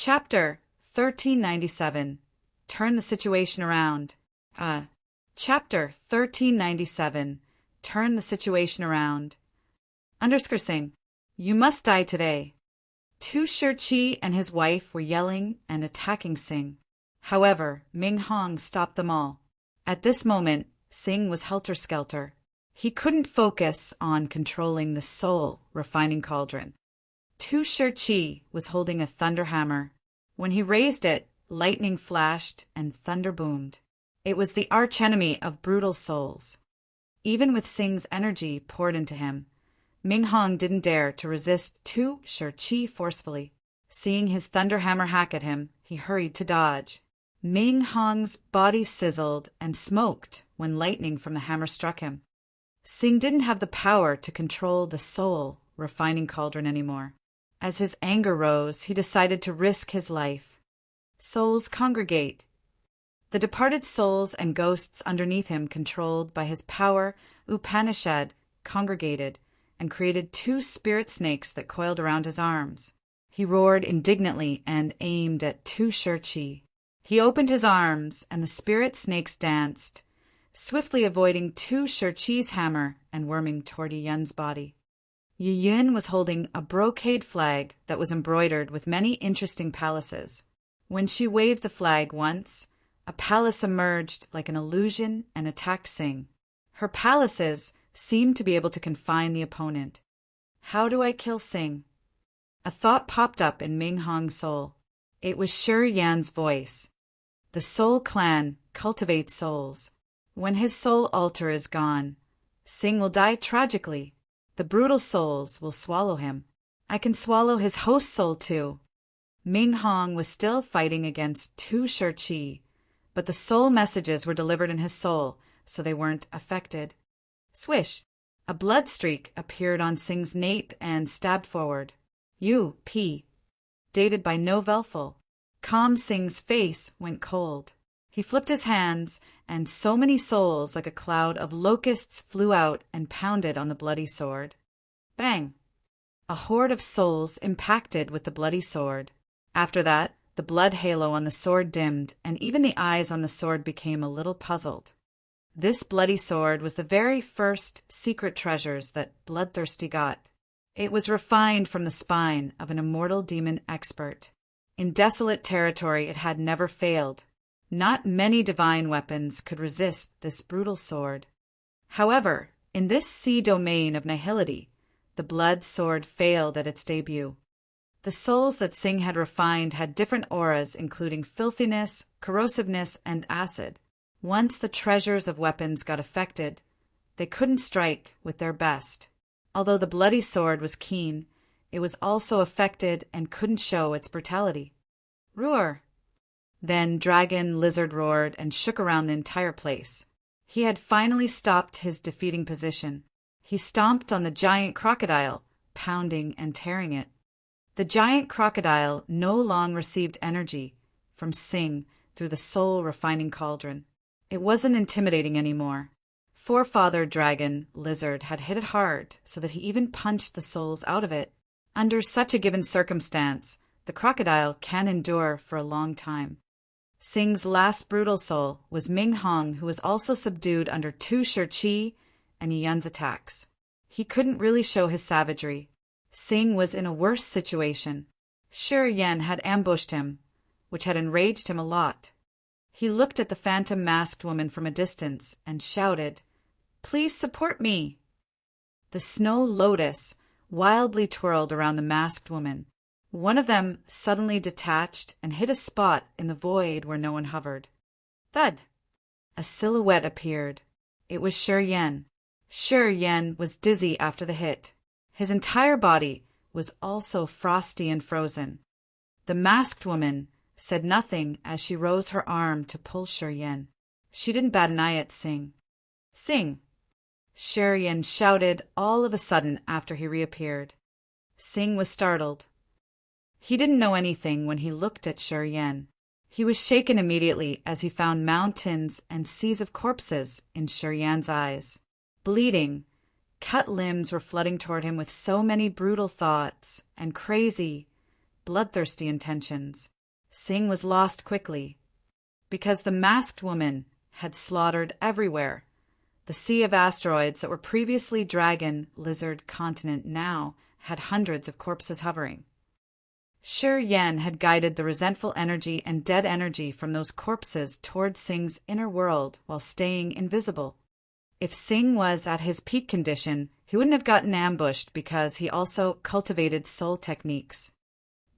Chapter 1397. Turn the situation around. Chapter 1397. Turn the situation around. Sing. You must die today. Tu Shih and his wife were yelling and attacking Sing. However, Ming Hong stopped them all. At this moment, Sing was helter-skelter. He couldn't focus on controlling the soul refining cauldron. Tu Shih was holding a thunder hammer. When he raised it, lightning flashed and thunder boomed. It was the archenemy of brutal souls. Even with Sing's energy poured into him, Ming Hong didn't dare to resist Tu Shih forcefully. Seeing his thunder hammer hack at him, he hurried to dodge. Ming Hong's body sizzled and smoked when lightning from the hammer struck him. Sing didn't have the power to control the soul refining cauldron anymore. As his anger rose, he decided to risk his life. Souls congregate. The departed souls and ghosts underneath him, controlled by his power, Upanishad, congregated and created two spirit snakes that coiled around his arms. He roared indignantly and aimed at Tu Shih. He opened his arms, and the spirit snakes danced, swiftly avoiding Tu Shih's hammer and worming toward Yun's body. Yun was holding a brocade flag that was embroidered with many interesting palaces. When she waved the flag once, a palace emerged like an illusion and attacked Sing. Her palaces seemed to be able to confine the opponent. How do I kill Sing? A thought popped up in Ming Hong's soul. It was Shi Yan's voice. The Soul Clan cultivates souls. When his soul altar is gone, Sing will die tragically. The brutal souls will swallow him. I can swallow his host soul too. Ming Hong was still fighting against Tu Shih, but the soul messages were delivered in his soul, so they weren't affected. Swish! A blood streak appeared on Sing's nape and stabbed forward. U.P. Dated by No Velful. Calm Sing's face went cold. He flipped his hands, and so many souls like a cloud of locusts flew out and pounded on the bloody sword. Bang! A horde of souls impacted with the bloody sword. After that, the blood halo on the sword dimmed, and even the eyes on the sword became a little puzzled. This bloody sword was the very first secret treasures that Bloodthirsty got. It was refined from the spine of an immortal demon expert. In desolate territory it had never failed. Not many divine weapons could resist this brutal sword. However, in this sea domain of nihility, the blood sword failed at its debut. The souls that Sing had refined had different auras, including filthiness, corrosiveness, and acid. Once the treasures of weapons got affected, they couldn't strike with their best. Although the bloody sword was keen, it was also affected and couldn't show its brutality. Roar! Then Dragon Lizard roared and shook around the entire place. He had finally stopped his defeating position. He stomped on the giant crocodile, pounding and tearing it. The giant crocodile no longer received energy from Sing through the soul-refining cauldron. It wasn't intimidating anymore. Forefather Dragon Lizard had hit it hard so that he even punched the souls out of it. Under such a given circumstance, the crocodile can endure for a long time. Sing's last brutal soul was Ming Hong, who was also subdued under Tu Shih and Yun's attacks. He couldn't really show his savagery. Sing was in a worse situation. Shi Yan had ambushed him, which had enraged him a lot. He looked at the phantom masked woman from a distance and shouted, "Please support me!" The snow lotus wildly twirled around the masked woman. One of them suddenly detached and hit a spot in the void where no one hovered. Thud! A silhouette appeared. It was Shi Yan. Shi Yan was dizzy after the hit. His entire body was also frosty and frozen. The masked woman said nothing as she rose her arm to pull Shi Yan. She didn't bat an eye at Sing. Sing! Shi Yan shouted all of a sudden after he reappeared. Sing was startled. He didn't know anything when he looked at Shi Yan. He was shaken immediately as he found mountains and seas of corpses in Shi Yan's eyes. Bleeding, cut limbs were flooding toward him with so many brutal thoughts and crazy, bloodthirsty intentions. Sing was lost quickly, because the masked woman had slaughtered everywhere. The sea of asteroids that were previously dragon, lizard continent now had hundreds of corpses hovering. Shi Yan had guided the resentful energy and dead energy from those corpses toward Sing's inner world while staying invisible. If Sing was at his peak condition, he wouldn't have gotten ambushed because he also cultivated soul techniques.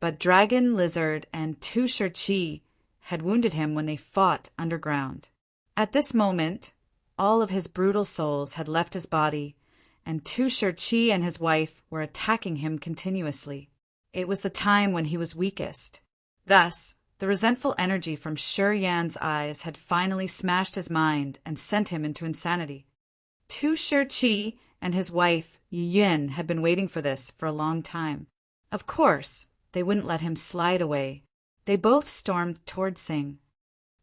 But Dragon, Lizard, and Tu Shih had wounded him when they fought underground. At this moment, all of his brutal souls had left his body, and Tu Shih and his wife were attacking him continuously. It was the time when he was weakest. Thus, the resentful energy from Shi Yan's eyes had finally smashed his mind and sent him into insanity. Tu Shih and his wife, Yun, had been waiting for this for a long time. Of course, they wouldn't let him slide away. They both stormed toward Sing.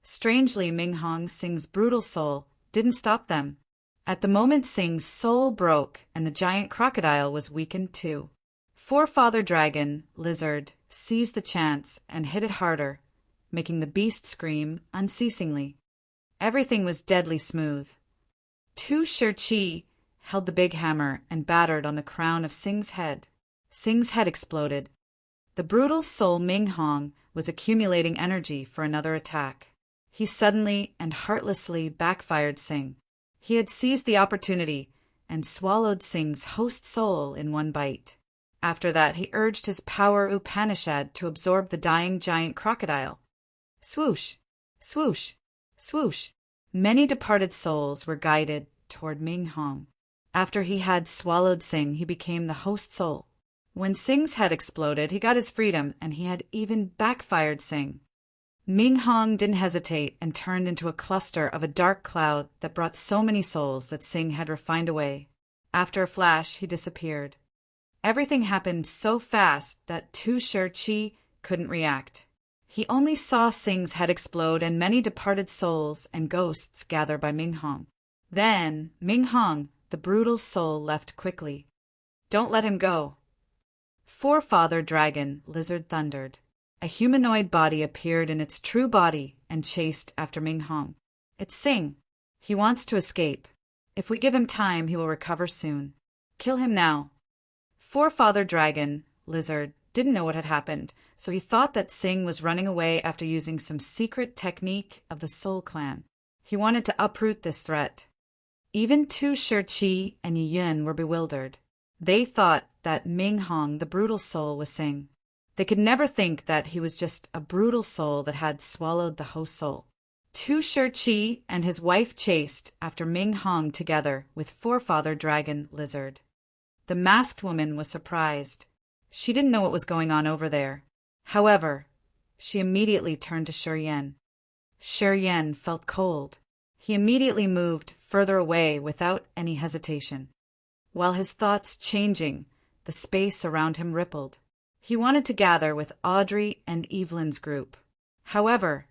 Strangely, Ming Hong, Sing's brutal soul, didn't stop them. At the moment, Sing's soul broke, and the giant crocodile was weakened too. Forefather Dragon, Lizard, seized the chance and hit it harder, making the beast scream unceasingly. Everything was deadly smooth. Tu Shih held the big hammer and battered on the crown of Sing's head. Sing's head exploded. The brutal soul Ming Hong was accumulating energy for another attack. He suddenly and heartlessly backfired Sing. He had seized the opportunity and swallowed Sing's host soul in one bite. After that, he urged his power Upanishad to absorb the dying giant crocodile. Swoosh, swoosh, swoosh. Many departed souls were guided toward Ming Hong. After he had swallowed Sing, he became the host soul. When Sing's head exploded, he got his freedom, and he had even backfired Sing. Ming Hong didn't hesitate and turned into a cluster of a dark cloud that brought so many souls that Sing had refined away. After a flash, he disappeared. Everything happened so fast that Tu Shih couldn't react. He only saw Sing's head explode and many departed souls and ghosts gather by Ming Hong. Then, Ming Hong, the brutal soul, left quickly. Don't let him go. Forefather Dragon, Lizard thundered. A humanoid body appeared in its true body and chased after Ming Hong. It's Sing. He wants to escape. If we give him time, he will recover soon. Kill him now. Forefather Dragon, Lizard, didn't know what had happened, so he thought that Sing was running away after using some secret technique of the Soul Clan. He wanted to uproot this threat. Even Tu Shih and Yun were bewildered. They thought that Ming Hong, the brutal soul, was Sing. They could never think that he was just a brutal soul that had swallowed the host soul. Tu Shih and his wife chased after Ming Hong together with Forefather Dragon, Lizard. The masked woman was surprised. She didn't know what was going on over there. However, she immediately turned to Shi Yan. Shi Yan felt cold. He immediately moved further away without any hesitation. While his thoughts changing, the space around him rippled. He wanted to gather with Audrey and Evelyn's group. However,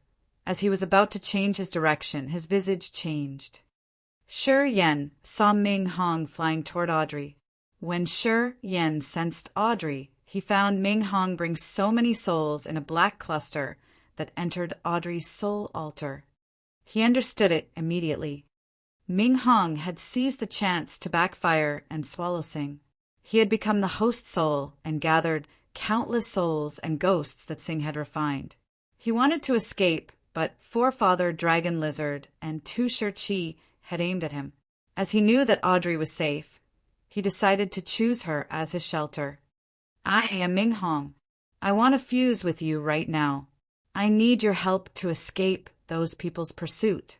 as he was about to change his direction, his visage changed. Shi Yan saw Ming Hong flying toward Audrey. When Shi Yan sensed Audrey, he found Ming Hong bring so many souls in a black cluster that entered Audrey's soul altar. He understood it immediately. Ming Hong had seized the chance to backfire and swallow Sing. He had become the host soul and gathered countless souls and ghosts that Sing had refined. He wanted to escape, but Forefather Dragon Lizard and Tu Shih had aimed at him. As he knew that Audrey was safe, he decided to choose her as his shelter. I am Ming Hong. I want to fuse with you right now. I need your help to escape those people's pursuit.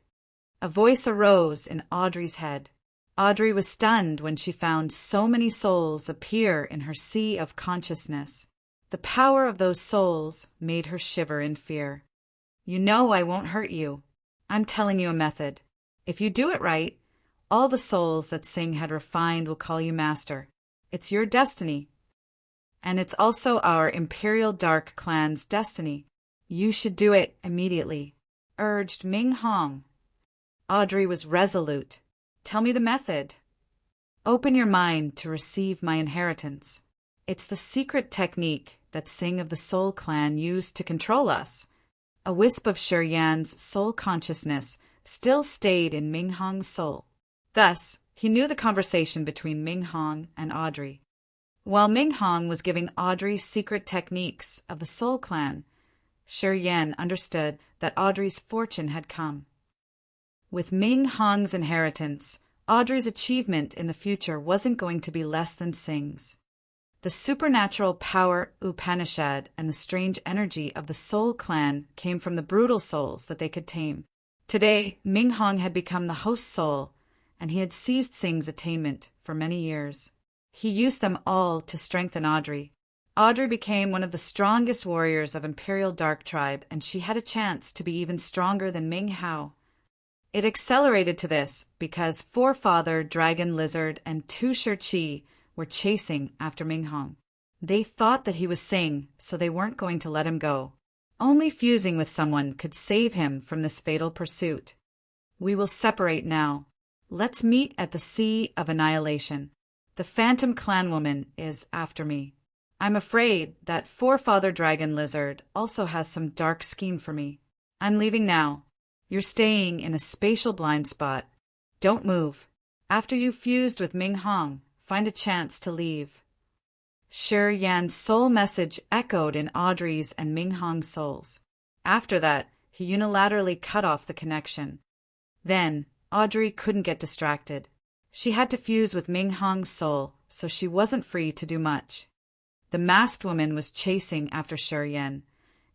A voice arose in Audrey's head. Audrey was stunned when she found so many souls appear in her sea of consciousness. The power of those souls made her shiver in fear. You know I won't hurt you. I'm telling you a method. If you do it right, all the souls that Sing had refined will call you master. It's your destiny. And it's also our Imperial Dark Clan's destiny. You should do it immediately, urged Ming Hong. Audrey was resolute. Tell me the method. Open your mind to receive my inheritance. It's the secret technique that Singh of the Soul clan used to control us. A wisp of Shiryan's soul consciousness still stayed in Ming Hong's soul. Thus, he knew the conversation between Ming Hong and Audrey. While Ming Hong was giving Audrey secret techniques of the Soul Clan, Shiryan understood that Audrey's fortune had come. With Ming Hong's inheritance, Audrey's achievement in the future wasn't going to be less than Singh's. The supernatural power Upanishad and the strange energy of the Soul Clan came from the brutal souls that they could tame. Today, Ming Hong had become the host soul, and he had seized Singh's attainment for many years. He used them all to strengthen Audrey. Audrey became one of the strongest warriors of Imperial Dark Tribe, and she had a chance to be even stronger than Ming Hao. It accelerated to this because Forefather, Dragon Lizard, and Tu Shirchi were chasing after Ming Hong. They thought that he was Singh, so they weren't going to let him go. Only fusing with someone could save him from this fatal pursuit. We will separate now. Let's meet at the Sea of Annihilation. The Phantom Clan woman is after me. I'm afraid that Forefather Dragon Lizard also has some dark scheme for me. I'm leaving now. You're staying in a spatial blind spot. Don't move. After you've fused with Ming Hong, find a chance to leave. Shiryan's soul message echoed in Audrey's and Ming Hong's souls. After that, he unilaterally cut off the connection. Then, Audrey couldn't get distracted. She had to fuse with Ming Hong's soul, so she wasn't free to do much. The masked woman was chasing after Shiryan,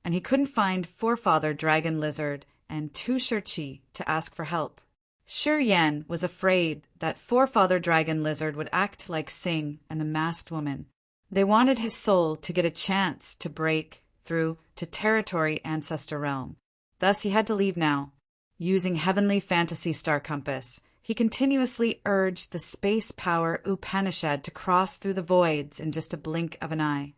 and he couldn't find Forefather Dragon Lizard and Tu Shirchi to ask for help. Shiryan was afraid that Forefather Dragon Lizard would act like Singh and the masked woman. They wanted his soul to get a chance to break through to territory Ancestor Realm. Thus he had to leave now. Using Heavenly Fantasy Star Compass, he continuously urged the space power Upanishad to cross through the voids in just a blink of an eye.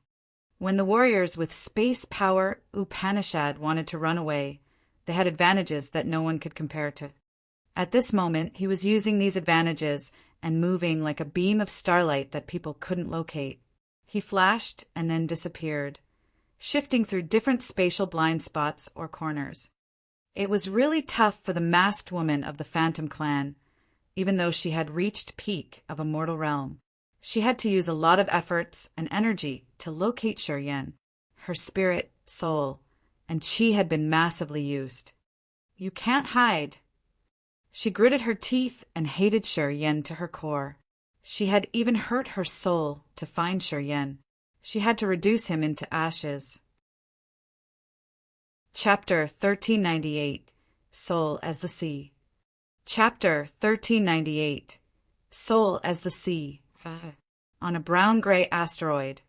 When the warriors with space power Upanishad wanted to run away, they had advantages that no one could compare to. At this moment, he was using these advantages and moving like a beam of starlight that people couldn't locate. He flashed and then disappeared, shifting through different spatial blind spots or corners. It was really tough for the masked woman of the Phantom Clan, even though she had reached peak of a mortal realm. She had to use a lot of efforts and energy to locate Shiryan. Her spirit, soul, and chi had been massively used. You can't hide. She gritted her teeth and hated Shiryan to her core. She had even hurt her soul to find Shiryan. She had to reduce him into ashes. Chapter 1398 Soul as the Sea. Chapter 1398 Soul as the Sea. On a brown-gray asteroid,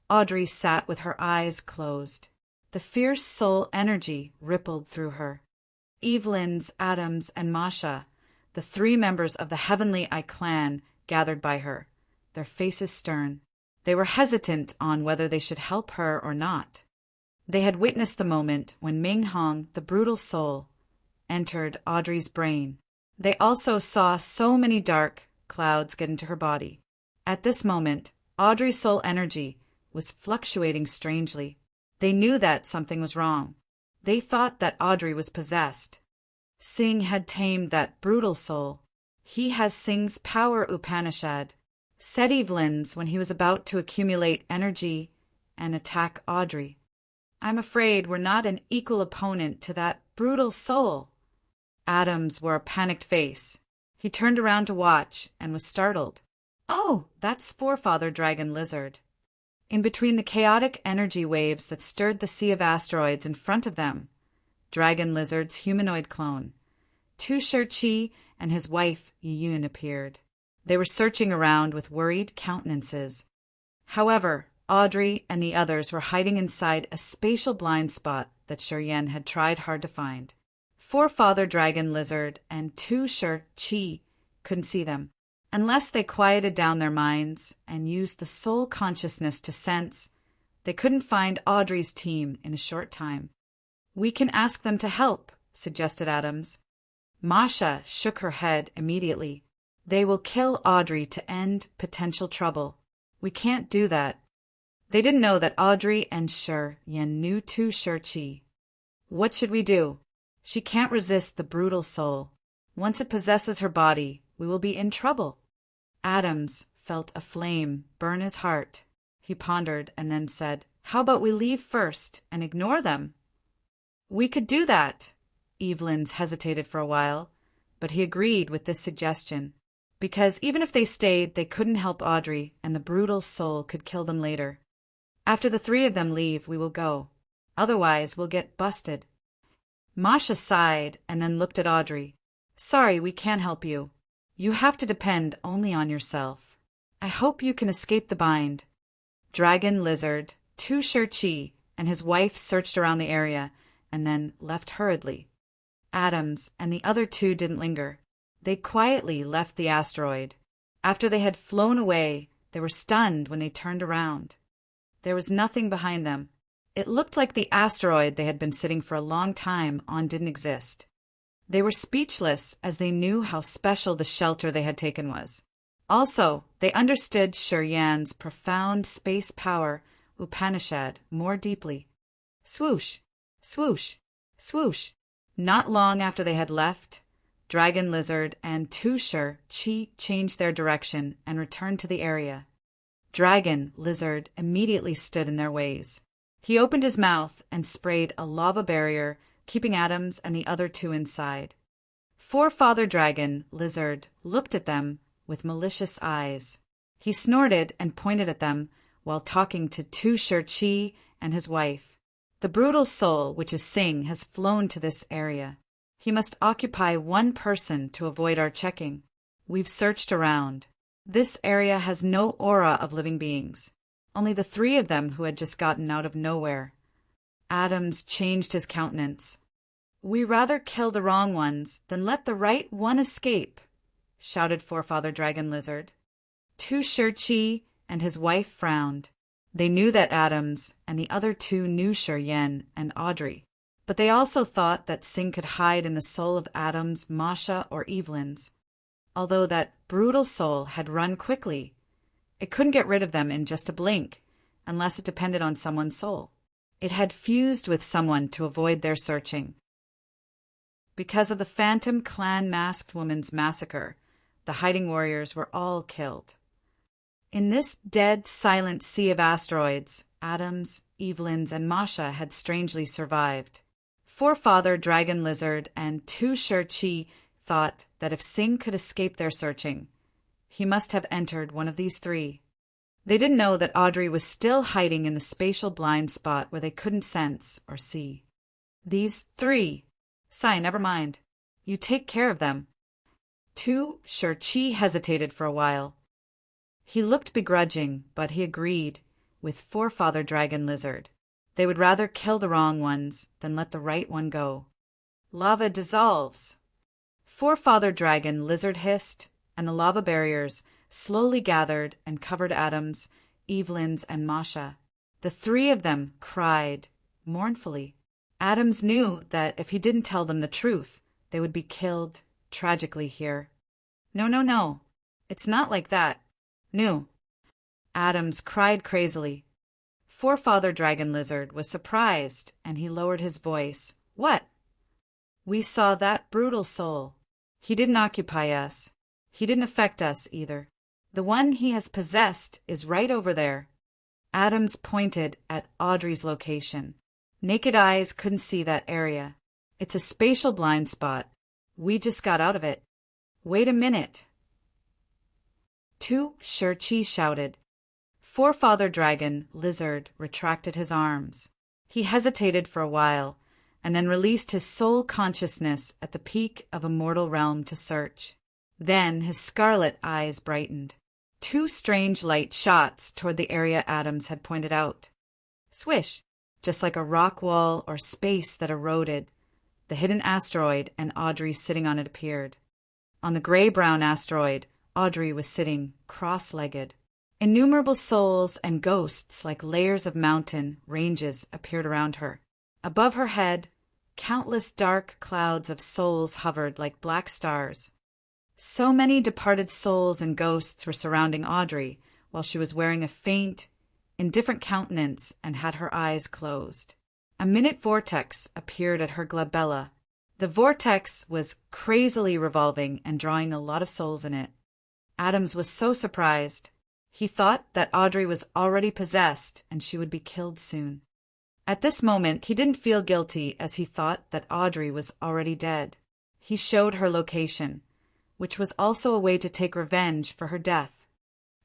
Audrey sat with her eyes closed. The fierce soul energy rippled through her. Evelyn's, Adams, and Masha, the three members of the Heavenly Eye clan, gathered by her, their faces stern. They were hesitant on whether they should help her or not. They had witnessed the moment when Ming Hong, the brutal soul, entered Audrey's brain. They also saw so many dark clouds get into her body. At this moment, Audrey's soul energy was fluctuating strangely. They knew that something was wrong. They thought that Audrey was possessed. Singh had tamed that brutal soul. He has Singh's power Upanishad, said Evelyn's when he was about to accumulate energy and attack Audrey. I'm afraid we're not an equal opponent to that brutal soul. Adams wore a panicked face. He turned around to watch and was startled. Oh, that's Forefather Dragon Lizard. In between the chaotic energy waves that stirred the sea of asteroids in front of them, Dragon Lizard's humanoid clone, Tu Shirchi, and his wife Yiyun appeared. They were searching around with worried countenances. However, Audrey and the others were hiding inside a spatial blind spot that Shiryan had tried hard to find. Forefather Dragon Lizard and Tu Shirchi couldn't see them. Unless they quieted down their minds and used the soul consciousness to sense, they couldn't find Audrey's team in a short time. We can ask them to help, suggested Adams. Masha shook her head immediately. They will kill Audrey to end potential trouble. We can't do that. They didn't know that Audrey and Sher Yen knew Tu Shur-chi. What should we do? She can't resist the brutal soul. Once it possesses her body, we will be in trouble. Adams felt a flame burn his heart. He pondered and then said, "How about we leave first and ignore them?" "We could do that." Evelyn's hesitated for a while, but he agreed with this suggestion, because even if they stayed, they couldn't help Audrey, and the brutal soul could kill them later. "After the three of them leave, we will go. Otherwise, we'll get busted." Masha sighed and then looked at Audrey. "Sorry, we can't help you. You have to depend only on yourself. I hope you can escape the bind." Dragon Lizard, Tu Shur-chi, and his wife searched around the area and then left hurriedly. Adams and the other two didn't linger. They quietly left the asteroid. After they had flown away, they were stunned when they turned around. There was nothing behind them. It looked like the asteroid they had been sitting for a long time on didn't exist. They were speechless as they knew how special the shelter they had taken was. Also, they understood Sher Yan's profound space power, Upanishad, more deeply. Swoosh, swoosh, swoosh. Not long after they had left, Dragon Lizard and Tu Shur-chi changed their direction and returned to the area. Dragon Lizard immediately stood in their ways. He opened his mouth and sprayed a lava barrier, keeping Adams and the other two inside. Forefather Dragon Lizard looked at them with malicious eyes. He snorted and pointed at them while talking to Tu Shur-chi and his wife. "The brutal soul, which is Sing, has flown to this area. He must occupy one person to avoid our checking. We've searched around. This area has no aura of living beings. Only the three of them who had just gotten out of nowhere." Adams changed his countenance. "We rather kill the wrong ones than let the right one escape," shouted Forefather Dragon Lizard. Tu Shur-chi and his wife frowned. They knew that Adams and the other two knew Sher Yen and Audrey, but they also thought that Sing could hide in the soul of Adams, Masha, or Evelyn's. Although that brutal soul had run quickly, it couldn't get rid of them in just a blink, unless it depended on someone's soul. It had fused with someone to avoid their searching. Because of the Phantom Clan masked woman's massacre, the hiding warriors were all killed. In this dead, silent sea of asteroids, Adams, Evelyn's, and Masha had strangely survived. Forefather Dragon Lizard and Tu Shur-chi thought that if Sing could escape their searching, he must have entered one of these three. They didn't know that Audrey was still hiding in the spatial blind spot where they couldn't sense or see. "These three. Sai, never mind. You take care of them." Tu Shur-chi hesitated for a while. He looked begrudging, but he agreed with Forefather Dragon Lizard. They would rather kill the wrong ones than let the right one go. "Lava dissolves." Forefather Dragon Lizard hissed, and the lava barriers slowly gathered and covered Adams, Evelyn's, and Masha. The three of them cried mournfully. Adams knew that if he didn't tell them the truth, they would be killed tragically here. "No, no, no. It's not like that. No." Adams cried crazily. Forefather Dragon Lizard was surprised, and he lowered his voice. "What?" "We saw that brutal soul. He didn't occupy us. He didn't affect us either. The one he has possessed is right over there." Adams pointed at Audrey's location. "Naked eyes couldn't see that area. It's a spatial blind spot. We just got out of it." "Wait a minute." Tu Shur-chi shouted. Forefather Dragon Lizard retracted his arms. He hesitated for a while, and then released his soul consciousness at the peak of a mortal realm to search. Then his scarlet eyes brightened. Two strange light shots toward the area Adams had pointed out. Swish! Just like a rock wall or space that eroded, the hidden asteroid and Audrey sitting on it appeared. On the gray-brown asteroid, Audrey was sitting cross-legged. Innumerable souls and ghosts like layers of mountain ranges appeared around her. Above her head, countless dark clouds of souls hovered like black stars. So many departed souls and ghosts were surrounding Audrey while she was wearing a faint, in different countenance, and had her eyes closed. A minute vortex appeared at her glabella. The vortex was crazily revolving and drawing a lot of souls in it. Adams was so surprised. He thought that Audrey was already possessed and she would be killed soon. At this moment, he didn't feel guilty as he thought that Audrey was already dead. He showed her location, which was also a way to take revenge for her death.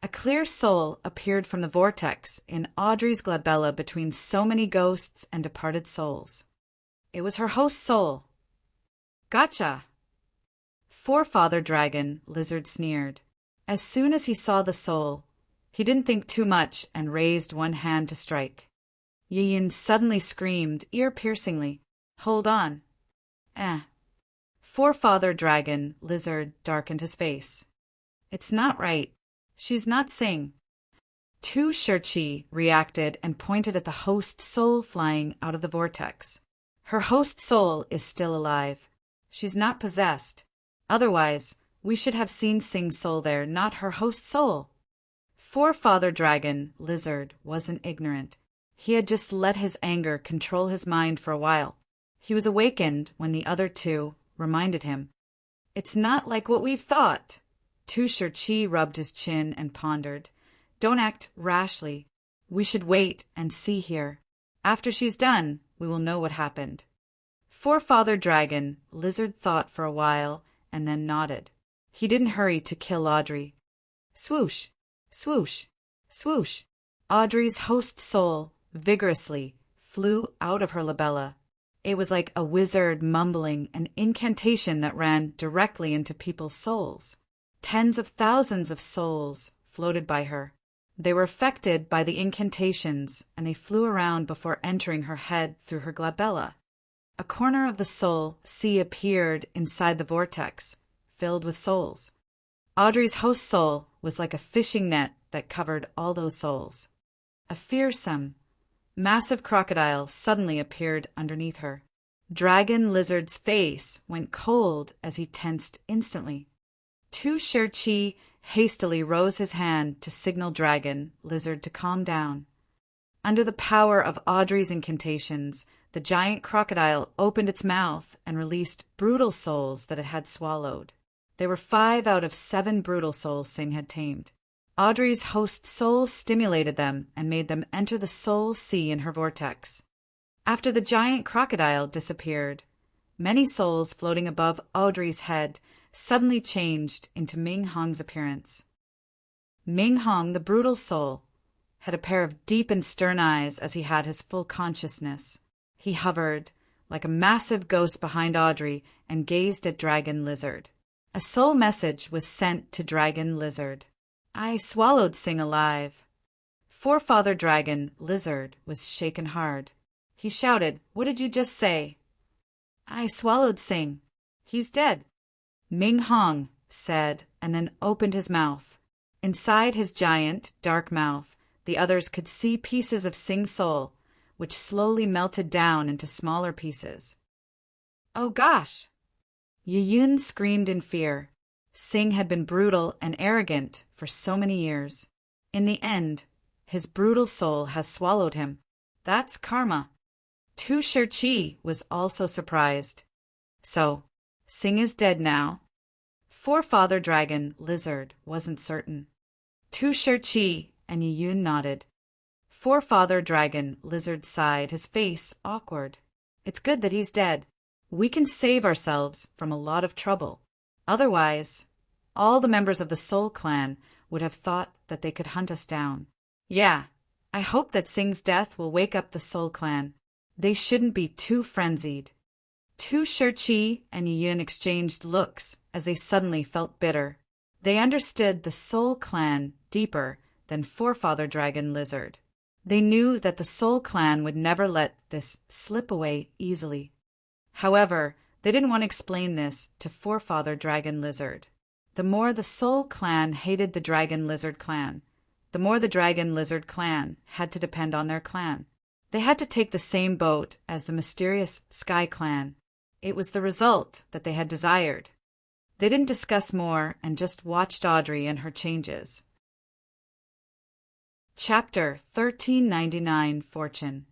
A clear soul appeared from the vortex in Audrey's glabella between so many ghosts and departed souls. It was her host's soul. Gotcha! Forefather Dragon Lizard sneered. As soon as he saw the soul, he didn't think too much and raised one hand to strike. Yin suddenly screamed, ear-piercingly, "Hold on." Forefather Dragon Lizard darkened his face. "It's not right. She's not Sing." Tu Shirchi reacted and pointed at the host soul flying out of the vortex. "Her host soul is still alive. She's not possessed. Otherwise, we should have seen Sing's soul there, not her host soul." Forefather Dragon Lizard wasn't ignorant. He had just let his anger control his mind for a while. He was awakened when the other two reminded him. "It's not like what we've thought." Tu Shirchi rubbed his chin and pondered. "Don't act rashly. We should wait and see here. After she's done, we will know what happened." Forefather Dragon Lizard thought for a while and then nodded. He didn't hurry to kill Audrey. Swoosh, swoosh, swoosh. Audrey's host soul vigorously flew out of her labella. It was like a wizard mumbling an incantation that ran directly into people's souls. Tens of thousands of souls floated by her. They were affected by the incantations, and they flew around before entering her head through her glabella. A corner of the soul sea appeared inside the vortex, filled with souls. Audrey's host soul was like a fishing net that covered all those souls. A fearsome, massive crocodile suddenly appeared underneath her. Dragon Lizard's face went cold as he tensed instantly. Tu Shirchi hastily rose his hand to signal Dragon Lizard to calm down. Under the power of Audrey's incantations, the giant crocodile opened its mouth and released brutal souls that it had swallowed. There were 5 out of 7 brutal souls Sing had tamed. Audrey's host soul stimulated them and made them enter the soul sea in her vortex. After the giant crocodile disappeared, many souls floating above Audrey's head suddenly changed into Ming Hong's appearance. Ming Hong, the brutal soul, had a pair of deep and stern eyes as he had his full consciousness. He hovered like a massive ghost behind Audrey and gazed at Dragon Lizard. A soul message was sent to Dragon Lizard. "I swallowed Sing alive." Forefather Dragon Lizard was shaken hard. He shouted, "What did you just say?" "I swallowed Sing. He's dead." Ming Hong said, and then opened his mouth. Inside his giant, dark mouth, the others could see pieces of Sing's soul, which slowly melted down into smaller pieces. "Oh gosh!" Yiyun screamed in fear. Sing had been brutal and arrogant for so many years. In the end, his brutal soul has swallowed him. That's karma. Tu Shirchi was also surprised. So, Sing is dead now. Forefather Dragon Lizard wasn't certain. Tu Shirchi and Yiyun nodded. Forefather Dragon Lizard sighed, his face awkward. "It's good that he's dead. We can save ourselves from a lot of trouble. Otherwise, all the members of the Soul Clan would have thought that they could hunt us down. Yeah, I hope that Sing's death will wake up the Soul Clan. They shouldn't be too frenzied." Tu Shirchi and Yiyun exchanged looks as they suddenly felt bitter. They understood the Soul Clan deeper than Forefather Dragon Lizard. They knew that the Soul Clan would never let this slip away easily. However, they didn't want to explain this to Forefather Dragon Lizard. The more the Soul Clan hated the Dragon Lizard clan, the more the Dragon Lizard clan had to depend on their clan. They had to take the same boat as the mysterious Sky Clan. It was the result that they had desired. They didn't discuss more and just watched Audrey and her changes. Chapter 1399 Fortune.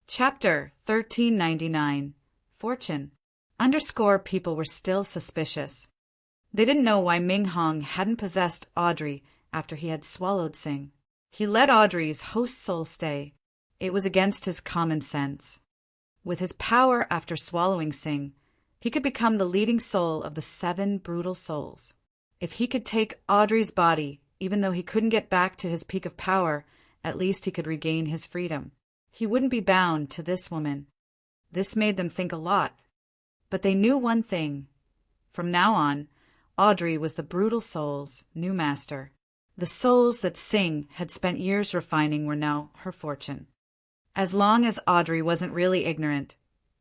Chapter 1399 Fortune. Underscore people were still suspicious. They didn't know why Ming Hong hadn't possessed Audrey after he had swallowed Sing. He let Audrey's host soul stay. It was against his common sense. With his power after swallowing Sing, he could become the leading soul of the 7 brutal souls. If he could take Audrey's body, even though he couldn't get back to his peak of power, at least he could regain his freedom. He wouldn't be bound to this woman. This made them think a lot. But they knew one thing. From now on, Audrey was the brutal soul's new master. The souls that Sing had spent years refining were now her fortune. As long as Audrey wasn't really ignorant,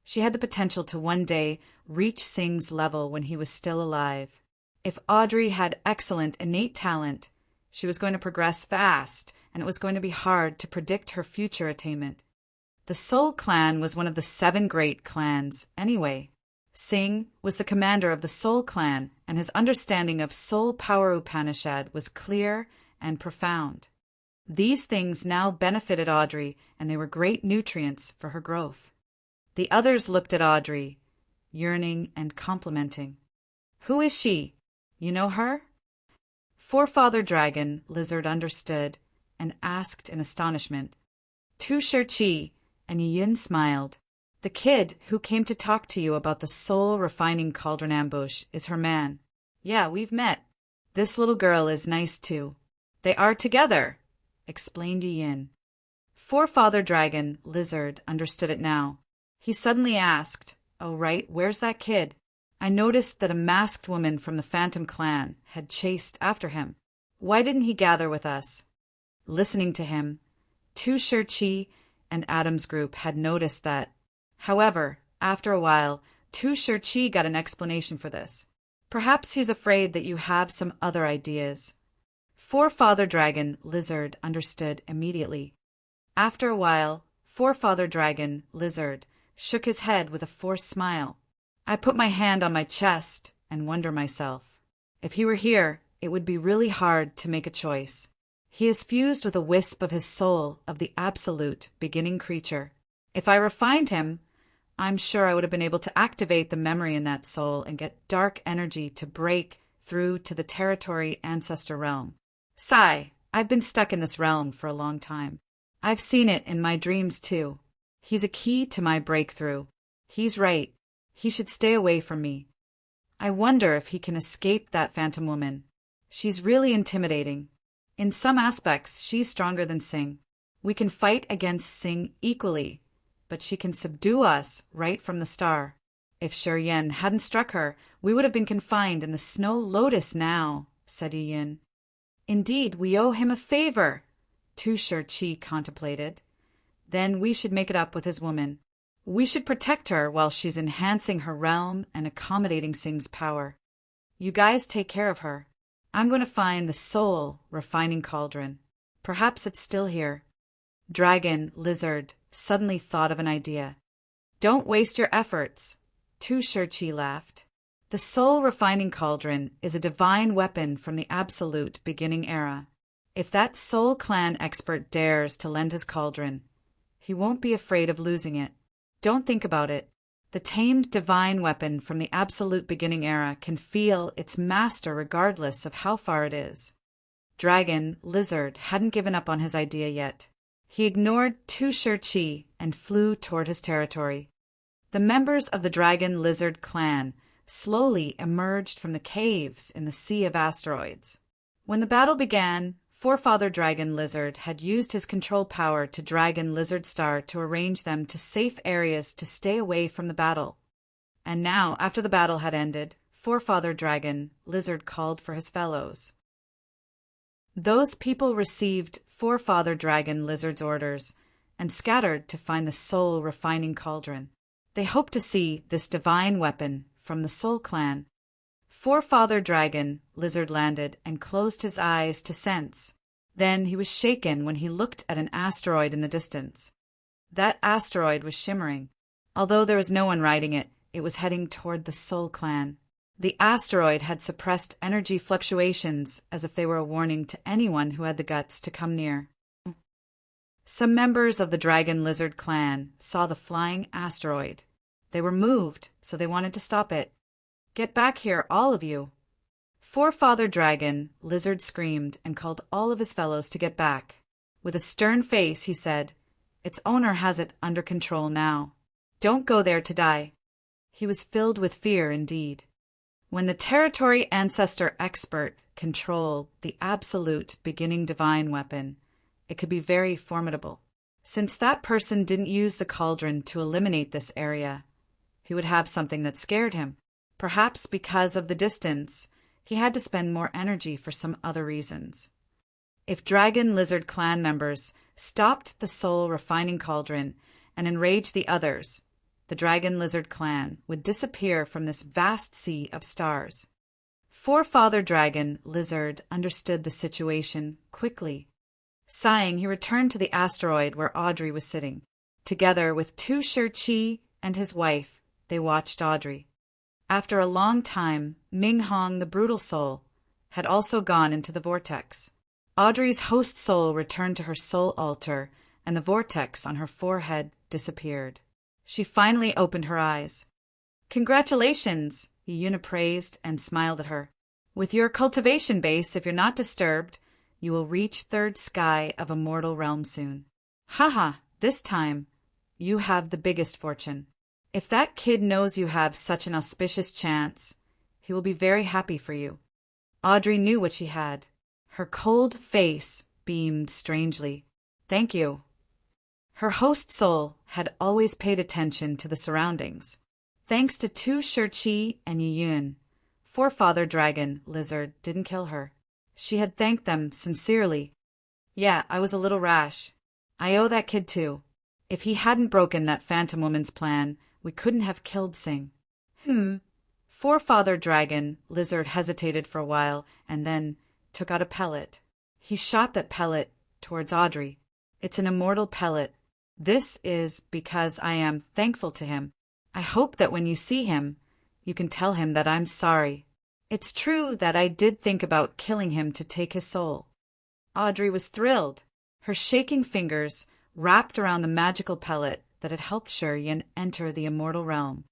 she had the potential to one day reach Sing's level when he was still alive. If Audrey had excellent innate talent, she was going to progress fast, and it was going to be hard to predict her future attainment. The Soul Clan was one of the 7 great clans, anyway. Sing was the commander of the Soul Clan, and his understanding of Soul Power Upanishad was clear and profound. These things now benefited Audrey, and they were great nutrients for her growth. The others looked at Audrey, yearning and complimenting. "Who is she? You know her?" Forefather Dragon Lizard understood and asked in astonishment. Tu Shih-Chi and Yin smiled. "The kid who came to talk to you about the soul refining cauldron ambush is her man. Yeah, we've met. This little girl is nice too. They are together," explained Yin. Forefather Dragon Lizard understood it now. He suddenly asked, "Oh right, where's that kid? I noticed that a masked woman from the Phantom Clan had chased after him. Why didn't he gather with us?" Listening to him, Tu Shih-Chi and Adam's group had noticed that. However, after a while, Tu Shih-Chi got an explanation for this. "Perhaps he's afraid that you have some other ideas." Forefather Dragon Lizard understood immediately. After a while, Forefather Dragon Lizard shook his head with a forced smile. "I put my hand on my chest and wonder myself. If he were here, it would be really hard to make a choice. He is fused with a wisp of his soul of the absolute beginning creature. If I refined him, I'm sure I would have been able to activate the memory in that soul and get dark energy to break through to the territory ancestor realm. Sigh, I've been stuck in this realm for a long time. I've seen it in my dreams too. He's a key to my breakthrough. He's right. He should stay away from me. I wonder if he can escape that phantom woman. She's really intimidating. In some aspects, she's stronger than Sing. We can fight against Sing equally, but she can subdue us right from the start. If Shi Yen hadn't struck her, we would have been confined in the Snow Lotus now," said Yin. "Indeed, we owe him a favor," Tu Shih-Chi contemplated. "Then we should make it up with his woman. We should protect her while she's enhancing her realm and accommodating Sing's power. You guys take care of her. I'm going to find the soul refining cauldron. Perhaps it's still here." Dragon Lizard suddenly thought of an idea. "Don't waste your efforts," Tu Shih-Chi laughed. "The soul refining cauldron is a divine weapon from the absolute beginning era. If that Soul Clan expert dares to lend his cauldron, he won't be afraid of losing it. Don't think about it. The tamed divine weapon from the absolute beginning era can feel its master regardless of how far it is." Dragon Lizard hadn't given up on his idea yet. He ignored Tu Shih-Chi and flew toward his territory. The members of the Dragon Lizard clan slowly emerged from the caves in the Sea of Asteroids. When the battle began, Forefather Dragon Lizard had used his control power to Dragon Lizard Star to arrange them to safe areas to stay away from the battle. And now, after the battle had ended, Forefather Dragon Lizard called for his fellows. Those people received Forefather Dragon Lizard's orders and scattered to find the soul refining cauldron. They hoped to see this divine weapon from the Soul Clan. Forefather Dragon Lizard landed and closed his eyes to sense. Then he was shaken when he looked at an asteroid in the distance. That asteroid was shimmering. Although there was no one riding it, it was heading toward the Soul Clan. The asteroid had suppressed energy fluctuations as if they were a warning to anyone who had the guts to come near. Some members of the Dragon Lizard clan saw the flying asteroid. They were moved, so they wanted to stop it. Get back here, all of you. Forefather Dragon Lizard screamed and called all of his fellows to get back. With a stern face, he said, "Its owner has it under control now. Don't go there to die." He was filled with fear indeed. When the territory ancestor expert controlled the absolute beginning divine weapon, it could be very formidable. Since that person didn't use the cauldron to eliminate this area, he would have something that scared him. Perhaps because of the distance, he had to spend more energy for some other reasons. If Dragon Lizard clan members stopped the soul refining cauldron and enraged the others, the Dragon Lizard clan would disappear from this vast sea of stars. Forefather Dragon Lizard understood the situation quickly. Sighing, he returned to the asteroid where Audrey was sitting. Together with Tu Shih and his wife, they watched Audrey. After a long time, Ming Hong, the brutal soul, had also gone into the vortex. Audrey's host soul returned to her soul altar, and the vortex on her forehead disappeared. She finally opened her eyes. "Congratulations," Yuna praised and smiled at her. "With your cultivation base, if you're not disturbed, you will reach third sky of Immortal Realm soon. Haha, this time, you have the biggest fortune. If that kid knows you have such an auspicious chance, he will be very happy for you." Audrey knew what she had. Her cold face beamed strangely. "Thank you." Her host soul had always paid attention to the surroundings. Thanks to Tu Shih and Yiyun, Forefather Dragon Lizard didn't kill her. She had thanked them sincerely. "Yeah, I was a little rash. I owe that kid too. If he hadn't broken that Phantom Woman's plan, we couldn't have killed Sing." Forefather Dragon Lizard hesitated for a while and then took out a pellet. He shot that pellet towards Audrey. "It's an immortal pellet. This is because I am thankful to him. I hope that when you see him, you can tell him that I'm sorry. It's true that I did think about killing him to take his soul." Audrey was thrilled. Her shaking fingers wrapped around the magical pellet that had helped Shiryan enter the immortal realm.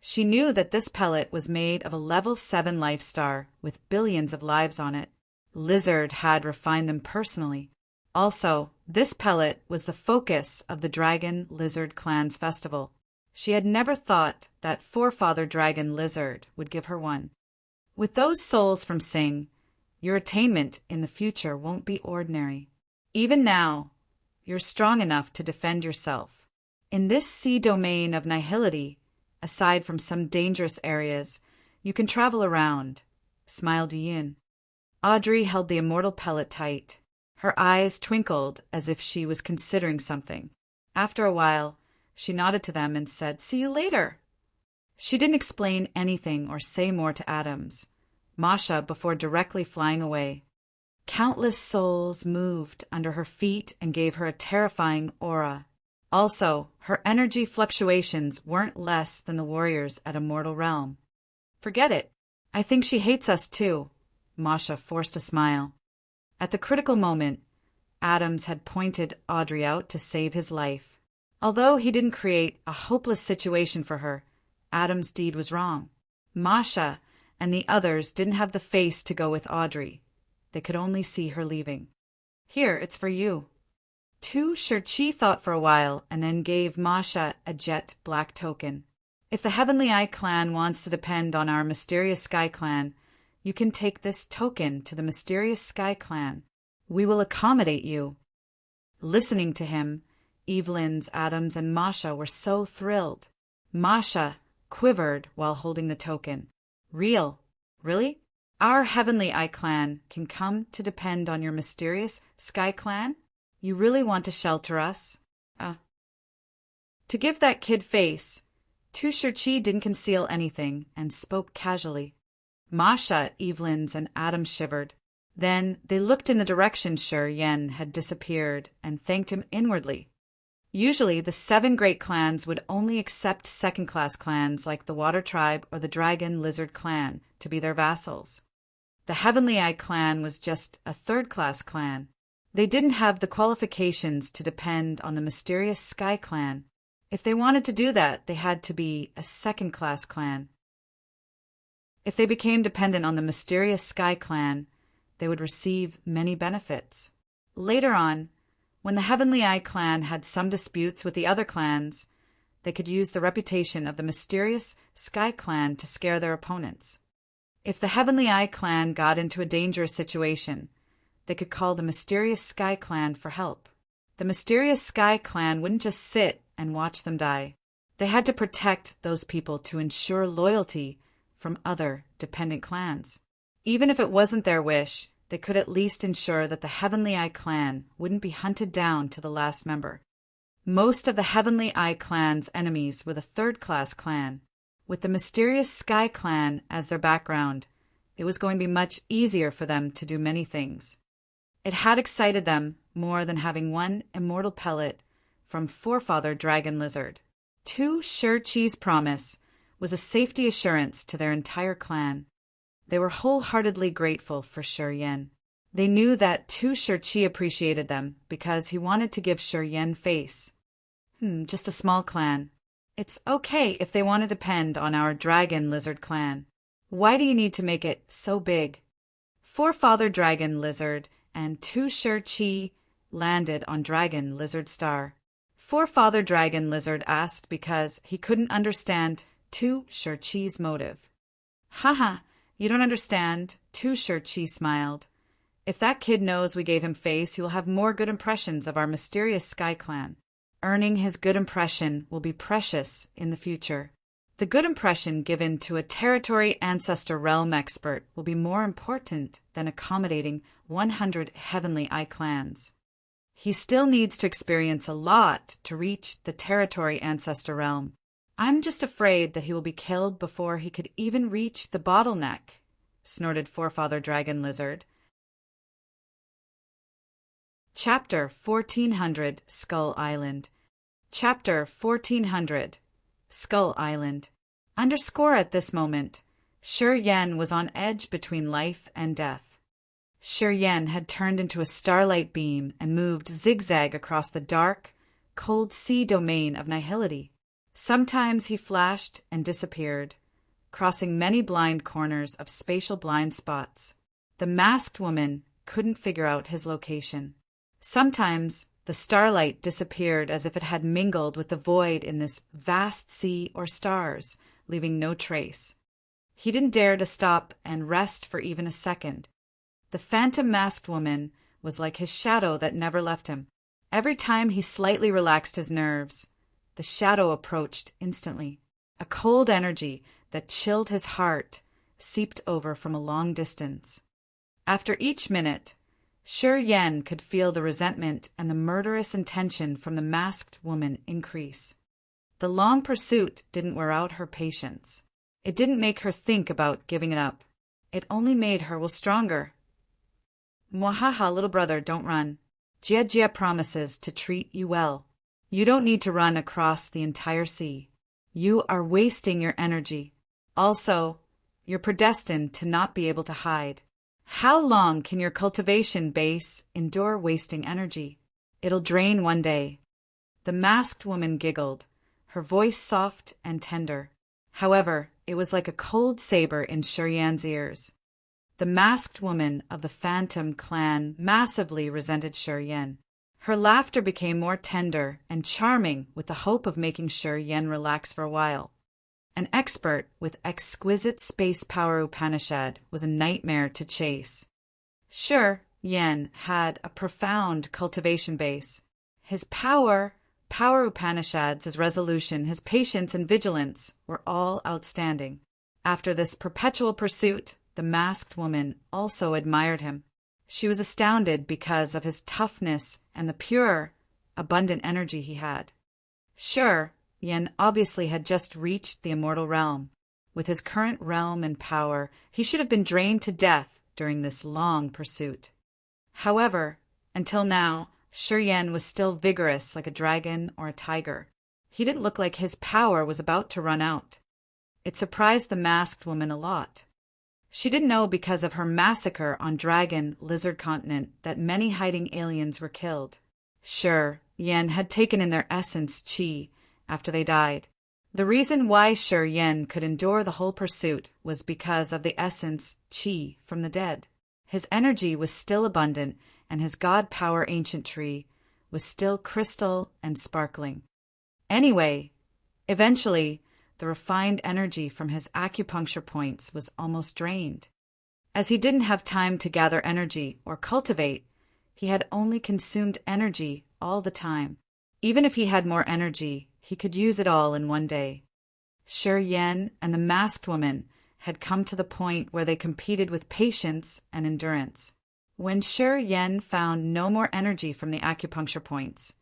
She knew that this pellet was made of a level 7 life star with billions of lives on it. Lizard had refined them personally. Also, this pellet was the focus of the Dragon Lizard clan's festival. She had never thought that Forefather Dragon Lizard would give her one. With those souls from Sing, your attainment in the future won't be ordinary. Even now, you're strong enough to defend yourself. In this sea domain of nihility, aside from some dangerous areas, you can travel around, smiled Yin. Audrey held the immortal pellet tight. Her eyes twinkled as if she was considering something. After a while, she nodded to them and said, "See you later." She didn't explain anything or say more to Adams, Masha, before directly flying away. Countless souls moved under her feet and gave her a terrifying aura. Also, her energy fluctuations weren't less than the warriors at Immortal Realm. "Forget it. I think she hates us too." Masha forced a smile. At the critical moment, Adams had pointed Audrey out to save his life. Although he didn't create a hopeless situation for her, Adam's deed was wrong. Masha and the others didn't have the face to go with Audrey. They could only see her leaving. "Here, it's for you." Tu Shih thought for a while and then gave Masha a jet black token. "If the Heavenly Eye clan wants to depend on our Mysterious Sky clan, you can take this token to the Mysterious Sky clan. We will accommodate you." Listening to him, Evelyn's, Adams, and Masha were so thrilled. Masha quivered while holding the token. "Real? Really? Our Heavenly Eye clan can come to depend on your Mysterious Sky clan? You really want to shelter us?" To give that kid face, Tu Shih didn't conceal anything and spoke casually. Masha, Evelyn's, and Adam shivered. Then they looked in the direction Yen had disappeared and thanked him inwardly. Usually, the 7 great clans would only accept second-class clans like the Water Tribe or the Dragon Lizard clan to be their vassals. The Heavenly Eye clan was just a third-class clan. They didn't have the qualifications to depend on the mysterious Sky Clan. If they wanted to do that, they had to be a second-class clan. If they became dependent on the mysterious Sky Clan, they would receive many benefits. Later on, when the Heavenly Eye clan had some disputes with the other clans, they could use the reputation of the mysterious Sky Clan to scare their opponents. If the Heavenly Eye clan got into a dangerous situation, they could call the mysterious Sky Clan for help. The mysterious Sky Clan wouldn't just sit and watch them die. They had to protect those people to ensure loyalty from other dependent clans. Even if it wasn't their wish, they could at least ensure that the Heavenly Eye clan wouldn't be hunted down to the last member. Most of the Heavenly Eye clan's enemies were the third-class clan. With the mysterious Sky Clan as their background, it was going to be much easier for them to do many things. It had excited them more than having one immortal pellet from Forefather Dragon Lizard. 2 Sure Cheese Promise was a safety assurance to their entire clan. They were wholeheartedly grateful for Sure Yen. They knew that 2 Sure Chi appreciated them because he wanted to give Sure Yen face. Just a small clan. It's okay if they want to depend on our Dragon Lizard clan. Why do you need to make it so big? Forefather Dragon Lizard and 2 Sure Chi landed on Dragon Lizard Star. Forefather Dragon Lizard asked because he couldn't understand 2 Sure Chi's motive. Haha, you don't understand, 2 Sure Chi smiled. If that kid knows we gave him face, he will have more good impressions of our mysterious Sky Clan. Earning his good impression will be precious in the future. The good impression given to a territory ancestor realm expert will be more important than accommodating 100 Heavenly Eye clans. He still needs to experience a lot to reach the territory ancestor realm. I'm just afraid that he will be killed before he could even reach the bottleneck, snorted Forefather Dragon Lizard. Chapter 1400 Skull Island. Chapter 1400 Skull Island. Underscore at this moment, Sure Yen was on edge between life and death. Sure Yen had turned into a starlight beam and moved zigzag across the dark, cold sea domain of nihility. Sometimes he flashed and disappeared, crossing many blind corners of spatial blind spots. The masked woman couldn't figure out his location. Sometimes the starlight disappeared as if it had mingled with the void in this vast sea or stars, leaving no trace. He didn't dare to stop and rest for even a second. The phantom masked woman was like his shadow that never left him. Every time he slightly relaxed his nerves, the shadow approached instantly. A cold energy that chilled his heart seeped over from a long distance. After each minute, Sure Yen could feel the resentment and the murderous intention from the masked woman increase. The long pursuit didn't wear out her patience. It didn't make her think about giving it up. It only made her stronger. Mwahaha, little brother, don't run. Jia Jia promises to treat you well. You don't need to run across the entire sea. You are wasting your energy. Also, you're predestined to not be able to hide. How long can your cultivation base endure wasting energy? It'll drain one day. The masked woman giggled, her voice soft and tender. However, it was like a cold saber in Sure Yan's ears. The masked woman of the Phantom clan massively resented Sure Yan. Her laughter became more tender and charming with the hope of making Sure Yan relax for a while. An expert with exquisite space power Upanishad was a nightmare to chase. Sure Yan had a profound cultivation base. His power Upanishads, his resolution, his patience and vigilance were all outstanding. After this perpetual pursuit, the masked woman also admired him. She was astounded because of his toughness and the pure, abundant energy he had. Sure, Yen obviously had just reached the immortal realm. With his current realm and power, he should have been drained to death during this long pursuit. However, until now, Sure Yen was still vigorous like a dragon or a tiger. He didn't look like his power was about to run out. It surprised the masked woman a lot. She didn't know because of her massacre on Dragon Lizard Continent that many hiding aliens were killed. Sure, Yen had taken in their essence qi after they died. The reason why Sure Yen could endure the whole pursuit was because of the essence qi from the dead. His energy was still abundant, and his god power ancient tree was still crystal and sparkling. Anyway, eventually, the refined energy from his acupuncture points was almost drained. As he didn't have time to gather energy or cultivate, he had only consumed energy all the time. Even if he had more energy, he could use it all in one day. Sure Yen and the masked woman had come to the point where they competed with patience and endurance. When Sure Yen found no more energy from the acupuncture points,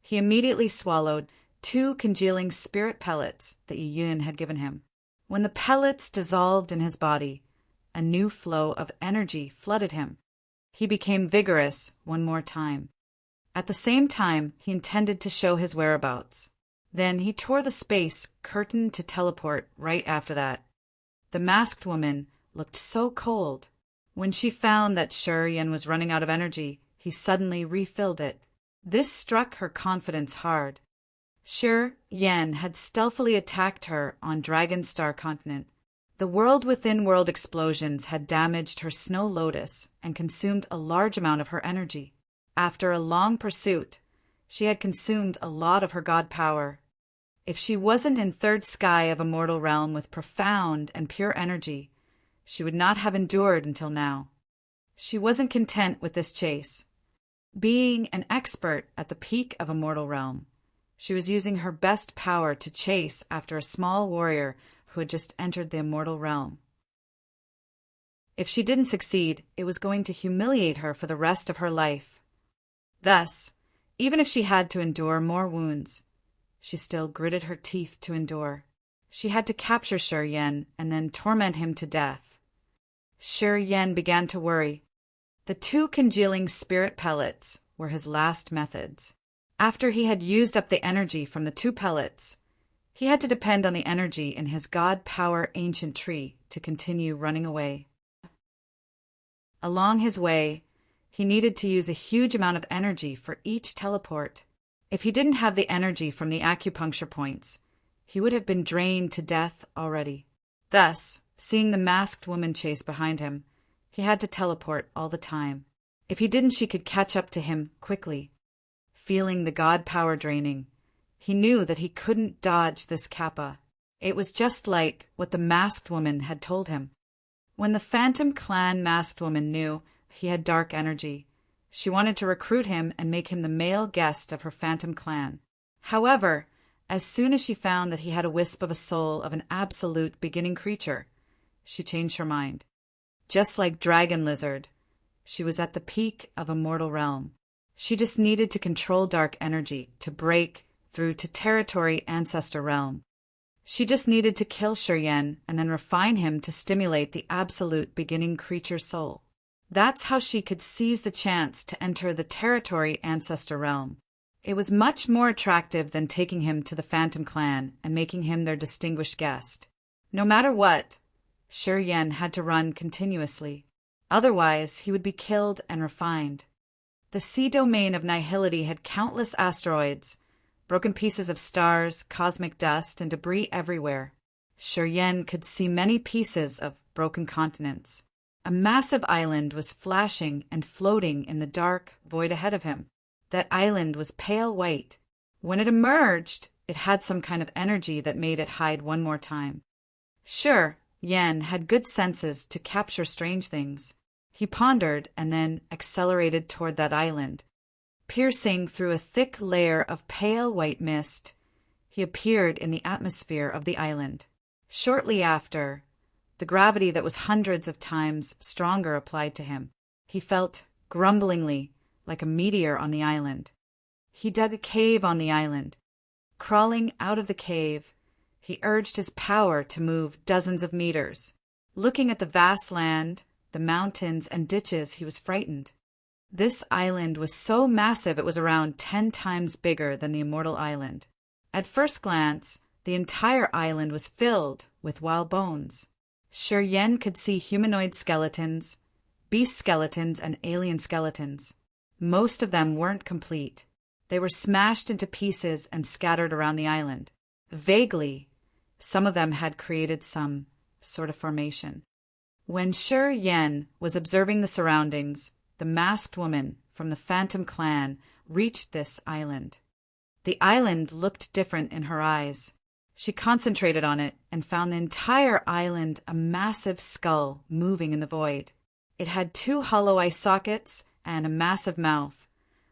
he immediately swallowed 2 congealing spirit pellets that Yun had given him. When the pellets dissolved in his body, a new flow of energy flooded him. He became vigorous one more time. At the same time, he intended to show his whereabouts. Then he tore the space curtain to teleport right after that. The masked woman looked so cold. When she found that Sure Yen was running out of energy, he suddenly refilled it. This struck her confidence hard. Sure Yen had stealthily attacked her on Dragon Star Continent. The world-within-world explosions had damaged her snow lotus and consumed a large amount of her energy. After a long pursuit, she had consumed a lot of her god power. If she wasn't in third sky of a mortal realm with profound and pure energy, she would not have endured until now. She wasn't content with this chase. Being an expert at the peak of a mortal realm, she was using her best power to chase after a small warrior who had just entered the immortal realm. If she didn't succeed, it was going to humiliate her for the rest of her life. Thus, even if she had to endure more wounds, she still gritted her teeth to endure. She had to capture Sure Yen and then torment him to death. Sure Yen began to worry. The 2 congealing spirit pellets were his last methods. After he had used up the energy from the 2 pellets, he had to depend on the energy in his god power ancient tree to continue running away. Along his way, he needed to use a huge amount of energy for each teleport. If he didn't have the energy from the acupuncture points, he would have been drained to death already. Thus, seeing the masked woman chase behind him, he had to teleport all the time. If he didn't, she could catch up to him quickly. Feeling the god power draining, he knew that he couldn't dodge this kappa. It was just like what the masked woman had told him. When the Phantom Clan masked woman knew he had dark energy, she wanted to recruit him and make him the male guest of her Phantom Clan. However, as soon as she found that he had a wisp of a soul of an absolute beginning creature, she changed her mind. Just like Dragon Lizard, she was at the peak of a mortal realm. She just needed to control dark energy to break through to territory ancestor realm. She just needed to kill Sure Yen and then refine him to stimulate the absolute beginning creature soul. That's how she could seize the chance to enter the territory ancestor realm. It was much more attractive than taking him to the Phantom Clan and making him their distinguished guest. No matter what, Sure Yen had to run continuously. Otherwise, he would be killed and refined. The sea domain of nihility had countless asteroids, broken pieces of stars, cosmic dust, and debris everywhere. Sure Yen could see many pieces of broken continents. A massive island was flashing and floating in the dark void ahead of him. That island was pale white. When it emerged, it had some kind of energy that made it hide one more time. Sure, Yen had good senses to capture strange things. He pondered and then accelerated toward that island. Piercing through a thick layer of pale white mist, he appeared in the atmosphere of the island. Shortly after, the gravity that was hundreds of times stronger applied to him. He felt grumblingly like a meteor on the island. He dug a cave on the island. Crawling out of the cave, he urged his power to move dozens of meters. Looking at the vast land, the mountains and ditches, he was frightened. This island was so massive it was around 10 times bigger than the Immortal Island. At first glance, the entire island was filled with wild bones. Yen could see humanoid skeletons, beast skeletons, and alien skeletons. Most of them weren't complete. They were smashed into pieces and scattered around the island. Vaguely, some of them had created some sort of formation. When Yen was observing the surroundings, the masked woman from the Phantom clan reached this island. The island looked different in her eyes. She concentrated on it and found the entire island a massive skull moving in the void. It had 2 hollow eye sockets and a massive mouth,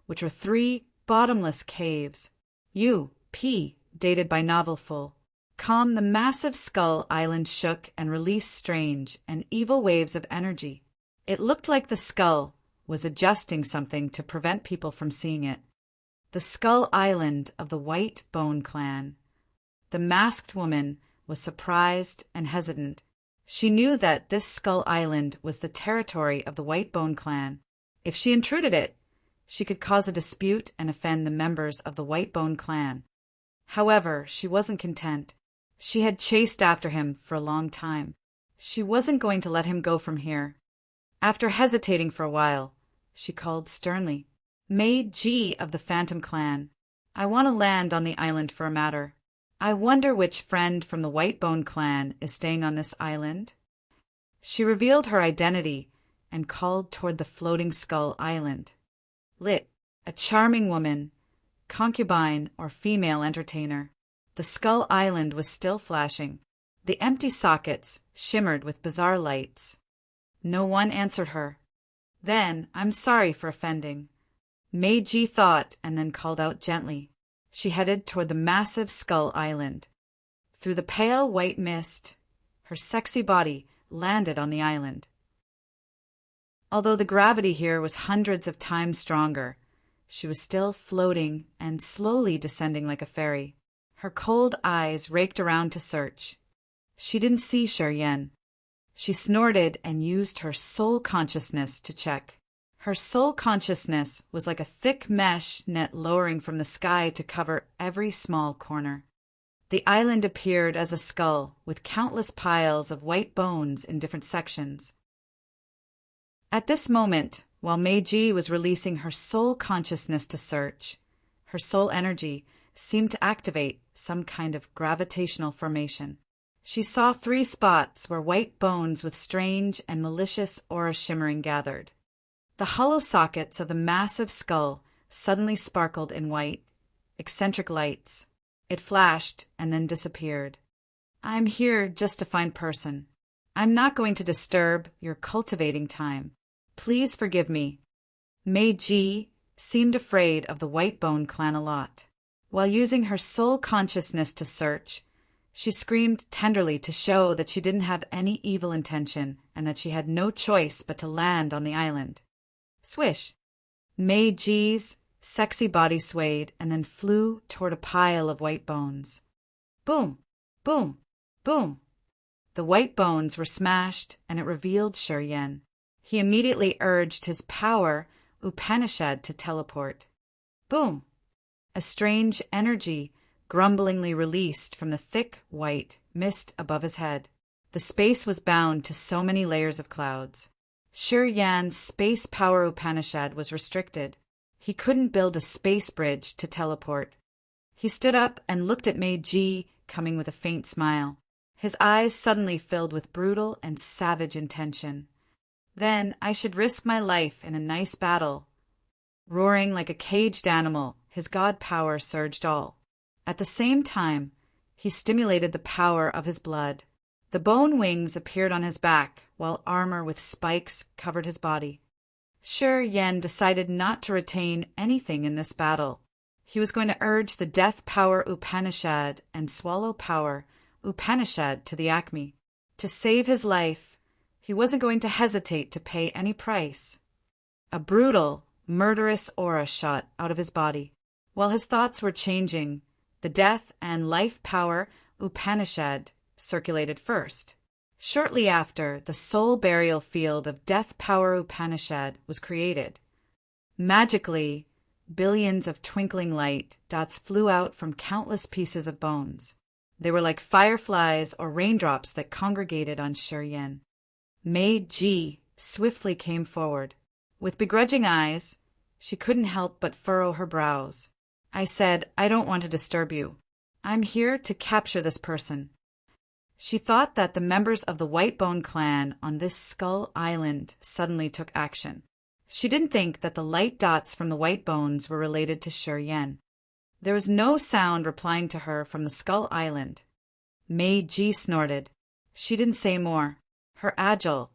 which were 3 bottomless caves. Dated by Novelful. The massive skull island shook and released strange and evil waves of energy. It looked like the skull was adjusting something to prevent people from seeing it. The Skull Island of the White Bone Clan. The masked woman was surprised and hesitant. She knew that this Skull Island was the territory of the White Bone Clan. If she intruded it, she could cause a dispute and offend the members of the White Bone Clan. However, she wasn't content. She had chased after him for a long time. She wasn't going to let him go from here. After hesitating for a while, she called sternly, "Mei of the Phantom Clan, I want to land on the island for a matter. I wonder which friend from the White Bone Clan is staying on this island." She revealed her identity and called toward the floating Skull Island. A charming woman, concubine or female entertainer. The Skull Island was still flashing. The empty sockets shimmered with bizarre lights. No one answered her. Then, "I'm sorry for offending." Mei thought and then called out gently. She headed toward the massive Skull Island. Through the pale white mist, her sexy body landed on the island. Although the gravity here was hundreds of times stronger, she was still floating and slowly descending like a fairy. Her cold eyes raked around to search. She didn't see Yen. She snorted and used her soul consciousness to check. Her soul consciousness was like a thick mesh net lowering from the sky to cover every small corner. The island appeared as a skull with countless piles of white bones in different sections. At this moment, while Mei was releasing her soul consciousness to search, her soul energy seemed to activate some kind of gravitational formation. She saw 3 spots where white bones with strange and malicious aura shimmering gathered. The hollow sockets of the massive skull suddenly sparkled in white, eccentric lights. It flashed and then disappeared. "I'm here just to find person. I'm not going to disturb your cultivating time. Please forgive me." Mei seemed afraid of the White Bone Clan a lot. While using her soul consciousness to search, she screamed tenderly to show that she didn't have any evil intention and that she had no choice but to land on the island. Swish! Mei sexy body swayed and then flew toward a pile of white bones. Boom! Boom! Boom! The white bones were smashed and it revealed Yen. He immediately urged his power, Upanishad, to teleport. Boom! A strange energy grumblingly released from the thick white mist above his head. The space was bound to so many layers of clouds. Yan's space power Upanishad was restricted. He couldn't build a space bridge to teleport. He stood up and looked at Mei coming with a faint smile. His eyes suddenly filled with brutal and savage intention. "Then I should risk my life in a nice battle." Roaring like a caged animal, his god power surged all. At the same time, he stimulated the power of his blood. The bone wings appeared on his back, while armor with spikes covered his body. Yen decided not to retain anything in this battle. He was going to urge the death power Upanishad and swallow power Upanishad to the acme. To save his life, he wasn't going to hesitate to pay any price. A brutal, murderous aura shot out of his body. While his thoughts were changing, the death and life power Upanishad circulated first. Shortly after, the soul burial field of death power Upanishad was created. Magically, billions of twinkling light dots flew out from countless pieces of bones. They were like fireflies or raindrops that congregated on Shiryen. Mei Ji swiftly came forward. With begrudging eyes, she couldn't help but furrow her brows. I said, I don't want to disturb you. I'm here to capture this person. She thought that the members of the Whitebone clan on this Skull Island suddenly took action. She didn't think that the light dots from the Whitebones were related to Shiryen. There was no sound replying to her from the Skull Island. Mei Ji snorted. She didn't say more. Her agile,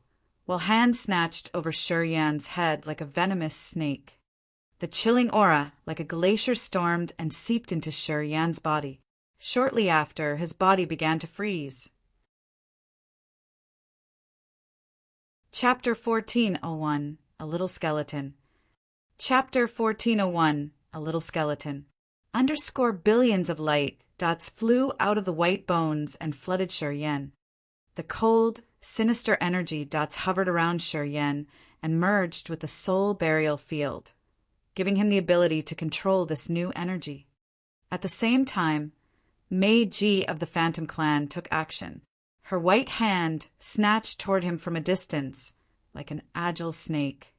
while hand snatched over Shiryan's head like a venomous snake. The chilling aura, like a glacier, stormed and seeped into Shiryan's body. Shortly after, his body began to freeze. Chapter 1401, A Little Skeleton. Chapter 1401, A Little Skeleton. Underscore billions of light dots flew out of the white bones and flooded Shiryen. The cold, sinister energy dots hovered around Shiryen and merged with the soul burial field, giving him the ability to control this new energy. At the same time, Mei Ji of the Phantom Clan took action. Her white hand snatched toward him from a distance, like an agile snake.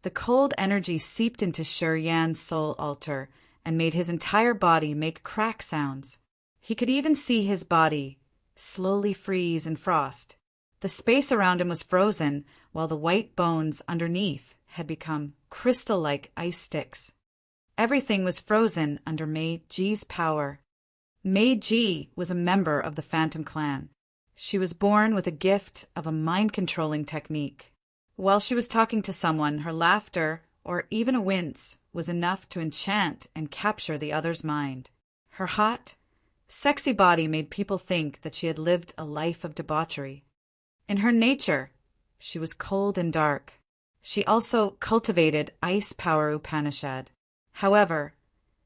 The cold energy seeped into Shiryan's soul altar and made his entire body make crack sounds. He could even see his body slowly freeze in frost. The space around him was frozen, while the white bones underneath had become crystal-like ice sticks. Everything was frozen under Mei Ji's power. Mei Ji was a member of the Phantom Clan. She was born with a gift of a mind-controlling technique. While she was talking to someone, her laughter, or even a wince, was enough to enchant and capture the other's mind. Her hot, sexy body made people think that she had lived a life of debauchery. In her nature, she was cold and dark. She also cultivated ice power Upanishad. However,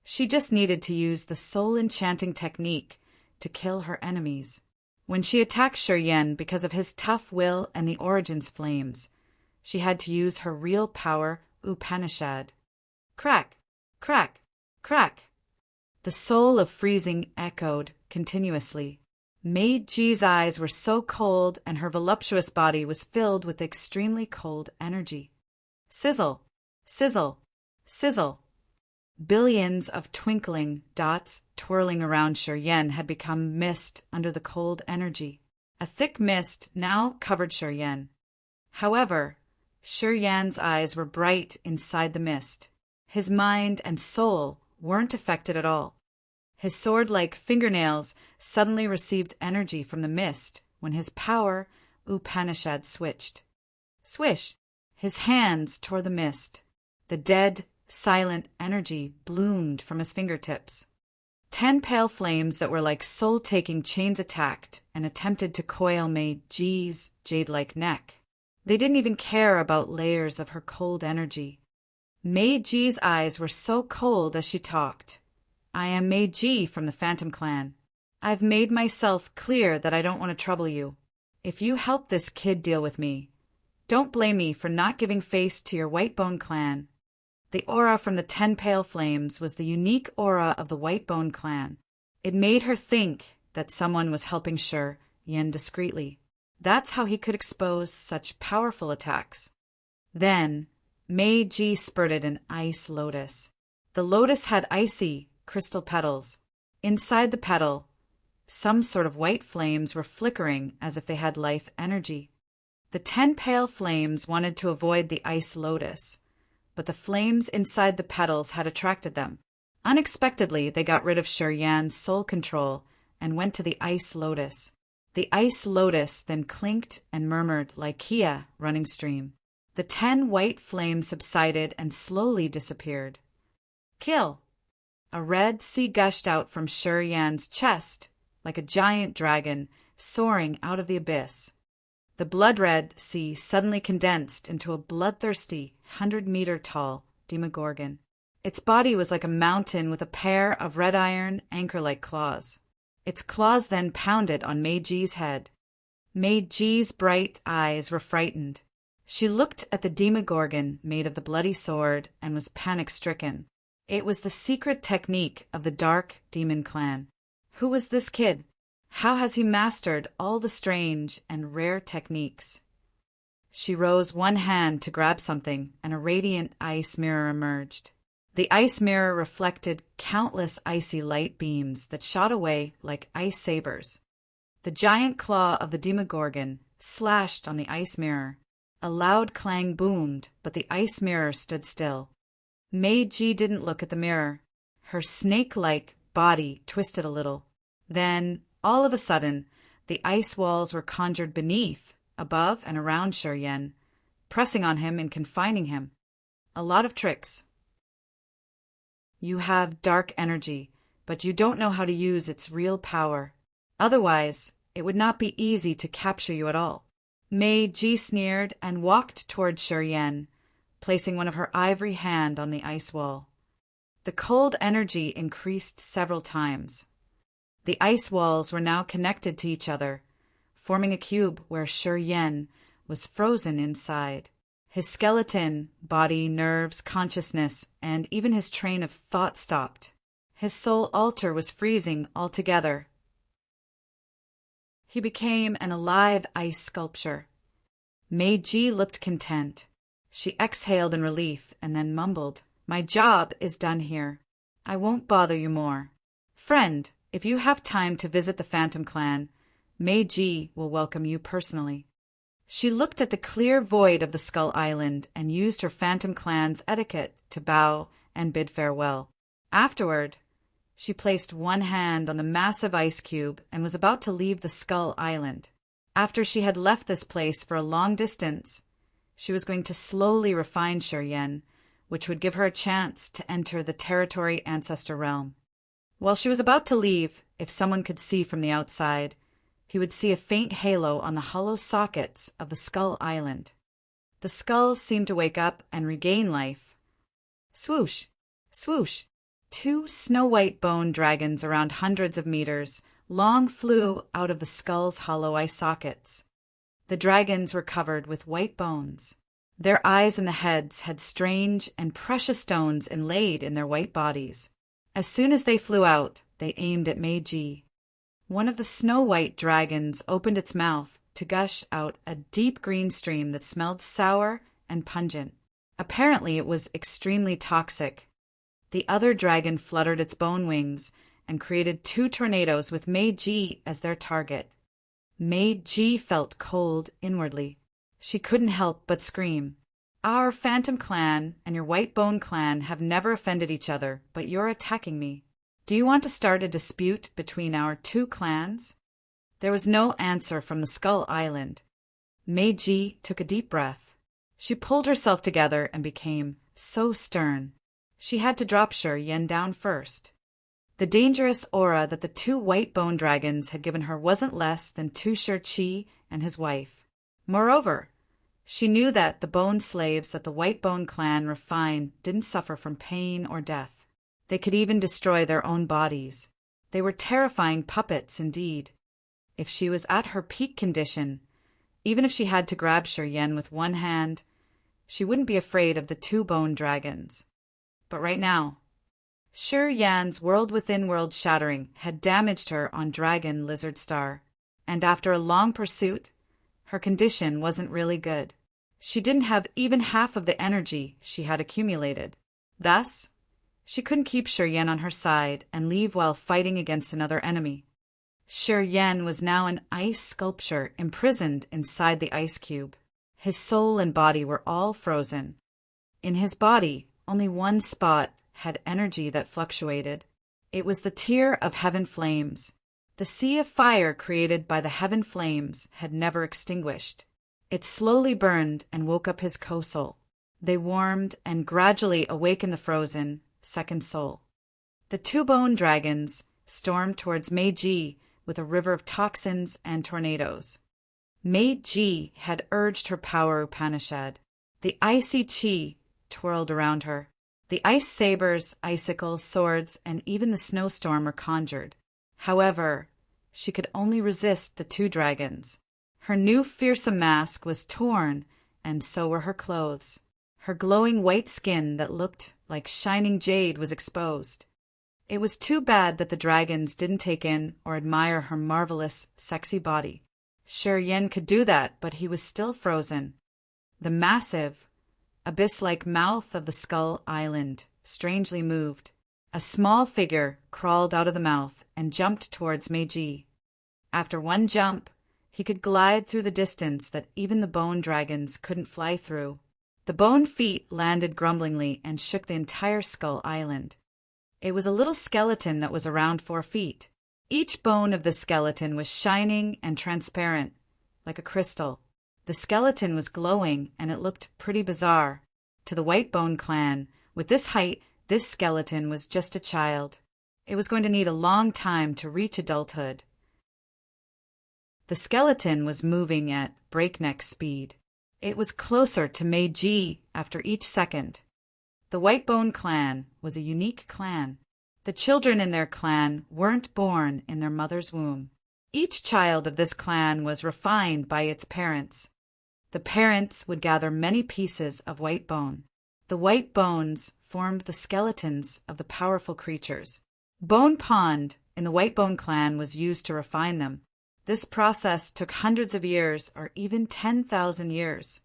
she just needed to use the soul-enchanting technique to kill her enemies. When she attacked Shiryen because of his tough will and the Origins flames, she had to use her real power Upanishad. Crack, crack, crack. The soul of freezing echoed continuously. Mei Ji's eyes were so cold and her voluptuous body was filled with extremely cold energy. Sizzle, sizzle, sizzle. Billions of twinkling dots twirling around Shiryen had become mist under the cold energy. A thick mist now covered Shiryen. However, Shiryan's eyes were bright inside the mist. His mind and soul weren't affected at all. His sword-like fingernails suddenly received energy from the mist when his power Upanishad switched. Swish! His hands tore the mist. The dead, silent energy bloomed from his fingertips. 10 pale flames that were like soul-taking chains attacked and attempted to coil Mei Ji's jade-like neck. They didn't even care about layers of her cold energy. Mei Ji's eyes were so cold as she talked. I am Mei Ji from the Phantom Clan. I've made myself clear that I don't want to trouble you. If you help this kid deal with me, don't blame me for not giving face to your Whitebone clan. The aura from the 10 pale flames was the unique aura of the Whitebone clan. It made her think that someone was helping Shiryen discreetly. That's how he could expose such powerful attacks. Then, Mei Ji spurted an ice lotus. The lotus had icy, crystal petals. Inside the petal, some sort of white flames were flickering as if they had life energy. The 10 pale flames wanted to avoid the ice lotus, but the flames inside the petals had attracted them. Unexpectedly, they got rid of Shiryan's soul control and went to the ice lotus. The ice lotus then clinked and murmured like Kia running stream. The 10 white flames subsided and slowly disappeared. Kill! A red sea gushed out from Shiryan's chest like a giant dragon soaring out of the abyss. The blood-red sea suddenly condensed into a bloodthirsty, 100-meter-tall demogorgon. Its body was like a mountain with a pair of red iron, anchor-like claws. Its claws then pounded on Mei Ji's head. Mei Ji's bright eyes were frightened. She looked at the demogorgon made of the bloody sword and was panic-stricken. It was the secret technique of the Dark Demon Clan. Who was this kid? How has he mastered all the strange and rare techniques? She rose one hand to grab something, and a radiant ice mirror emerged. The ice mirror reflected countless icy light beams that shot away like ice sabers. The giant claw of the Demogorgon slashed on the ice mirror. A loud clang boomed, but the ice mirror stood still. Meiji didn't look at the mirror. Her snake-like body twisted a little. Then, all of a sudden, the ice walls were conjured beneath, above, and around Shuryen, pressing on him and confining him. A lot of tricks. You have dark energy, but you don't know how to use its real power. Otherwise, it would not be easy to capture you at all. Meiji sneered and walked toward Shuryen, placing one of her ivory hand on the ice wall. The cold energy increased several times. The ice walls were now connected to each other, forming a cube where Shuryen was frozen inside. His skeleton, body, nerves, consciousness, and even his train of thought stopped. His soul altar was freezing altogether. He became an alive ice sculpture. Meiji looked content. She exhaled in relief and then mumbled, "My job is done here. I won't bother you more. Friend, if you have time to visit the Phantom Clan, Meiji will welcome you personally." She looked at the clear void of the Skull Island and used her Phantom Clan's etiquette to bow and bid farewell. Afterward, she placed one hand on the massive ice cube and was about to leave the Skull Island. After she had left this place for a long distance, she was going to slowly refine Shuryen, which would give her a chance to enter the Territory Ancestor Realm. While she was about to leave, if someone could see from the outside, he would see a faint halo on the hollow sockets of the Skull Island. The skulls seemed to wake up and regain life. Swoosh! Swoosh! 2 snow-white bone dragons around hundreds of meters long flew out of the skull's hollow eye sockets. The dragons were covered with white bones. Their eyes and the heads had strange and precious stones inlaid in their white bodies. As soon as they flew out, they aimed at Meiji. One of the snow-white dragons opened its mouth to gush out a deep green stream that smelled sour and pungent. Apparently it was extremely toxic. The other dragon fluttered its bone wings and created 2 tornadoes with Meiji as their target. Meiji felt cold inwardly. She couldn't help but scream. Our Phantom Clan and your White Bone Clan have never offended each other, but you're attacking me. Do you want to start a dispute between our 2 clans? There was no answer from the Skull Island. Meiji took a deep breath. She pulled herself together and became so stern. She had to drop Shuryen down first. The dangerous aura that the 2 white bone dragons had given her wasn't less than Tusher Chi and his wife. Moreover, she knew that the bone slaves that the White Bone Clan refined didn't suffer from pain or death. They could even destroy their own bodies. They were terrifying puppets indeed. If she was at her peak condition, even if she had to grab Shuryen with one hand, she wouldn't be afraid of the 2 bone dragons. But right now, Shuryen's world-within-world shattering had damaged her on Dragon Lizard Star, and after a long pursuit, her condition wasn't really good. She didn't have even half of the energy she had accumulated. Thus, she couldn't keep Shuryen on her side and leave while fighting against another enemy. Shuryen was now an ice sculpture imprisoned inside the ice cube. His soul and body were all frozen. In his body, only one spot had energy that fluctuated. It was the tier of heaven flames. The sea of fire created by the heaven flames had never extinguished. It slowly burned and woke up his co-soul. They warmed and gradually awakened the frozen second soul. The 2 bone dragons stormed towards Meiji with a river of toxins and tornadoes. Meiji had urged her power Upanishad. The icy chi twirled around her. The ice sabers, icicles, swords, and even the snowstorm were conjured. However, she could only resist the 2 dragons. Her new fearsome mask was torn, and so were her clothes. Her glowing white skin that looked like shining jade was exposed. It was too bad that the dragons didn't take in or admire her marvelous, sexy body. Sure, Yen could do that, but he was still frozen. The massive, abyss-like mouth of the Skull Island strangely moved. A small figure crawled out of the mouth and jumped towards Meiji. After one jump, he could glide through the distance that even the bone dragons couldn't fly through. The bone feet landed grumblingly and shook the entire Skull Island. It was a little skeleton that was around 4 feet. Each bone of the skeleton was shining and transparent, like a crystal. The skeleton was glowing, and it looked pretty bizarre. To the White Bone clan, with this height, this skeleton was just a child. It was going to need a long time to reach adulthood. The skeleton was moving at breakneck speed. It was closer to Meiji after each second. The White Bone clan was a unique clan. The children in their clan weren't born in their mother's womb. Each child of this clan was refined by its parents. The parents would gather many pieces of white bone. The white bones formed the skeletons of the powerful creatures. Bone Pond in the White Bone clan was used to refine them. This process took hundreds of years or even 10,000 years.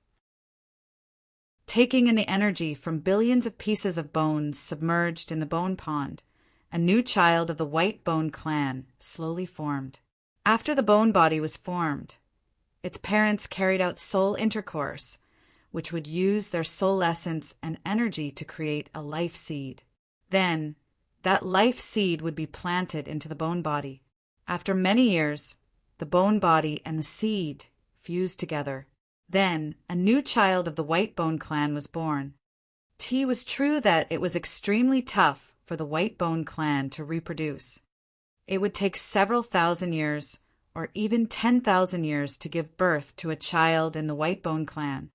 Taking in the energy from billions of pieces of bones submerged in the Bone Pond, a new child of the White Bone clan slowly formed. After the bone body was formed, its parents carried out soul intercourse, which would use their soul essence and energy to create a life seed. Then, that life seed would be planted into the bone body. After many years, the bone body and the seed fused together. Then, a new child of the White Bone clan was born. It was true that it was extremely tough for the White Bone clan to reproduce. It would take several thousand years, or even 10,000 years, to give birth to a child in the White Bone clan.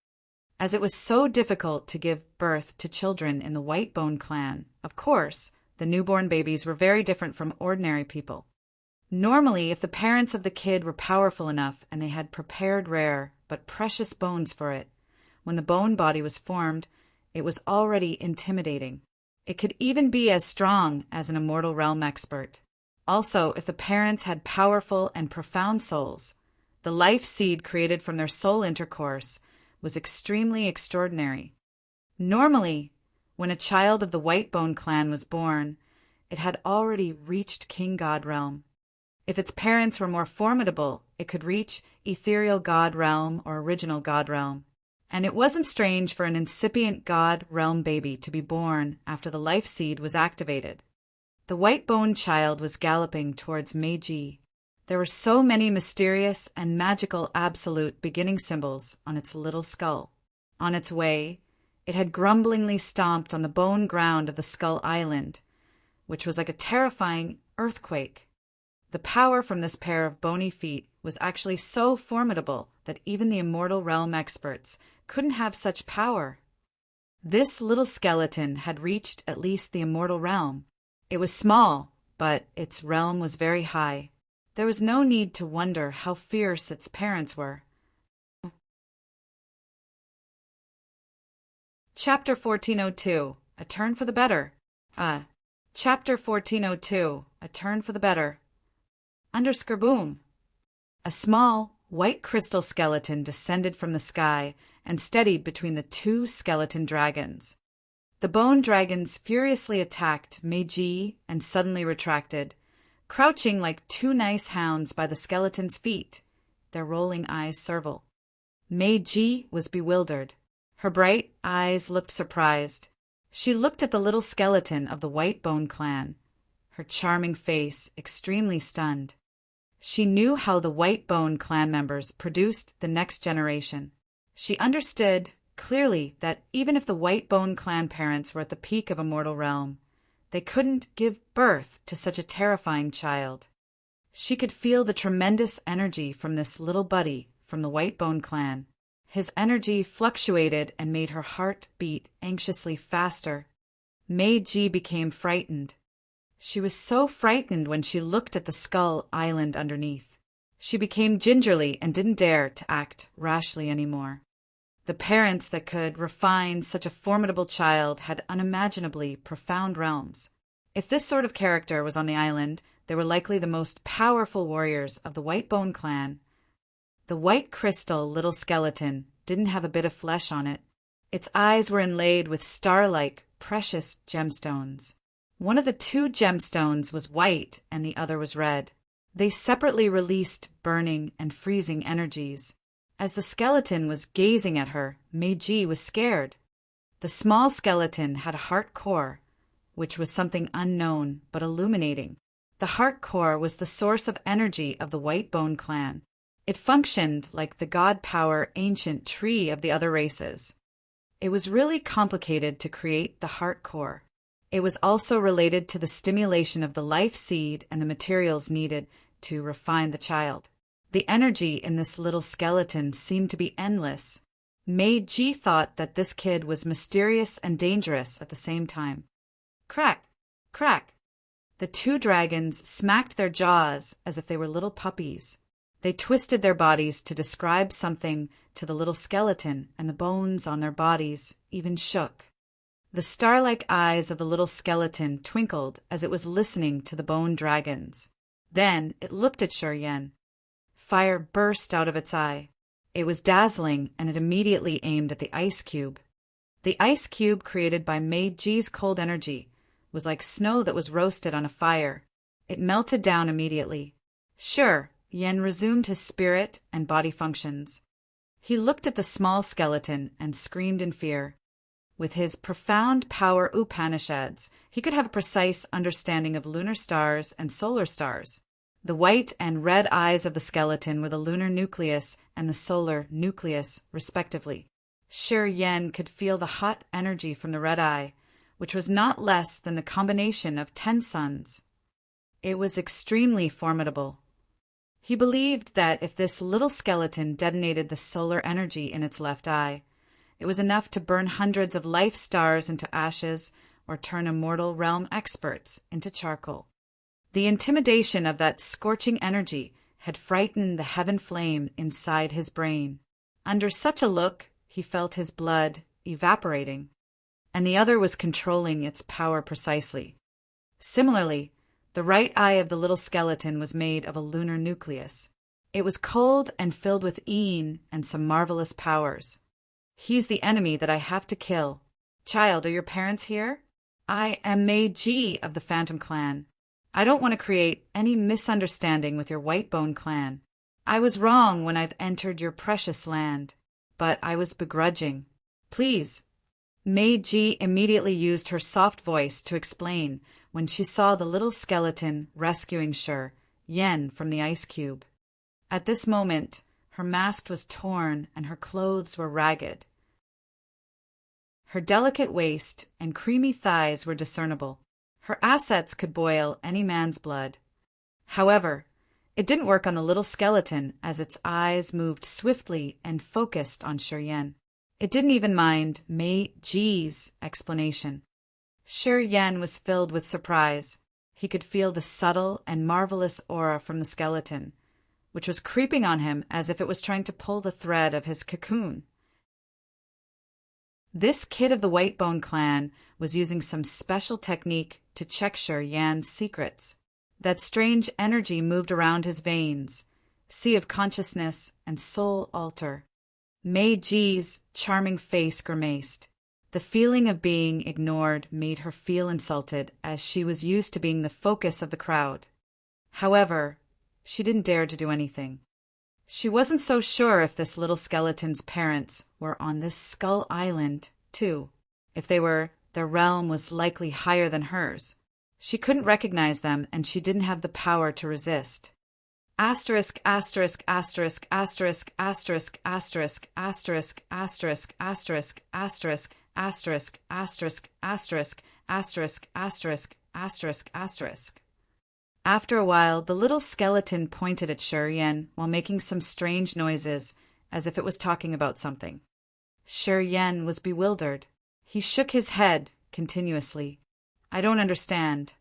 As it was so difficult to give birth to children in the White Bone clan, of course, the newborn babies were very different from ordinary people. Normally, if the parents of the kid were powerful enough and they had prepared rare but precious bones for it, when the bone body was formed, it was already intimidating. It could even be as strong as an immortal realm expert. Also, if the parents had powerful and profound souls, the life seed created from their soul intercourse was extremely extraordinary. Normally, when a child of the White Bone clan was born, it had already reached King God realm. If its parents were more formidable, it could reach ethereal God realm or original God realm. And it wasn't strange for an incipient God realm baby to be born after the life seed was activated. The White Bone child was galloping towards Meiji. There were so many mysterious and magical absolute beginning symbols on its little skull. On its way, it had grumblingly stomped on the bone ground of the Skull Island, which was like a terrifying earthquake. The power from this pair of bony feet was actually so formidable that even the immortal realm experts couldn't have such power. This little skeleton had reached at least the immortal realm. It was small, but its realm was very high. There was no need to wonder how fierce its parents were. Chapter 1402, A Turn for the Better. Chapter 1402, A Turn for the Better. Boom. A small, white crystal skeleton descended from the sky and steadied between the 2 skeleton dragons. The bone dragons furiously attacked Meiji and suddenly retracted, crouching like 2 nice hounds by the skeleton's feet, their rolling eyes serval. Meiji was bewildered. Her bright eyes looked surprised. She looked at the little skeleton of the White Bone clan, her charming face extremely stunned. She knew how the White Bone clan members produced the next generation. She understood clearly that even if the White Bone clan parents were at the peak of immortal realm, they couldn't give birth to such a terrifying child. She could feel the tremendous energy from this little buddy from the White Bone clan. His energy fluctuated and made her heart beat anxiously faster. Meiji became frightened. She was so frightened when she looked at the Skull Island underneath. She became gingerly and didn't dare to act rashly anymore. The parents that could refine such a formidable child had unimaginably profound realms. If this sort of character was on the island, they were likely the most powerful warriors of the White Bone clan. The white crystal little skeleton didn't have a bit of flesh on it. Its eyes were inlaid with star-like, precious gemstones. One of the two gemstones was white and the other was red. They separately released burning and freezing energies. As the skeleton was gazing at her, Meiji was scared. The small skeleton had a heart core, which was something unknown but illuminating. The heart core was the source of energy of the White Bone clan. It functioned like the god power ancient tree of the other races. It was really complicated to create the heart core. It was also related to the stimulation of the life seed and the materials needed to refine the child. The energy in this little skeleton seemed to be endless. Meiji thought that this kid was mysterious and dangerous at the same time. Crack! Crack! The two dragons smacked their jaws as if they were little puppies. They twisted their bodies to describe something to the little skeleton, and the bones on their bodies even shook. The star-like eyes of the little skeleton twinkled as it was listening to the bone dragons. Then it looked at Shuryen. Fire burst out of its eye. It was dazzling, and it immediately aimed at the ice cube. The ice cube created by Meiji's cold energy was like snow that was roasted on a fire. It melted down immediately. Sure, Yen resumed his spirit and body functions. He looked at the small skeleton and screamed in fear. With his profound power Upanishads, he could have a precise understanding of lunar stars and solar stars. The white and red eyes of the skeleton were the lunar nucleus and the solar nucleus, respectively. Yen could feel the hot energy from the red eye, which was not less than the combination of 10 suns. It was extremely formidable. He believed that if this little skeleton detonated the solar energy in its left eye, it was enough to burn hundreds of life stars into ashes or turn immortal realm experts into charcoal. The intimidation of that scorching energy had frightened the heaven flame inside his brain. Under such a look, he felt his blood evaporating, and the other was controlling its power precisely. Similarly, the right eye of the little skeleton was made of a lunar nucleus. It was cold and filled with een and some marvelous powers. He's the enemy that I have to kill. Child, are your parents here? I am Meiji of the Phantom Clan. I don't want to create any misunderstanding with your White Bone clan. I was wrong when I've entered your precious land, but I was begrudging. Please. Meiji immediately used her soft voice to explain when she saw the little skeleton rescuing Yen from the ice cube. At this moment, her mask was torn and her clothes were ragged. Her delicate waist and creamy thighs were discernible. Her assets could boil any man's blood. However, it didn't work on the little skeleton as its eyes moved swiftly and focused on Yen. It didn't even mind Meiji's explanation. Yen was filled with surprise. He could feel the subtle and marvelous aura from the skeleton, which was creeping on him as if it was trying to pull the thread of his cocoon. This kid of the White Bone clan was using some special technique to check Yen's secrets. That strange energy moved around his veins, sea of consciousness and soul altar. Meiji's charming face grimaced. The feeling of being ignored made her feel insulted, as she was used to being the focus of the crowd. However, she didn't dare to do anything. She wasn't so sure if this little skeleton's parents were on this Skull Island, too. If they were, their realm was likely higher than hers. She couldn't recognize them, and she didn't have the power to resist. Asterisk, asterisk, asterisk, asterisk, asterisk, asterisk, asterisk, asterisk, asterisk, asterisk, asterisk, asterisk, asterisk, asterisk, asterisk, asterisk, asterisk. After a while, the little skeleton pointed at Yen while making some strange noises, as if it was talking about something. Yen was bewildered. He shook his head continuously. I don't understand.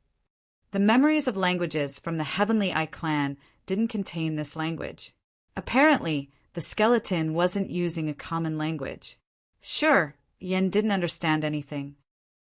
The memories of languages from the Heavenly Eye clan didn't contain this language. Apparently, the skeleton wasn't using a common language. Sure, Yen didn't understand anything.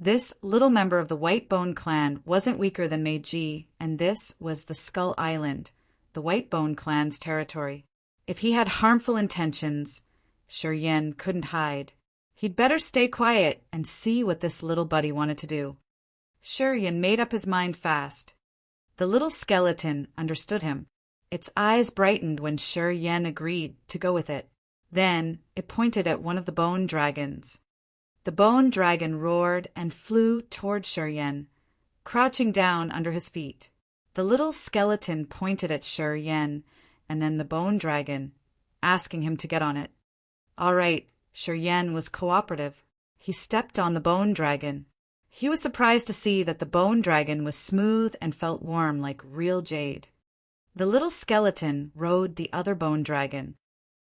This little member of the White Bone clan wasn't weaker than Meiji, and this was the Skull Island, the White Bone clan's territory. If he had harmful intentions, Yen couldn't hide. He'd better stay quiet and see what this little buddy wanted to do. Yen made up his mind fast. The little skeleton understood him. Its eyes brightened when Yen agreed to go with it. Then it pointed at one of the bone dragons. The bone dragon roared and flew toward Yen, crouching down under his feet. The little skeleton pointed at Yen and then the bone dragon, asking him to get on it. All right, Yen was cooperative. He stepped on the bone dragon. He was surprised to see that the bone dragon was smooth and felt warm like real jade. The little skeleton rode the other bone dragon.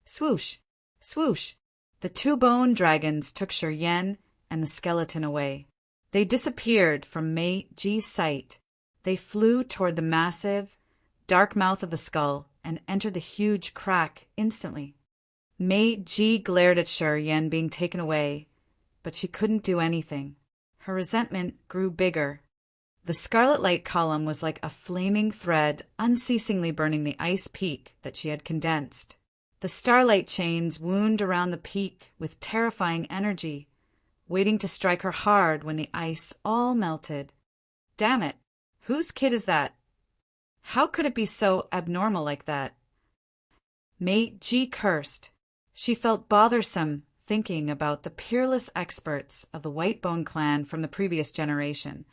Swoosh! Swoosh! The two bone dragons took Yen and the skeleton away. They disappeared from Meiji's sight. They flew toward the massive, dark mouth of the skull and entered the huge crack instantly. Meiji glared at Yen being taken away, but she couldn't do anything. Her resentment grew bigger. The scarlet light column was like a flaming thread unceasingly burning the ice peak that she had condensed. The starlight chains wound around the peak with terrifying energy, waiting to strike her hard when the ice all melted. Damn it! Whose kid is that? How could it be so abnormal like that? Meiji cursed. She felt bothersome thinking about the peerless experts of the White Bone clan from the previous generation.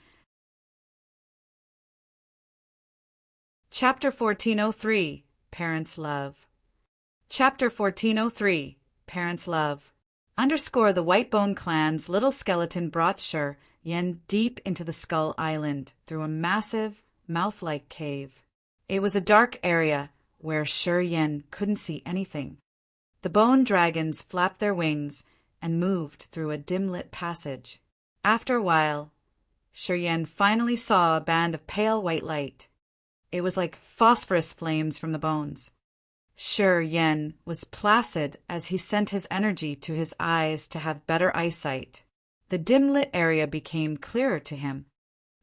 Chapter 1403, Parents' Love. Chapter 1403, Parents' Love. Underscore the White Bone clan's little skeleton brought Yen deep into the Skull Island through a massive, mouth-like cave. It was a dark area where Yen couldn't see anything. The bone dragons flapped their wings and moved through a dim-lit passage. After a while, Yen finally saw a band of pale white light. It was like phosphorus flames from the bones. Yen was placid as he sent his energy to his eyes to have better eyesight. The dim-lit area became clearer to him.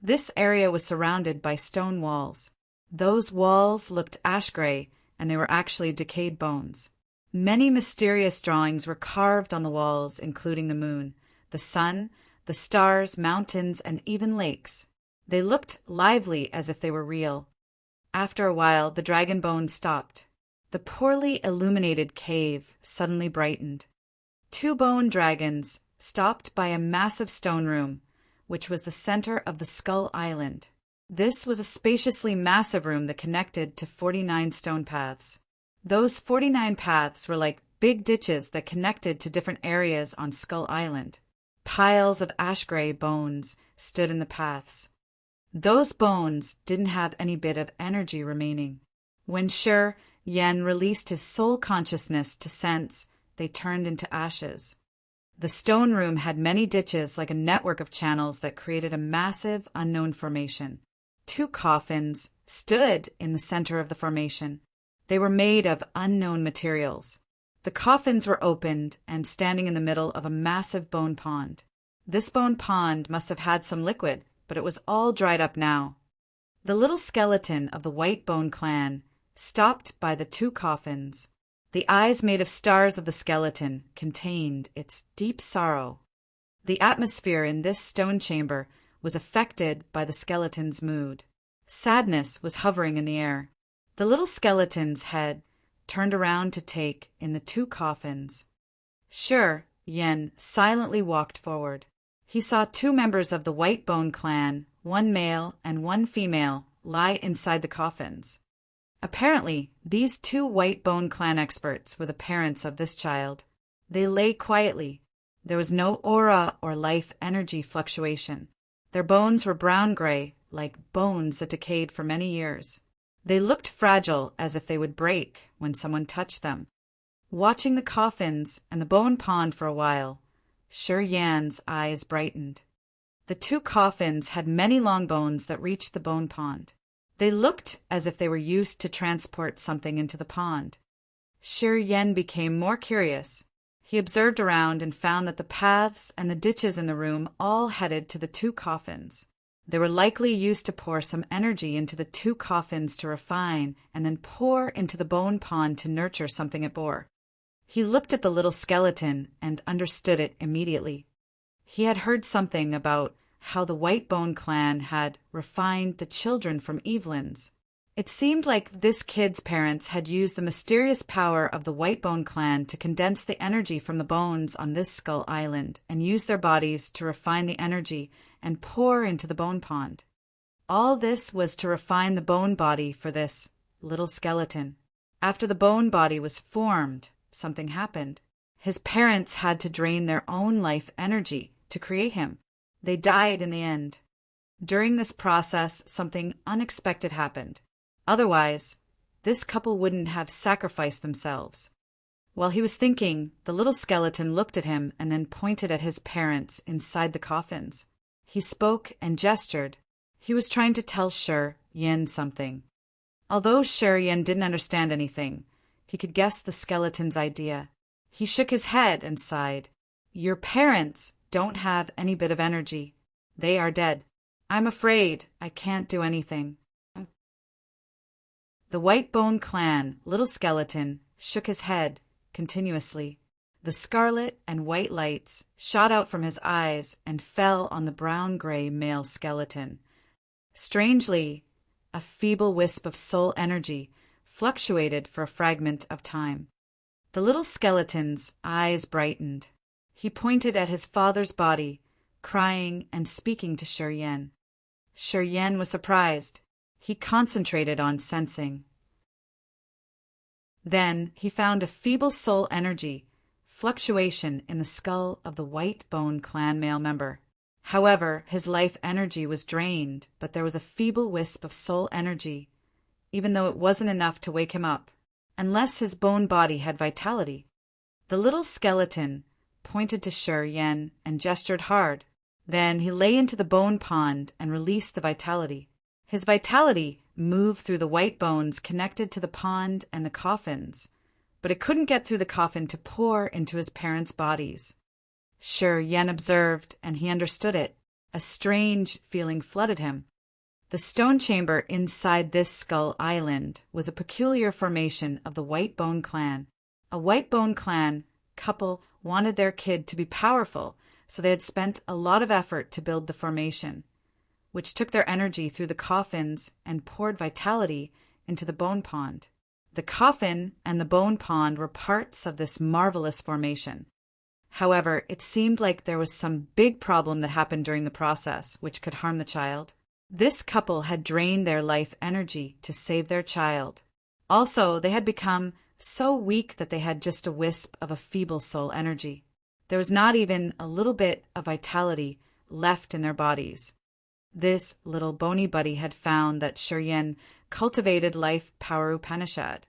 This area was surrounded by stone walls. Those walls looked ash-gray, and they were actually decayed bones. Many mysterious drawings were carved on the walls, including the moon, the sun, the stars, mountains, and even lakes. They looked lively as if they were real. After a while, the dragon bones stopped. The poorly illuminated cave suddenly brightened. Two bone dragons stopped by a massive stone room, which was the center of the Skull Island. This was a spaciously massive room that connected to 49 stone paths. Those 49 paths were like big ditches that connected to different areas on Skull Island. Piles of ash-gray bones stood in the paths. Those bones didn't have any bit of energy remaining. When Yen released his soul consciousness to sense, they turned into ashes. The stone room had many ditches like a network of channels that created a massive, unknown formation. Two coffins stood in the center of the formation. They were made of unknown materials. The coffins were opened and standing in the middle of a massive bone pond. This bone pond must have had some liquid, but it was all dried up now. The little skeleton of the White Bone clan stopped by the two coffins. The eyes made of stars of the skeleton contained its deep sorrow. The atmosphere in this stone chamber was affected by the skeleton's mood. Sadness was hovering in the air. The little skeleton's head turned around to take in the two coffins. Yen silently walked forward. He saw two members of the White Bone clan, one male and one female, lie inside the coffins. Apparently, these two White Bone clan experts were the parents of this child. They lay quietly. There was no aura or life energy fluctuation. Their bones were brown-gray, like bones that decayed for many years. They looked fragile, as if they would break when someone touched them. Watching the coffins and the bone pond for a while, Yan's eyes brightened. The two coffins had many long bones that reached the bone pond. They looked as if they were used to transport something into the pond. Yen became more curious. He observed around and found that the paths and the ditches in the room all headed to the two coffins. They were likely used to pour some energy into the two coffins to refine and then pour into the bone pond to nurture something it bore. He looked at the little skeleton and understood it immediately. He had heard something about how the White Bone clan had refined the children from Evelyn's. It seemed like this kid's parents had used the mysterious power of the White Bone clan to condense the energy from the bones on this skull island and use their bodies to refine the energy and pour into the bone pond. All this was to refine the bone body for this little skeleton. After the bone body was formed, something happened. His parents had to drain their own life energy to create him. They died in the end. During this process, something unexpected happened. Otherwise, this couple wouldn't have sacrificed themselves. While he was thinking, the little skeleton looked at him and then pointed at his parents inside the coffins. He spoke and gestured. He was trying to tell Shi Yin something. Although Shi Yin didn't understand anything, he could guess the skeleton's idea. He shook his head and sighed. "Your parents don't have any bit of energy. They are dead. I'm afraid I can't do anything." The White Bone clan little skeleton shook his head continuously. The scarlet and white lights shot out from his eyes and fell on the brown-gray male skeleton. Strangely, a feeble wisp of soul energy fluctuated for a fragment of time. The little skeleton's eyes brightened. He pointed at his father's body, crying and speaking to Shi Yin. Shi Yin was surprised. He concentrated on sensing. Then he found a feeble soul energy fluctuation in the skull of the White Bone clan male member. However, his life energy was drained, but there was a feeble wisp of soul energy, even though it wasn't enough to wake him up, unless his bone body had vitality. The little skeleton pointed to Shi Yin and gestured hard. Then he lay into the bone pond and released the vitality. His vitality moved through the white bones connected to the pond and the coffins, but it couldn't get through the coffin to pour into his parents' bodies. Shi Yin observed, and he understood it. A strange feeling flooded him. The stone chamber inside this skull island was a peculiar formation of the White Bone clan. A White Bone clan couple wanted their kid to be powerful, so they had spent a lot of effort to build the formation, which took their energy through the coffins and poured vitality into the bone pond. The coffin and the bone pond were parts of this marvelous formation. However, it seemed like there was some big problem that happened during the process, which could harm the child. This couple had drained their life energy to save their child. Also, they had become so weak that they had just a wisp of a feeble soul energy. There was not even a little bit of vitality left in their bodies. This little bony buddy had found that Shi Yin cultivated life power Upanishad.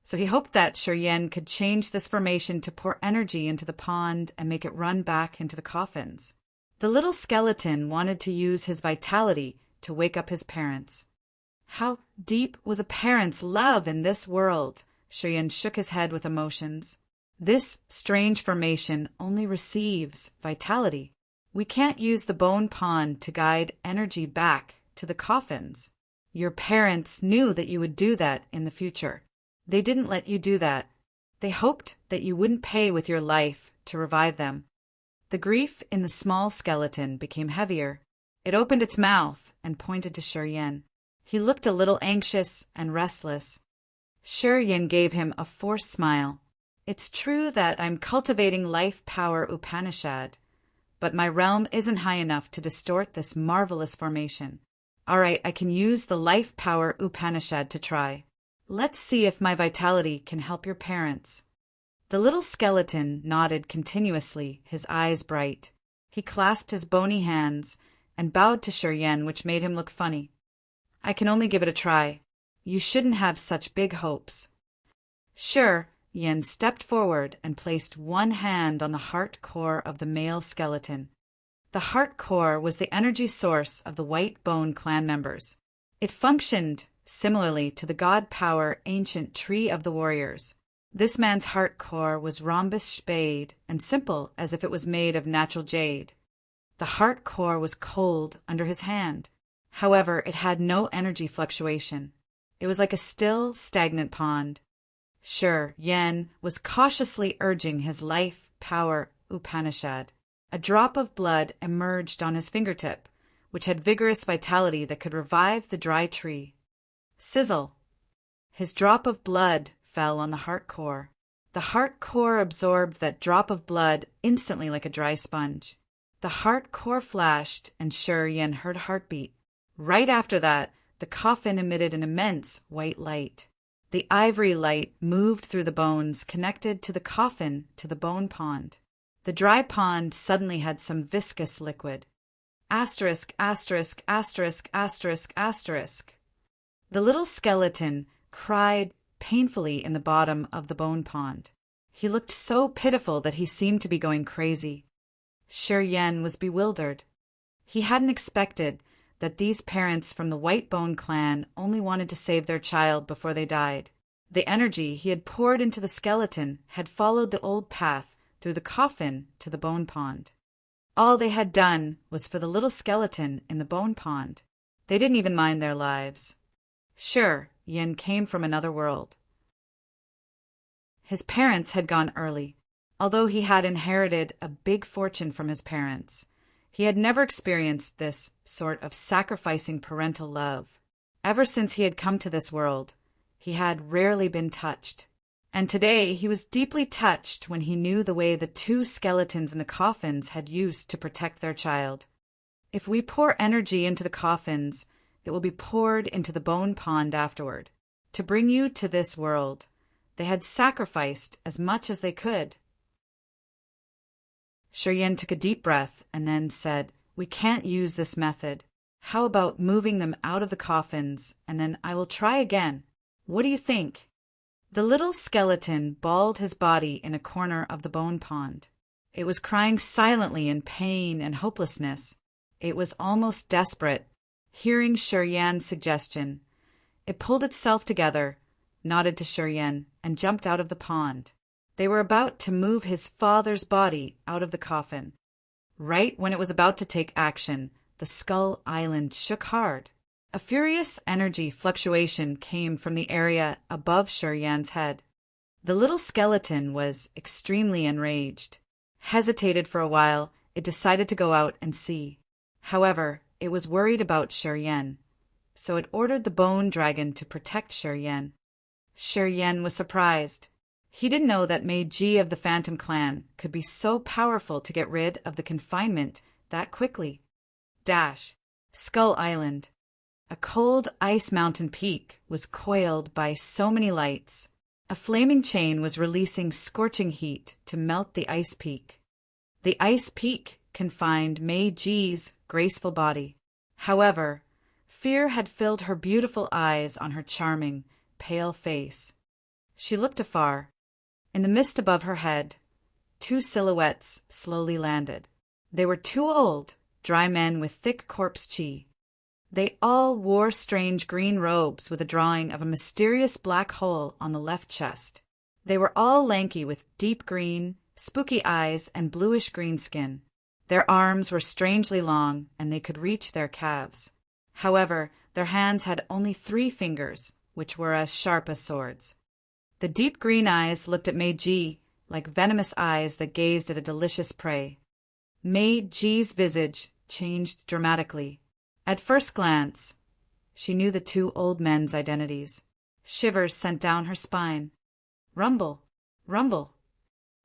So he hoped that Shi Yin could change this formation to pour energy into the pond and make it run back into the coffins. The little skeleton wanted to use his vitality to wake up his parents. How deep was a parent's love in this world? Shi Yin shook his head with emotions. This strange formation only receives vitality. We can't use the bone pond to guide energy back to the coffins. Your parents knew that you would do that in the future. They didn't let you do that. They hoped that you wouldn't pay with your life to revive them. The grief in the small skeleton became heavier. It opened its mouth and pointed to Shi Yin. He looked a little anxious and restless. Shi Yin gave him a forced smile. "It's true that I'm cultivating life power Upanishad, but my realm isn't high enough to distort this marvelous formation. All right, I can use the life power Upanishad to try. Let's see if my vitality can help your parents." The little skeleton nodded continuously, his eyes bright. He clasped his bony hands and bowed to Shi Yin, which made him look funny. "I can only give it a try. You shouldn't have such big hopes." Shi Yin stepped forward and placed one hand on the heart core of the male skeleton. The heart core was the energy source of the White Bone clan members. It functioned similarly to the god power ancient tree of the warriors. This man's heart core was rhombus-shaped and simple as if it was made of natural jade. The heart core was cold under his hand. However, it had no energy fluctuation. It was like a still, stagnant pond. Sure, Yen was cautiously urging his life power Upanishad. A drop of blood emerged on his fingertip, which had vigorous vitality that could revive the dry tree. Sizzle! His drop of blood fell on the heart core. The heart core absorbed that drop of blood instantly like a dry sponge. The heart core flashed, and Sure Yen heard a heartbeat. Right after that, the coffin emitted an immense white light. The ivory light moved through the bones connected to the coffin to the bone pond. The dry pond suddenly had some viscous liquid. Asterisk, asterisk, asterisk, asterisk, asterisk. The little skeleton cried painfully in the bottom of the bone pond. He looked so pitiful that he seemed to be going crazy. Sure Yen was bewildered. He hadn't expected that these parents from the White Bone clan only wanted to save their child before they died. The energy he had poured into the skeleton had followed the old path through the coffin to the bone pond. All they had done was for the little skeleton in the bone pond. They didn't even mind their lives. Sure, Yen came from another world. His parents had gone early. Although he had inherited a big fortune from his parents, he had never experienced this sort of sacrificing parental love. Ever since he had come to this world, he had rarely been touched. And today he was deeply touched when he knew the way the two skeletons in the coffins had used to protect their child. If we pour energy into the coffins, it will be poured into the bone pond afterward. To bring you to this world, they had sacrificed as much as they could. Sure Yen took a deep breath and then said, "We can't use this method. How about moving them out of the coffins, and then I will try again. What do you think?" The little skeleton balled his body in a corner of the bone pond. It was crying silently in pain and hopelessness. It was almost desperate. Hearing Sure Yan's suggestion, it pulled itself together, nodded to Sure Yan, and jumped out of the pond. They were about to move his father's body out of the coffin. Right when it was about to take action, the Skull Island shook hard. A furious energy fluctuation came from the area above Sure Yan's head. The little skeleton was extremely enraged. Hesitated for a while, it decided to go out and see. However, it was worried about Sure Yan, so it ordered the bone dragon to protect Sure Yan. Sure Yan was surprised. He didn't know that Meiji of the Phantom Clan could be so powerful to get rid of the confinement that quickly. Skull Island. A cold ice mountain peak was coiled by so many lights. A flaming chain was releasing scorching heat to melt the ice peak. The ice peak confined Meiji's graceful body. However, fear had filled her beautiful eyes on her charming, pale face. She looked afar. In the mist above her head, two silhouettes slowly landed. They were two old, dry men with thick corpse chi. They all wore strange green robes with a drawing of a mysterious black hole on the left chest. They were all lanky with deep green, spooky eyes and bluish-green skin. Their arms were strangely long, and they could reach their calves. However, their hands had only 3 fingers, which were as sharp as swords. The deep green eyes looked at Meiji like venomous eyes that gazed at a delicious prey. Meiji's visage changed dramatically. At first glance, she knew the 2 old men's identities. Shivers sent down her spine. Rumble, rumble.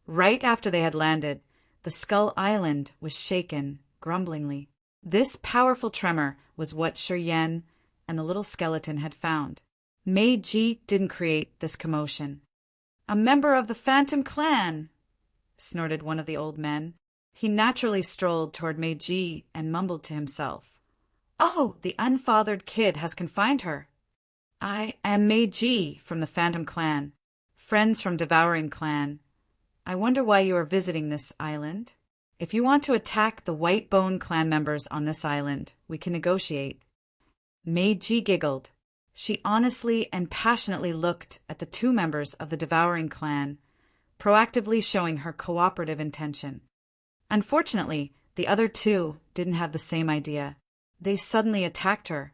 Right after they had landed, the Skull Island was shaken grumblingly. This powerful tremor was what Sure Yan and the little skeleton had found. Meiji didn't create this commotion. "A member of the Phantom Clan!" snorted one of the old men. He naturally strolled toward Meiji and mumbled to himself, "Oh, the unfathered kid has confined her. I am Meiji from the Phantom Clan, friends from Devouring Clan. I wonder why you are visiting this island. If you want to attack the White Bone Clan members on this island, we can negotiate." Meiji giggled. She honestly and passionately looked at the two members of the devouring clan, proactively showing her cooperative intention. Unfortunately, the other two didn't have the same idea. They suddenly attacked her.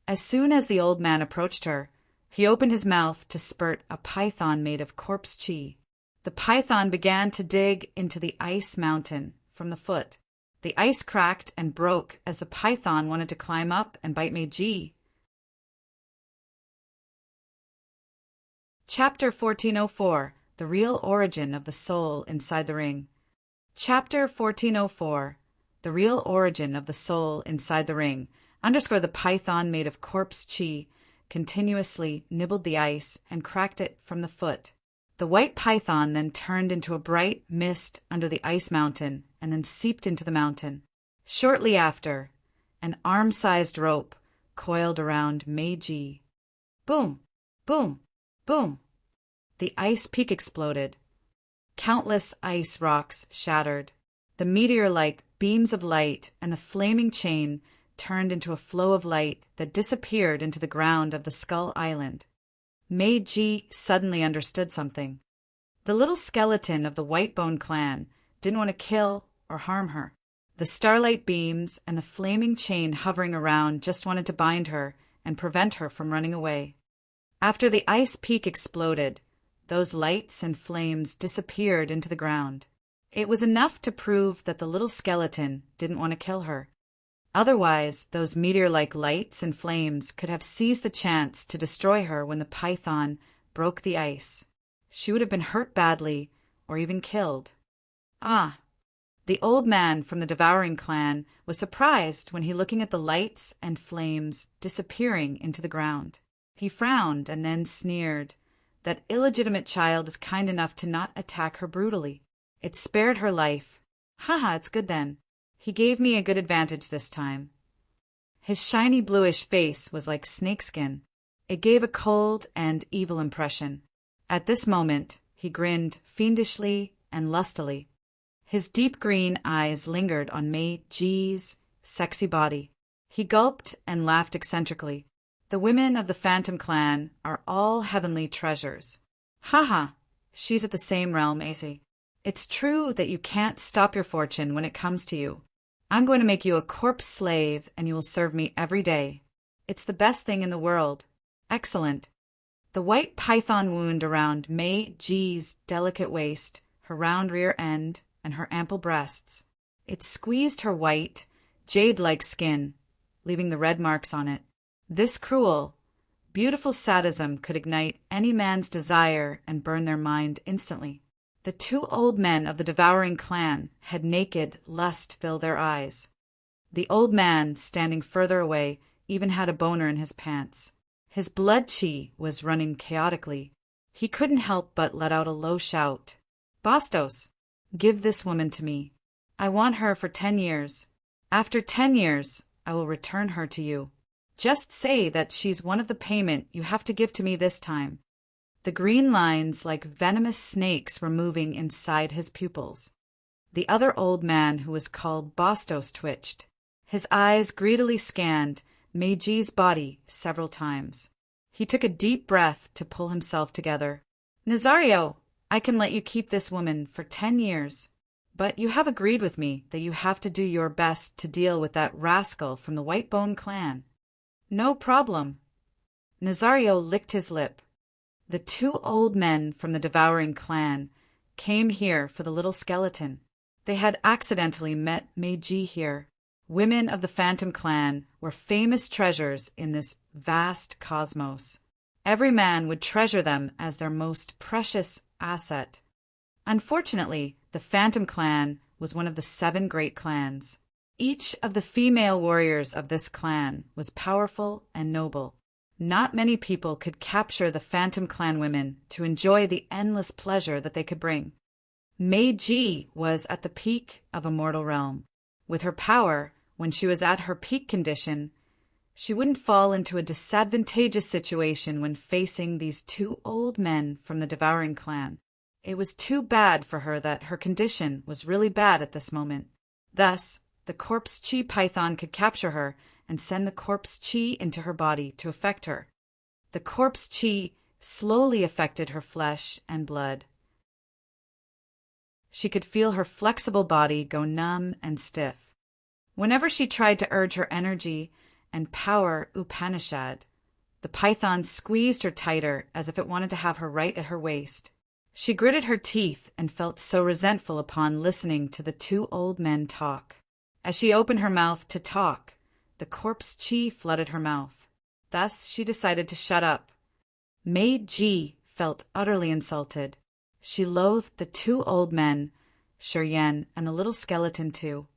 As soon as the old man approached her, he opened his mouth to spurt a python made of corpse chi. The python began to dig into the ice mountain from the foot. The ice cracked and broke as the python wanted to climb up and bite Meiji. Chapter 1404. The Real Origin of the Soul Inside the Ring. Chapter 1404. The Real Origin of the Soul Inside the Ring. The python made of corpse chi continuously nibbled the ice and cracked it from the foot. The white python then turned into a bright mist under the ice mountain and then seeped into the mountain. Shortly after, an arm-sized rope coiled around Meiji. Boom! Boom! Boom! The ice peak exploded. Countless ice rocks shattered. The meteor-like beams of light and the flaming chain turned into a flow of light that disappeared into the ground of the Skull Island. Meiji suddenly understood something. The little skeleton of the Whitebone clan didn't want to kill or harm her. The starlight beams and the flaming chain hovering around just wanted to bind her and prevent her from running away. After the ice peak exploded, those lights and flames disappeared into the ground. It was enough to prove that the little skeleton didn't want to kill her. Otherwise, those meteor-like lights and flames could have seized the chance to destroy her when the python broke the ice. She would have been hurt badly or even killed. Ah! The old man from the devouring clan was surprised when he looking at the lights and flames disappearing into the ground. He frowned and then sneered. That illegitimate child is kind enough to not attack her brutally. It spared her life. Haha, it's good then. He gave me a good advantage this time. His shiny bluish face was like snakeskin. It gave a cold and evil impression. At this moment, he grinned fiendishly and lustily. His deep green eyes lingered on Meiji's sexy body. He gulped and laughed eccentrically. The women of the Phantom Clan are all heavenly treasures. Haha, she's at the same realm, AC. It's true that you can't stop your fortune when it comes to you. I'm going to make you a corpse slave and you will serve me every day. It's the best thing in the world. Excellent. The white python wound around Meiji's delicate waist, her round rear end, and her ample breasts. It squeezed her white, jade-like skin, leaving the red marks on it. This cruel, beautiful sadism could ignite any man's desire and burn their mind instantly. The two old men of the devouring clan had naked lust fill their eyes. The old man, standing further away, even had a boner in his pants. His blood chi was running chaotically. He couldn't help but let out a low shout. Bastos, give this woman to me. I want her for 10 years. After 10 years, I will return her to you. Just say that she's one of the payment you have to give to me this time. The green lines like venomous snakes were moving inside his pupils. The other old man who was called Bastos twitched. His eyes greedily scanned Meiji's body several times. He took a deep breath to pull himself together. Nazario, I can let you keep this woman for 10 years. But you have agreed with me that you have to do your best to deal with that rascal from the Whitebone clan. No problem. Nazario licked his lip. The two old men from the devouring clan came here for the little skeleton. They had accidentally met Meiji here. Women of the Phantom Clan were famous treasures in this vast cosmos. Every man would treasure them as their most precious asset. Unfortunately, the Phantom Clan was one of the 7 great clans. Each of the female warriors of this clan was powerful and noble. Not many people could capture the Phantom Clan women to enjoy the endless pleasure that they could bring. Meiji was at the peak of a mortal realm. With her power, when she was at her peak condition, she wouldn't fall into a disadvantageous situation when facing these 2 old men from the devouring clan. It was too bad for her that her condition was really bad at this moment. Thus, the corpse chi python could capture her and send the corpse chi into her body to affect her. The corpse chi slowly affected her flesh and blood. She could feel her flexible body go numb and stiff. Whenever she tried to urge her energy and power Upanishad, the python squeezed her tighter as if it wanted to have her right at her waist. She gritted her teeth and felt so resentful upon listening to the two old men talk. As she opened her mouth to talk, the corpse chi flooded her mouth. Thus she decided to shut up. Meiji felt utterly insulted. She loathed the two old men, Shiryen, and the little skeleton too.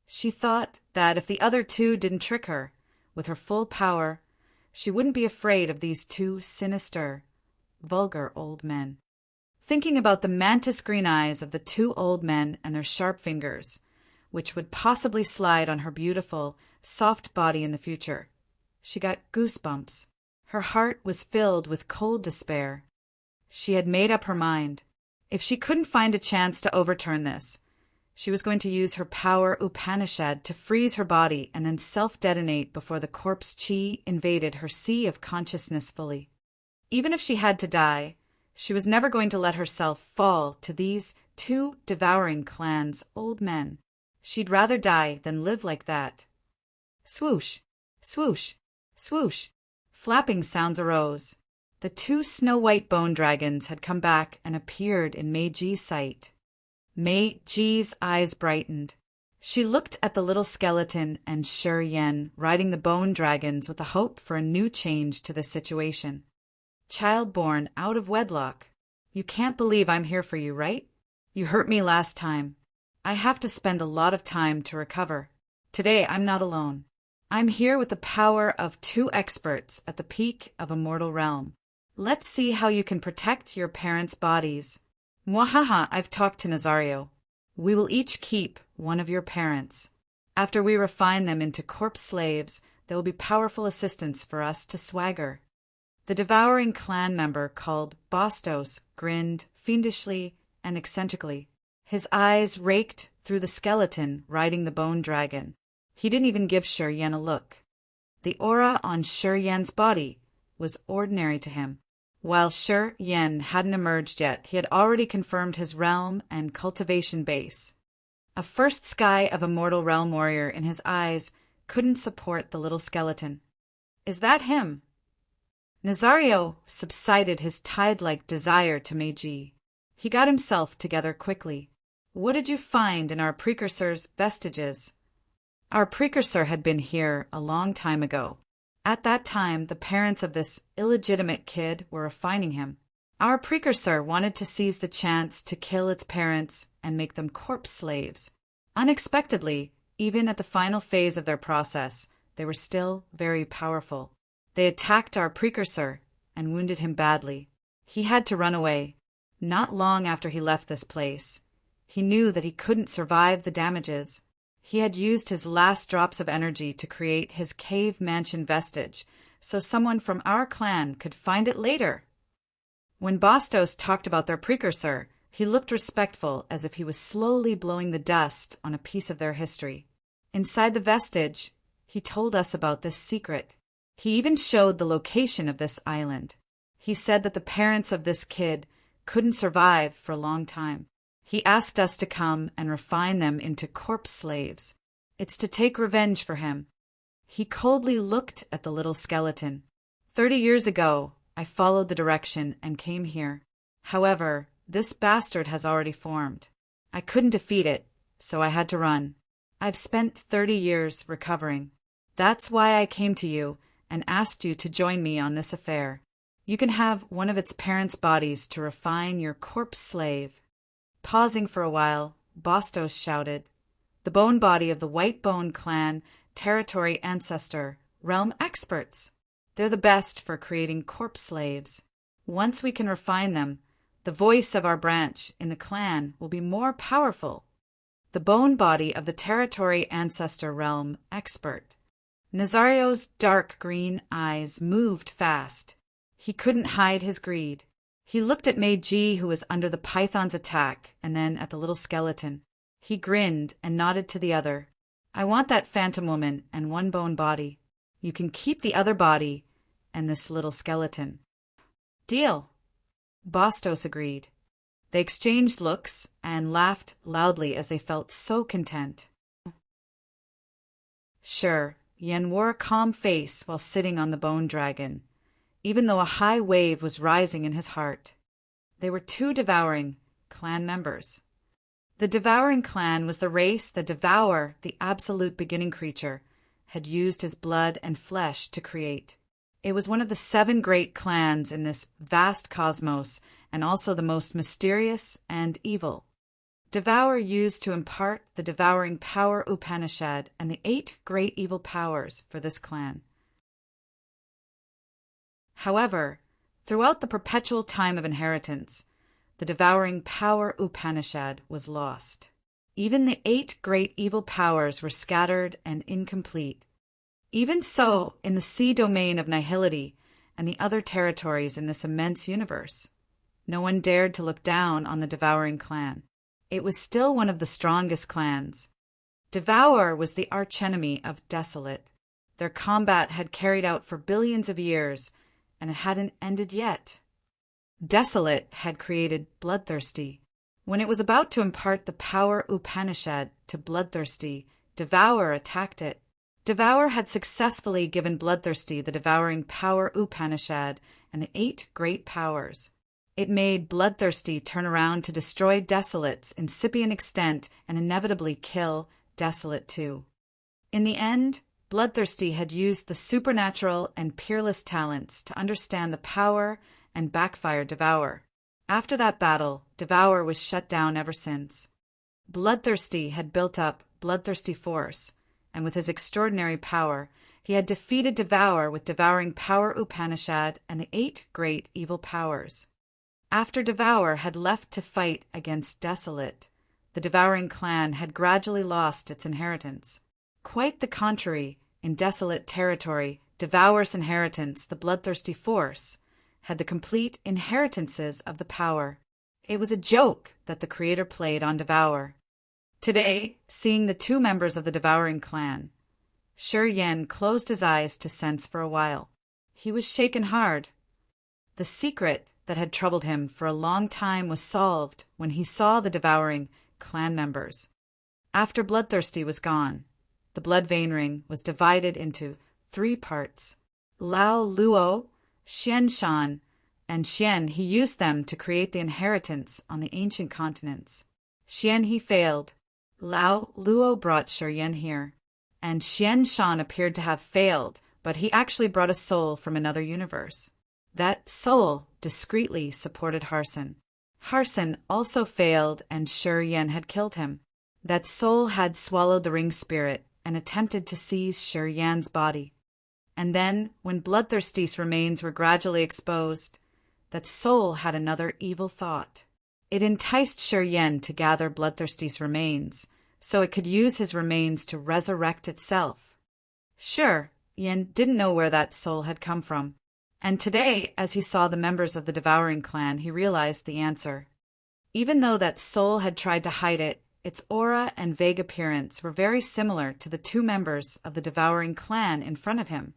She thought that if the other two didn't trick her with her full power, she wouldn't be afraid of these two sinister, vulgar old men. Thinking about the mantis green eyes of the two old men and their sharp fingers, which would possibly slide on her beautiful, soft body in the future, she got goosebumps. Her heart was filled with cold despair. She had made up her mind. If she couldn't find a chance to overturn this, she was going to use her power Upanishad to freeze her body and then self-detonate before the corpse chi invaded her sea of consciousness fully. Even if she had to die, she was never going to let herself fall to these two devouring clans' old men. She'd rather die than live like that. Swoosh, swoosh, swoosh. Flapping sounds arose. The two snow-white bone dragons had come back and appeared in Meiji's sight. Meiji's eyes brightened. She looked at the little skeleton and Shiryen riding the bone dragons with a hope for a new change to the situation. Child born out of wedlock. You can't believe I'm here for you, right? You hurt me last time. I have to spend a lot of time to recover. Today I'm not alone. I'm here with the power of two experts at the peak of a mortal realm. Let's see how you can protect your parents' bodies. Mwahaha, I've talked to Nazario. We will each keep one of your parents. After we refine them into corpse slaves, they will be powerful assistants for us to swagger. The devouring clan member called Bastos grinned fiendishly and eccentrically. His eyes raked through the skeleton riding the bone dragon. He didn't even give Shiryen a look. The aura on Shiryen's body was ordinary to him. While Shiryen hadn't emerged yet, he had already confirmed his realm and cultivation base. A first sky of immortal realm warrior in his eyes couldn't support the little skeleton. Is that him? Nazario subsided his tide-like desire to Meiji. He got himself together quickly. What did you find in our precursor's vestiges? Our precursor had been here a long time ago. At that time, the parents of this illegitimate kid were refining him. Our precursor wanted to seize the chance to kill its parents and make them corpse slaves. Unexpectedly, even at the final phase of their process, they were still very powerful. They attacked our precursor and wounded him badly. He had to run away. Not long after he left this place, he knew that he couldn't survive the damages. He had used his last drops of energy to create his cave mansion vestige, so someone from our clan could find it later. When Bastos talked about their precursor, he looked respectful as if he was slowly blowing the dust on a piece of their history. Inside the vestige, he told us about this secret. He even showed the location of this island. He said that the parents of this kid couldn't survive for a long time. He asked us to come and refine them into corpse slaves. It's to take revenge for him. He coldly looked at the little skeleton. 30 years ago, I followed the direction and came here. However, this bastard has already formed. I couldn't defeat it, so I had to run. I've spent 30 years recovering. That's why I came to you and asked you to join me on this affair. You can have one of its parents' bodies to refine your corpse slave. Pausing for a while, Bastos shouted, "The bone body of the White Bone clan, territory ancestor, realm experts. They're the best for creating corpse slaves. Once we can refine them, the voice of our branch in the clan will be more powerful. The bone body of the territory ancestor realm expert." Nazario's dark green eyes moved fast. He couldn't hide his greed. He looked at Meiji, who was under the python's attack, and then at the little skeleton. He grinned and nodded to the other. "I want that phantom woman and one bone body. You can keep the other body, and this little skeleton. Deal. Bastos agreed. They exchanged looks and laughed loudly as they felt so content. Sure, Yen wore a calm face while sitting on the bone dragon, even though a high wave was rising in his heart. They were two devouring clan members. The devouring clan was the race that Devour, the absolute beginning creature, had used his blood and flesh to create. It was one of the 7 great clans in this vast cosmos, and also the most mysterious and evil. Devour used to impart the devouring power Upanishad and the 8 great evil powers for this clan. However, throughout the perpetual time of inheritance, the devouring power Upanishad was lost. Even the 8 great evil powers were scattered and incomplete. Even so, in the sea domain of nihility and the other territories in this immense universe, no one dared to look down on the devouring clan. It was still one of the strongest clans. Devour was the archenemy of Desolate. Their combat had carried out for billions of years, and it hadn't ended yet. Desolate had created Bloodthirsty. When it was about to impart the power Upanishad to Bloodthirsty, Devour attacked it. Devour had successfully given Bloodthirsty the devouring power Upanishad and the 8 great powers. It made Bloodthirsty turn around to destroy Desolate's incipient extent and inevitably kill Desolate too. In the end, Bloodthirsty had used the supernatural and peerless talents to understand the power and backfire Devour. After that battle, Devour was shut down ever since. Bloodthirsty had built up Bloodthirsty Force, and with his extraordinary power, he had defeated Devour with devouring power Upanishad and the 8 great evil powers. After Devour had left to fight against Desolate, the devouring clan had gradually lost its inheritance. Quite the contrary, in Desolate territory, Devour's inheritance, the Bloodthirsty Force, had the complete inheritances of the power. It was a joke that the creator played on Devour. Today, seeing the 2 members of the devouring clan, Shi Yen closed his eyes to sense for a while. He was shaken hard. The secret that had troubled him for a long time was solved when he saw the devouring clan members. After Bloodthirsty was gone, the blood vein ring was divided into 3 parts. Lao Luo, Xian Shan, and Xian He used them to create the inheritance on the ancient continents. Xian He failed. Lao Luo brought Shi Yen here, and Xian Shan appeared to have failed, but he actually brought a soul from another universe. That soul discreetly supported Harson. Harson also failed, and Shi Yen had killed him. That soul had swallowed the ring spirit and attempted to seize Shi Yan's body. And then, when Bloodthirsty's remains were gradually exposed, that soul had another evil thought. It enticed Shi Yen to gather Bloodthirsty's remains, so it could use his remains to resurrect itself. Sure, Yen didn't know where that soul had come from. And today, as he saw the members of the devouring clan, he realized the answer. Even though that soul had tried to hide it, its aura and vague appearance were very similar to the 2 members of the devouring clan in front of him.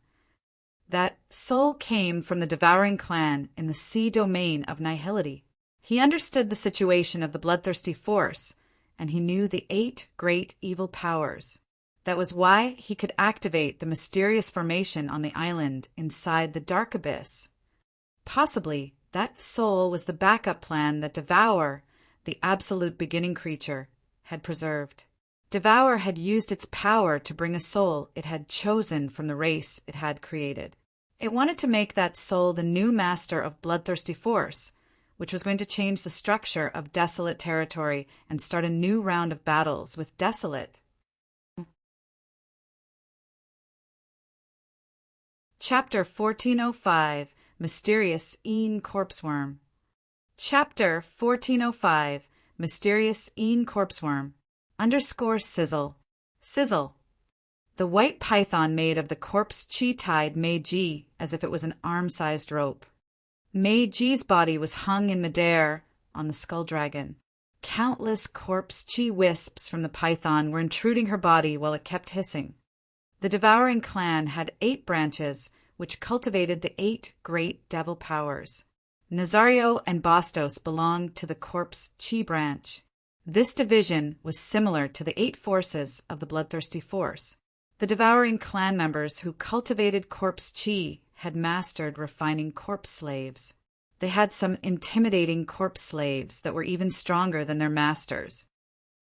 That soul came from the devouring clan in the sea domain of nihility. He understood the situation of the Bloodthirsty Force, and he knew the 8 great evil powers. That was why he could activate the mysterious formation on the island inside the Dark Abyss. Possibly, that soul was the backup plan that Devour, the absolute beginning creature, had preserved. Devour had used its power to bring a soul it had chosen from the race it had created. It wanted to make that soul the new master of Bloodthirsty Force, which was going to change the structure of Desolate territory and start a new round of battles with Desolate. Chapter 1405, Mysterious Een Corpseworm. Chapter 1405, Mysterious Een Corpseworm. Sizzle. Sizzle. The white python made of the corpse Chi tied Mei Ji as if it was an arm-sized rope. Mei Ji's body was hung in midair on the skull dragon. Countless corpse Chi wisps from the python were intruding her body while it kept hissing. The devouring clan had 8 branches which cultivated the 8 great devil powers. Nazario and Bastos belonged to the corpse chi branch. This division was similar to the 8 forces of the bloodthirsty force. The devouring clan members who cultivated corpse chi had mastered refining corpse slaves. They had some intimidating corpse slaves that were even stronger than their masters.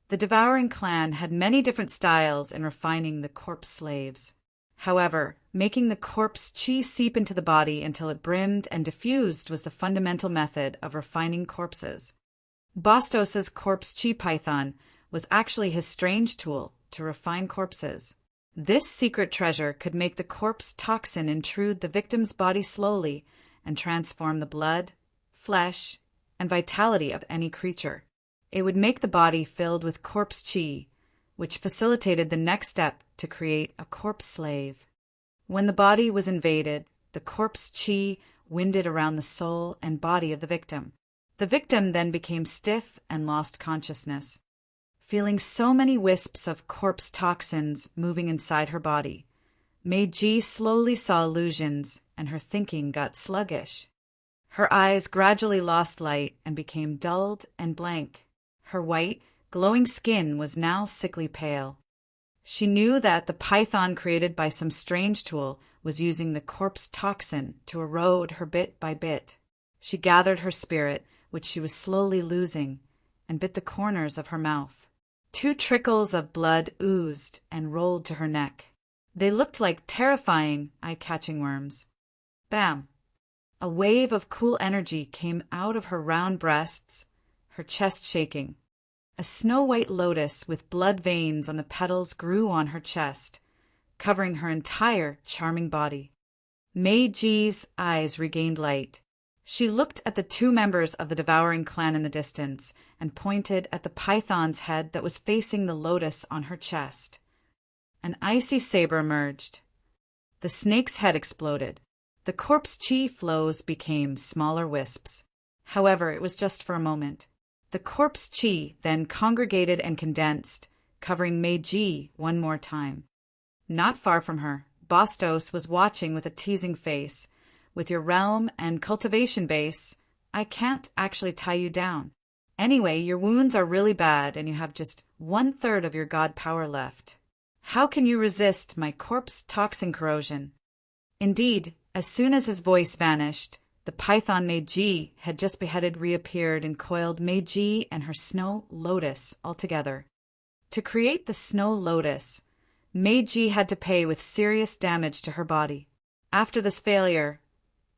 The devouring clan had many different styles in refining the corpse slaves. However, making the corpse chi seep into the body until it brimmed and diffused was the fundamental method of refining corpses. Bastos's corpse chi python was actually his strange tool to refine corpses. This secret treasure could make the corpse toxin intrude the victim's body slowly and transform the blood, flesh, and vitality of any creature. It would make the body filled with corpse chi, which facilitated the next step to create a corpse slave. When the body was invaded, the corpse chi winded around the soul and body of the victim. The victim then became stiff and lost consciousness. Feeling so many wisps of corpse toxins moving inside her body, Meiji slowly saw illusions and her thinking got sluggish. Her eyes gradually lost light and became dulled and blank. Her white, glowing skin was now sickly pale. She knew that the python created by some strange tool was using the corpse toxin to erode her bit by bit. She gathered her spirit, which she was slowly losing, and bit the corners of her mouth. 2 trickles of blood oozed and rolled to her neck. They looked like terrifying, eye-catching worms. Bam! A wave of cool energy came out of her round breasts, her chest shaking. A snow-white lotus with blood veins on the petals grew on her chest, covering her entire charming body. Meiji's eyes regained light. She looked at the 2 members of the devouring clan in the distance and pointed at the python's head that was facing the lotus on her chest. An icy saber emerged. The snake's head exploded. The corpse chi flows became smaller wisps. However, it was just for a moment. The corpse chi then congregated and condensed, covering Meiji one more time. Not far from her, Bastos was watching with a teasing face. With your realm and cultivation base, I can't actually tie you down. Anyway, your wounds are really bad and you have just 1/3 of your god power left. How can you resist my corpse toxin corrosion? Indeed, as soon as his voice vanished, the python Meiji had just beheaded reappeared and coiled Meiji and her snow lotus altogether. To create the snow lotus, Meiji had to pay with serious damage to her body. After this failure,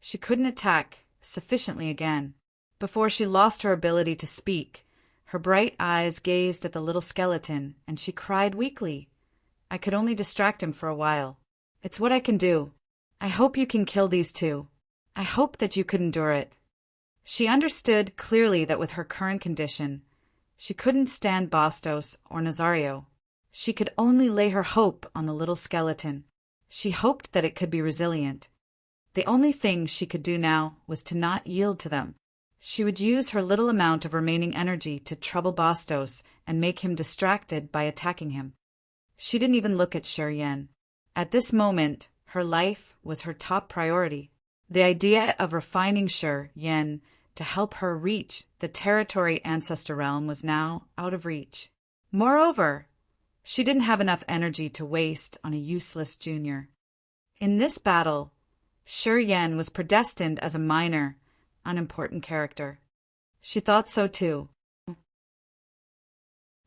she couldn't attack sufficiently again. Before she lost her ability to speak, her bright eyes gazed at the little skeleton, and she cried weakly. I could only distract him for a while. It's what I can do. I hope you can kill these 2. I hope that you could endure it. She understood clearly that with her current condition, she couldn't stand Bastos or Nazario. She could only lay her hope on the little skeleton. She hoped that it could be resilient. The only thing she could do now was to not yield to them. She would use her little amount of remaining energy to trouble Bastos and make him distracted by attacking him. She didn't even look at Shiryen. At this moment, her life was her top priority. The idea of refining Shiryen to help her reach the territory ancestor realm was now out of reach. Moreover, she didn't have enough energy to waste on a useless junior. In this battle, Shiryen was predestined as a minor, unimportant character. She thought so too.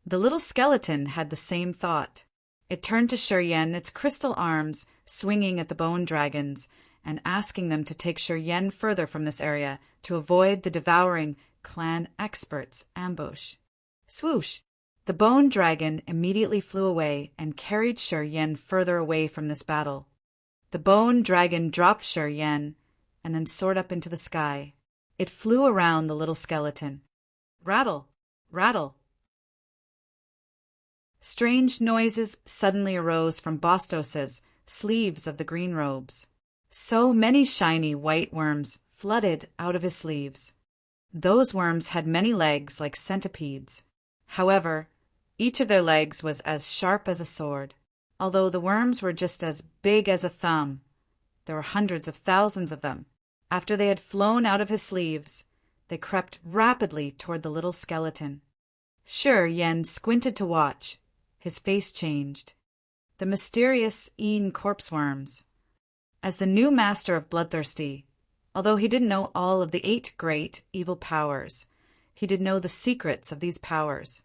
The little skeleton had the same thought. It turned to Shiryen, its crystal arms swinging at the bone dragons, and asking them to take Shiryen further from this area to avoid the devouring clan experts' ambush. Swoosh! The bone dragon immediately flew away and carried Shiryen further away from this battle. The bone dragon dropped Shiryen and then soared up into the sky. It flew around the little skeleton. Rattle! Rattle! Strange noises suddenly arose from Bastos's sleeves of the green robes. So many shiny white worms flooded out of his sleeves. Those worms had many legs like centipedes. However, each of their legs was as sharp as a sword. Although the worms were just as big as a thumb, There were hundreds of thousands of them. After they had flown out of his sleeves, they crept rapidly toward the little skeleton. Sure, Yen squinted to watch. His face changed. The mysterious corpse worms. As the new master of Bloodthirsty, although he didn't know all of the 8 great evil powers, he did know the secrets of these powers.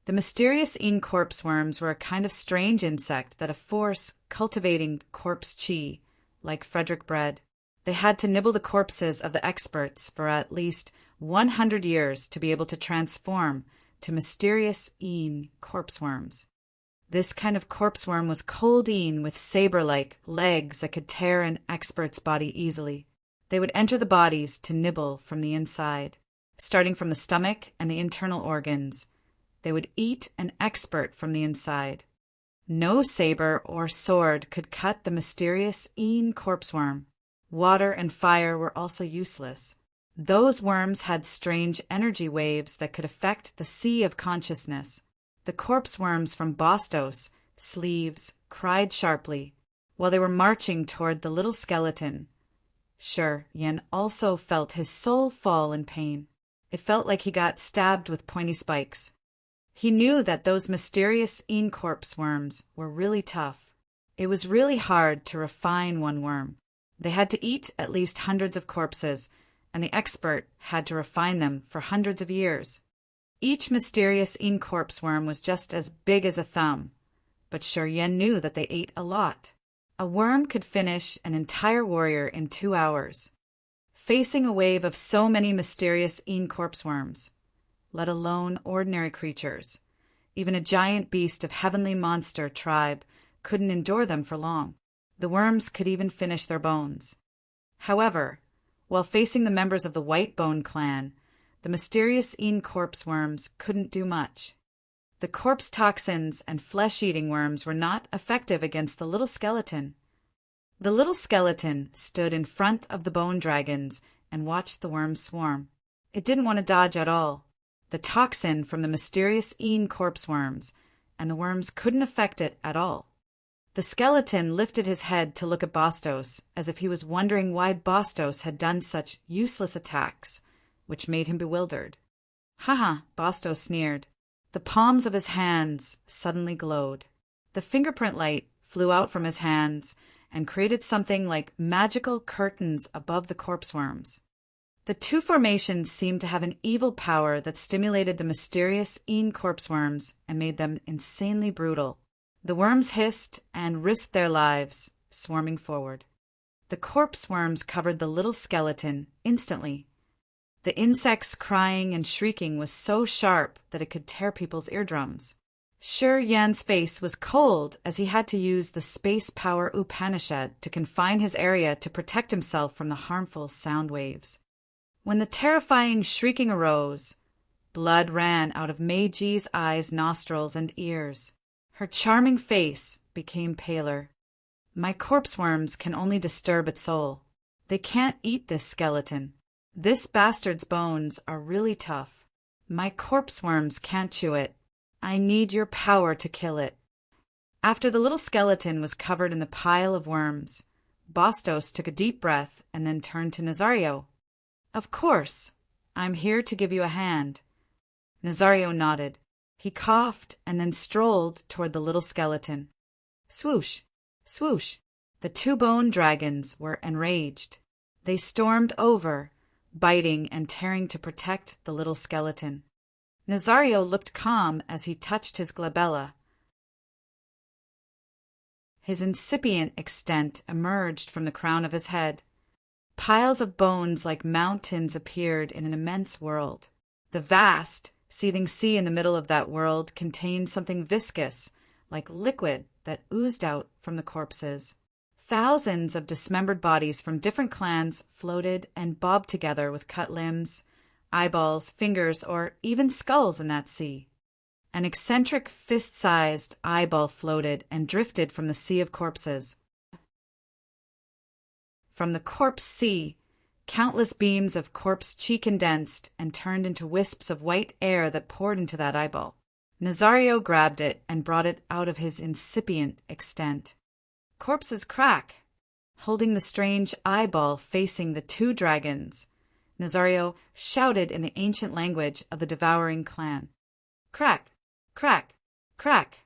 The mysterious corpse worms were a kind of strange insect that a force cultivating corpse chi, like Frederick bread. They had to nibble the corpses of the experts for at least 100 years to be able to transform to mysterious corpse worms. This kind of corpse worm was cold with saber-like legs that could tear an expert's body easily. They would enter the bodies to nibble from the inside. Starting from the stomach and the internal organs, they would eat an expert from the inside. No saber or sword could cut the mysterious corpse worm. Water and fire were also useless. Those worms had strange energy waves that could affect the sea of consciousness. The corpse worms from Bastos' sleeves cried sharply while they were marching toward the little skeleton. Sure, Yen also felt his soul fall in pain. It felt like he got stabbed with pointy spikes. He knew that those mysterious corpse worms were really tough. It was really hard to refine one worm. They had to eat at least hundreds of corpses, and the expert had to refine them for hundreds of years. Each mysterious corpse worm was just as big as a thumb, but Sure Yen knew that they ate a lot. A worm could finish an entire warrior in 2 hours. Facing a wave of so many mysterious corpse worms, let alone ordinary creatures, even a giant beast of heavenly monster tribe couldn't endure them for long. The worms could even finish their bones. However, while facing the members of the White Bone clan, the mysterious corpse worms couldn't do much. The corpse toxins and flesh-eating worms were not effective against the little skeleton. The little skeleton stood in front of the bone dragons and watched the worms swarm. It didn't want to dodge at all. The toxin from the mysterious corpse worms, and the worms couldn't affect it at all. The skeleton lifted his head to look at Bastos, as if he was wondering why Bastos had done such useless attacks, which made him bewildered. "Haha," Bastos sneered. The palms of his hands suddenly glowed. The fingerprint light flew out from his hands and created something like magical curtains above the corpse worms. The 2 formations seemed to have an evil power that stimulated the mysterious corpse worms and made them insanely brutal. The worms hissed and risked their lives, swarming forward. The corpse worms covered the little skeleton instantly. The insect's crying and shrieking was so sharp that it could tear people's eardrums. Sure Yan's face was cold as he had to use the space power Upanishad to confine his area to protect himself from the harmful sound waves. When the terrifying shrieking arose, blood ran out of Meiji's eyes, nostrils, and ears. Her charming face became paler. "My corpse worms can only disturb its soul. They can't eat this skeleton. This bastard's bones are really tough. My corpse worms can't chew it. I need your power to kill it." After the little skeleton was covered in the pile of worms, Bastos took a deep breath and then turned to Nazario. "Of course. I'm here to give you a hand." Nazario nodded. He coughed and then strolled toward the little skeleton. Swoosh! Swoosh! The 2 bone dragons were enraged. They stormed over, biting and tearing to protect the little skeleton. Nazario looked calm as he touched his glabella. His incipient extent emerged from the crown of his head. Piles of bones like mountains appeared in an immense world. The vast, seething sea in the middle of that world contained something viscous, like liquid that oozed out from the corpses. Thousands of dismembered bodies from different clans floated and bobbed together with cut limbs, eyeballs, fingers, or even skulls in that sea. An eccentric fist-sized eyeball floated and drifted from the sea of corpses. From the corpse sea, countless beams of corpse chi condensed and turned into wisps of white air that poured into that eyeball. Nazario grabbed it and brought it out of his incipient extent. "Corpses crack." holding the strange eyeball facing the two dragons. Nazario shouted in the ancient language of the devouring clan. Crack! Crack! Crack!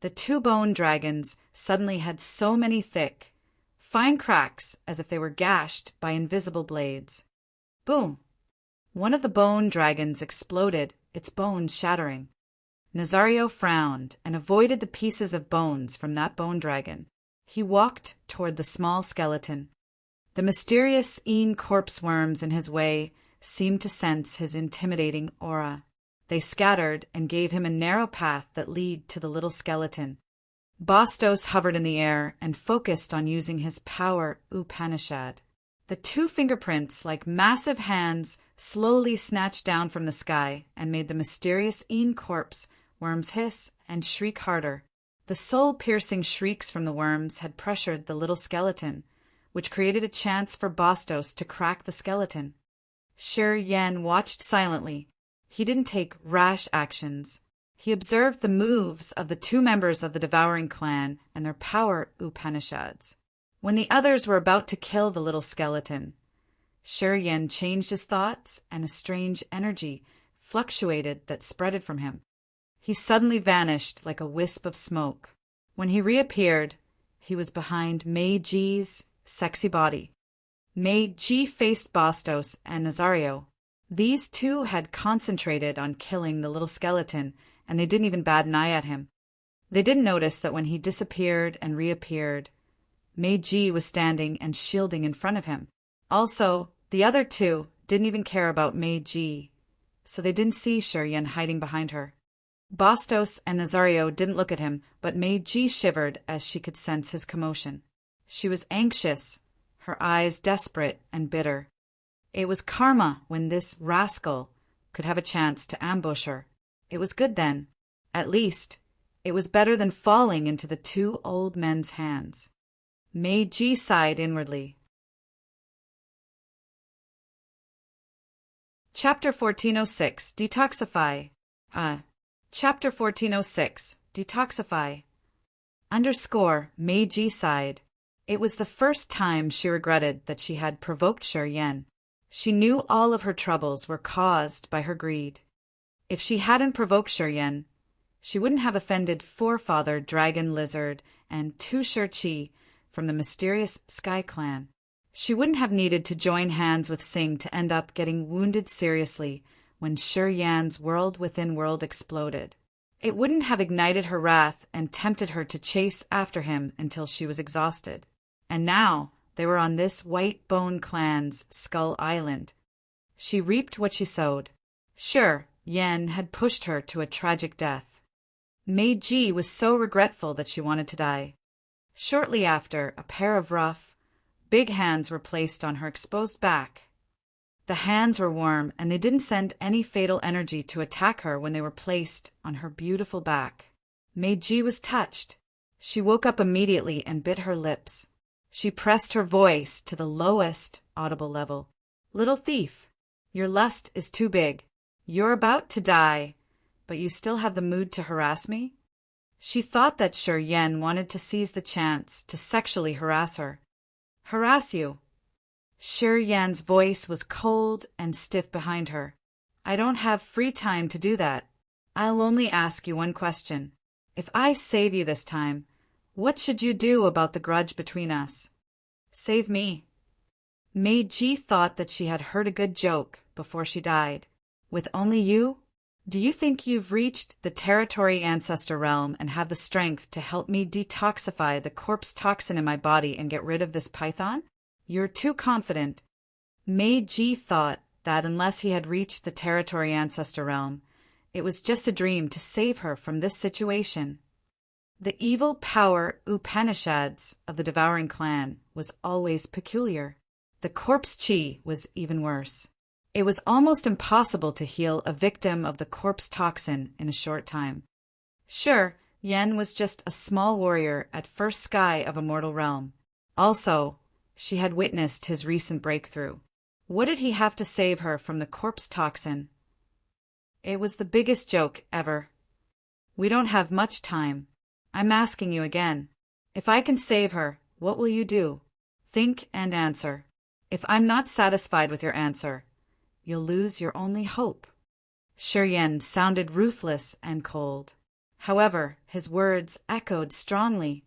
The two bone dragons suddenly had so many thick, fine cracks as if they were gashed by invisible blades. Boom! One of the bone dragons exploded, its bones shattering. Nazario frowned and avoided the pieces of bones from that bone dragon. He walked toward the small skeleton. The mysterious corpse worms in his way seemed to sense his intimidating aura. They scattered and gave him a narrow path that led to the little skeleton. Bastos hovered in the air and focused on using his power Upanishad. The two fingerprints, like massive hands, slowly snatched down from the sky and made the mysterious corpse worms hiss and shriek harder. The soul-piercing shrieks from the worms had pressured the little skeleton, which created a chance for Bastos to crack the skeleton. Shir-Yen watched silently. He didn't take rash actions. He observed the moves of the two members of the devouring clan and their power Upanishads. When the others were about to kill the little skeleton, Shir-Yen changed his thoughts and a strange energy fluctuated that spreaded from him. He suddenly vanished like a wisp of smoke. When he reappeared, he was behind Meiji-Ji's sexy body. Meiji faced Bastos and Nazario. These two had concentrated on killing the little skeleton, and they didn't even bat an eye at him. They didn't notice that when he disappeared and reappeared, Meiji was standing and shielding in front of him. Also, the other two didn't even care about Meiji, so they didn't see Shir-Yen hiding behind her. Bastos and Nazario didn't look at him, but Meiji shivered as she could sense his commotion. She was anxious, her eyes desperate and bitter. It was karma when this rascal could have a chance to ambush her. It was good then. At least, it was better than falling into the two old men's hands. Meiji sighed inwardly. Chapter 1406, Detoxify. Chapter 1406, Detoxify. Meiji sighed. It was the first time she regretted that she had provoked Shir-Yen. She knew all of her troubles were caused by her greed. If she hadn't provoked Shir-Yen, she wouldn't have offended Forefather Dragon Lizard and Tu Shir-Chi from the mysterious Sky Clan. She wouldn't have needed to join hands with Sing to end up getting wounded seriously when Shir-Yan's world-within-world exploded. It wouldn't have ignited her wrath and tempted her to chase after him until she was exhausted. And now they were on this White Bone Clan's Skull Island. She reaped what she sowed. Sure, Yen had pushed her to a tragic death. Meiji was so regretful that she wanted to die. Shortly after, a pair of rough, big hands were placed on her exposed back. The hands were warm, and they didn't send any fatal energy to attack her when they were placed on her beautiful back. Meiji was touched. She woke up immediately and bit her lips. She pressed her voice to the lowest audible level. Little thief, your lust is too big. You're about to die, but you still have the mood to harass me? She thought that Shir-Yen wanted to seize the chance to sexually harass her. Harass you? Shir-Yan's voice was cold and stiff behind her. I don't have free time to do that. I'll only ask you one question. If I save you this time, what should you do about the grudge between us? Save me. Meiji thought that she had heard a good joke before she died. With only you? Do you think you've reached the territory ancestor realm and have the strength to help me detoxify the corpse toxin in my body and get rid of this python? You're too confident. Meiji thought that unless he had reached the territory ancestor realm, it was just a dream to save her from this situation. The evil power Upanishads of the devouring clan was always peculiar. The corpse chi was even worse. It was almost impossible to heal a victim of the corpse toxin in a short time. Sure, Yen was just a small warrior at first sky of a mortal realm. Also, she had witnessed his recent breakthrough. What did he have to save her from the corpse toxin? It was the biggest joke ever. We don't have much time. I'm asking you again. If I can save her, what will you do? Think and answer. If I'm not satisfied with your answer, you'll lose your only hope. Shi sounded ruthless and cold. However, his words echoed strongly.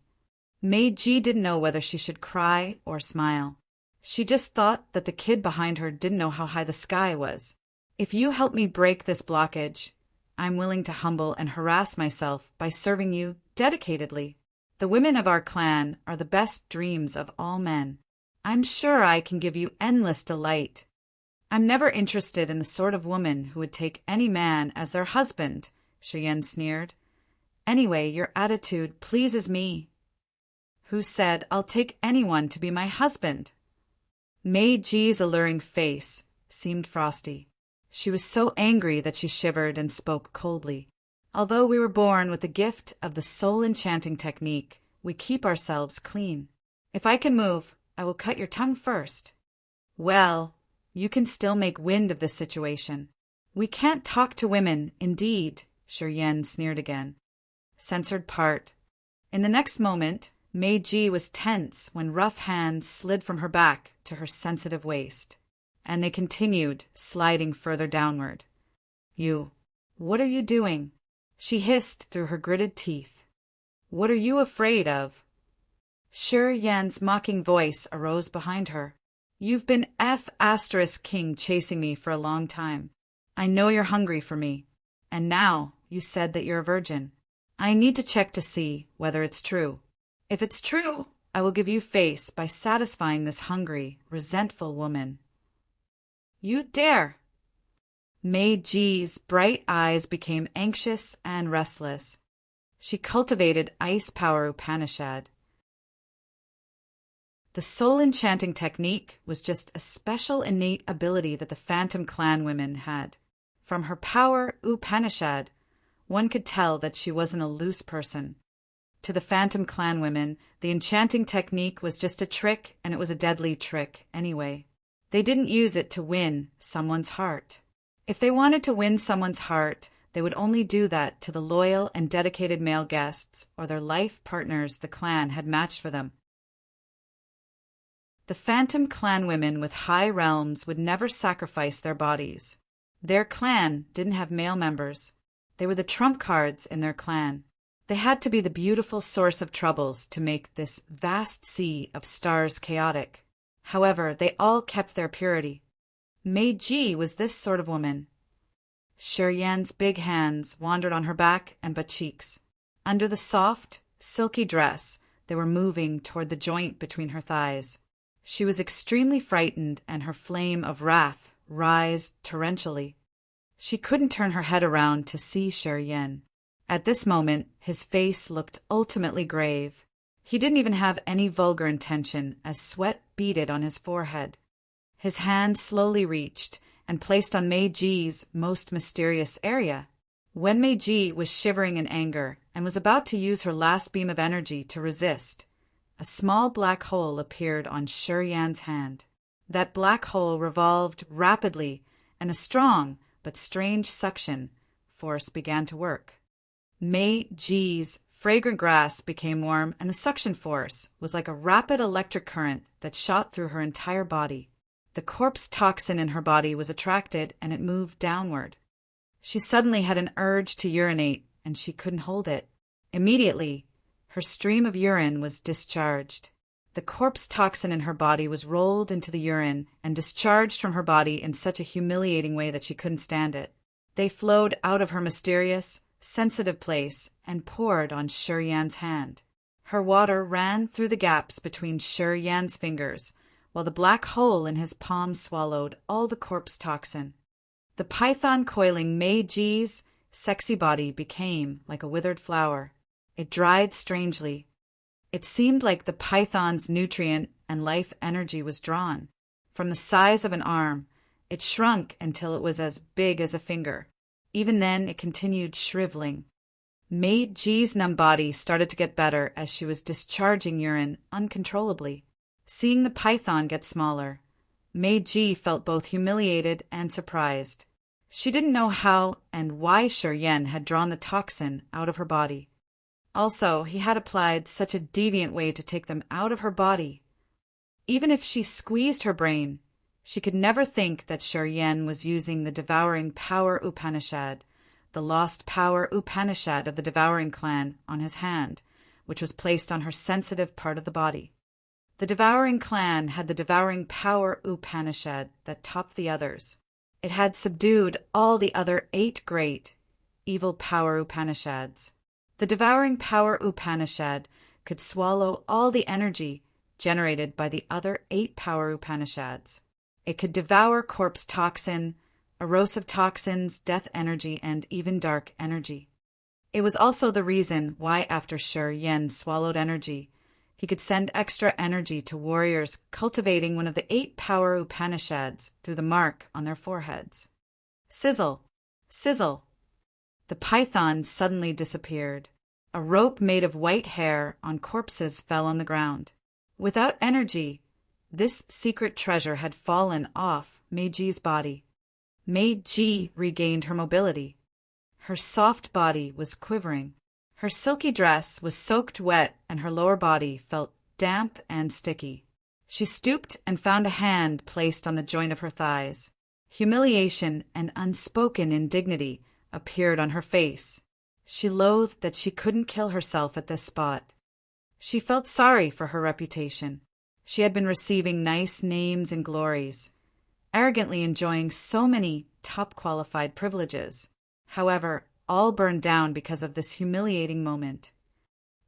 Meiji didn't know whether she should cry or smile. She just thought that the kid behind her didn't know how high the sky was. If you help me break this blockage, I'm willing to humble and harass myself by serving you dedicatedly. The women of our clan are the best dreams of all men. I'm sure I can give you endless delight. I'm never interested in the sort of woman who would take any man as their husband, Shi sneered. Anyway, your attitude pleases me. Who said I'll take anyone to be my husband? Meiji's alluring face seemed frosty. She was so angry that she shivered and spoke coldly. Although we were born with the gift of the soul-enchanting technique, we keep ourselves clean. If I can move, I will cut your tongue first. Well, you can still make wind of this situation. We can't talk to women, indeed, Shi sneered again. Censored part. In the next moment, Meiji was tense when rough hands slid from her back to her sensitive waist, and they continued, sliding further downward. What are you doing? She hissed through her gritted teeth. What are you afraid of? Shi mocking voice arose behind her. You've been King chasing me for a long time. I know you're hungry for me. And now you said that you're a virgin. I need to check to see whether it's true. If it's true, I will give you face by satisfying this hungry, resentful woman. You dare! Meiji's bright eyes became anxious and restless. She cultivated ice power Upanishad. The soul-enchanting technique was just a special innate ability that the Phantom Clan women had. From her power Upanishad, one could tell that she wasn't a loose person. To the Phantom Clan women, the enchanting technique was just a trick, and it was a deadly trick anyway. They didn't use it to win someone's heart. If they wanted to win someone's heart, they would only do that to the loyal and dedicated male guests or their life partners the clan had matched for them. The Phantom Clan women with high realms would never sacrifice their bodies. Their clan didn't have male members. They were the trump cards in their clan. They had to be the beautiful source of troubles to make this vast sea of stars chaotic. However, they all kept their purity. Meiji was this sort of woman. Shi big hands wandered on her back and butt cheeks. Under the soft, silky dress, they were moving toward the joint between her thighs. She was extremely frightened, and her flame of wrath rised torrentially. She couldn't turn her head around to see Shi. At this moment, his face looked ultimately grave. He didn't even have any vulgar intention, as sweat beaded on his forehead. His hand slowly reached and placed on Meiji's most mysterious area. When Meiji was shivering in anger and was about to use her last beam of energy to resist, a small black hole appeared on Shi hand. That black hole revolved rapidly, and a strong but strange suction force began to work. Meiji's fragrant grass became warm, and the suction force was like a rapid electric current that shot through her entire body. The corpse toxin in her body was attracted, and it moved downward. She suddenly had an urge to urinate, and she couldn't hold it. Immediately, her stream of urine was discharged. The corpse toxin in her body was rolled into the urine and discharged from her body in such a humiliating way that she couldn't stand it. They flowed out of her mysterious, sensitive place and poured on Shi hand. Her water ran through the gaps between Shi fingers, while the black hole in his palm swallowed all the corpse toxin. The python coiling Meiji's sexy body became like a withered flower. It dried strangely. It seemed like the python's nutrient and life energy was drawn. From the size of an arm, it shrunk until it was as big as a finger. Even then, it continued shriveling. Meiji's numb body started to get better as she was discharging urine uncontrollably. Seeing the python get smaller, Meiji felt both humiliated and surprised. She didn't know how and why Shi had drawn the toxin out of her body. Also, he had applied such a deviant way to take them out of her body. Even if she squeezed her brain, she could never think that Shuryen was using the Devouring Power Upanishad, the lost power Upanishad of the Devouring clan, on his hand, which was placed on her sensitive part of the body. The Devouring clan had the Devouring Power Upanishad that topped the others. It had subdued all the other 8 great, evil power Upanishads. The Devouring Power Upanishad could swallow all the energy generated by the other 8 power Upanishads. It could devour corpse toxin, erosive toxins, death energy, and even dark energy. It was also the reason why after Shuryen swallowed energy, he could send extra energy to warriors cultivating one of the 8 power Upanishads through the mark on their foreheads. Sizzle! Sizzle! The python suddenly disappeared. A rope made of white hair on corpses fell on the ground. Without energy, this secret treasure had fallen off Meiji's body. Meiji regained her mobility. Her soft body was quivering. Her silky dress was soaked wet and her lower body felt damp and sticky. She stooped and found a hand placed on the joint of her thighs. Humiliation and unspoken indignity appeared on her face. She loathed that she couldn't kill herself at this spot. She felt sorry for her reputation. She had been receiving nice names and glories, arrogantly enjoying so many top-qualified privileges. However, all burned down because of this humiliating moment.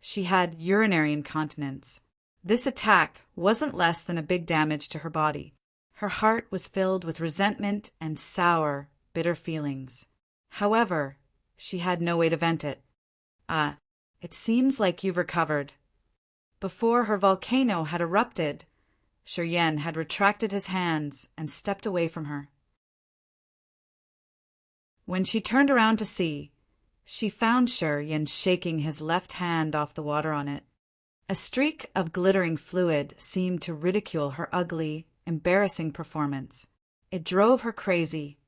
She had urinary incontinence. This attack wasn't less than a big damage to her body. Her heart was filled with resentment and sour, bitter feelings. However, she had no way to vent it. It seems like you've recovered. Before her volcano had erupted, Shuryen had retracted his hands and stepped away from her. When she turned around to see, she found Shuryen shaking his left hand off the water on it. A streak of glittering fluid seemed to ridicule her ugly, embarrassing performance. It drove her crazy.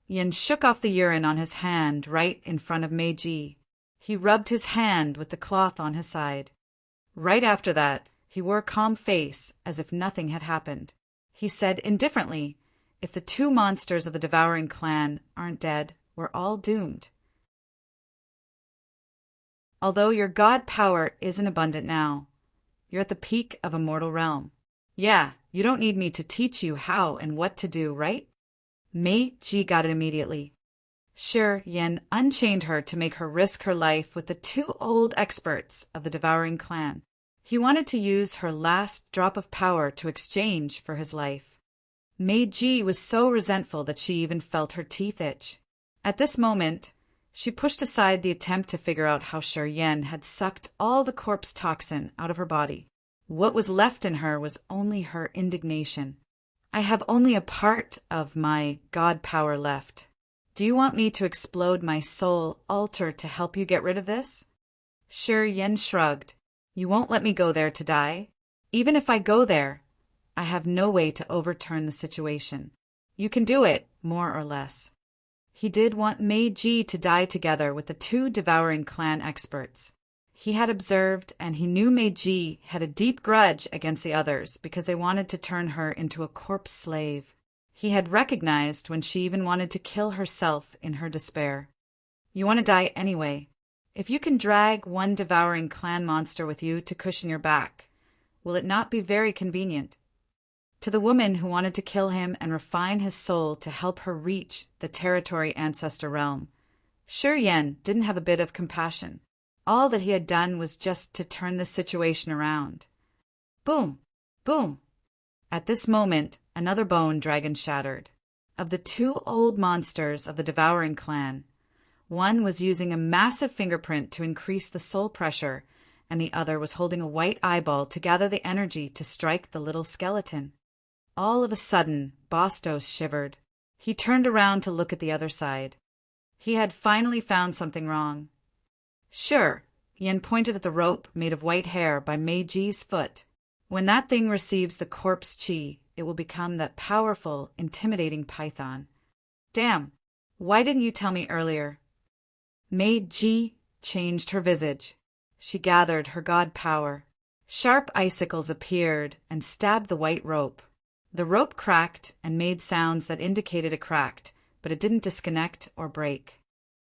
Yen shook off the urine on his hand right in front of Meiji. He rubbed his hand with the cloth on his side. Right after that, he wore a calm face as if nothing had happened. He said indifferently, "If the 2 monsters of the Devouring clan aren't dead, we're all doomed. Although your god power isn't abundant now, you're at the peak of a mortal realm. Yeah, you don't need me to teach you how and what to do, right?" Meiji got it immediately. Yen unchained her to make her risk her life with the 2 old experts of the Devouring clan. He wanted to use her last drop of power to exchange for his life. Meiji was so resentful that she even felt her teeth itch. At this moment, she pushed aside the attempt to figure out how Shuryen had sucked all the corpse toxin out of her body. What was left in her was only her indignation. "I have only a part of my god power left. Do you want me to explode my soul altar to help you get rid of this?" Yen shrugged. "You won't let me go there to die? Even if I go there, I have no way to overturn the situation. You can do it, more or less." He did want Meiji to die together with the 2 Devouring clan experts. He had observed, and he knew Meiji had a deep grudge against the others because they wanted to turn her into a corpse slave. He had recognized when she even wanted to kill herself in her despair. "You want to die anyway. If you can drag 1 Devouring clan monster with you to cushion your back, will it not be very convenient?" To the woman who wanted to kill him and refine his soul to help her reach the territory ancestor realm, Yen didn't have a bit of compassion. All that he had done was just to turn the situation around. Boom! Boom! At this moment, another bone dragon shattered. Of the 2 old monsters of the Devouring clan, one was using a massive fingerprint to increase the soul pressure, and the other was holding a white eyeball to gather the energy to strike the little skeleton. All of a sudden, Bastos shivered. He turned around to look at the other side. He had finally found something wrong. Yen pointed at the rope made of white hair by Meiji's foot. "When that thing receives the corpse chi, it will become that powerful, intimidating python. Damn, why didn't you tell me earlier?" Meiji changed her visage. She gathered her god power. Sharp icicles appeared and stabbed the white rope. The rope cracked and made sounds that indicated it cracked, but it didn't disconnect or break.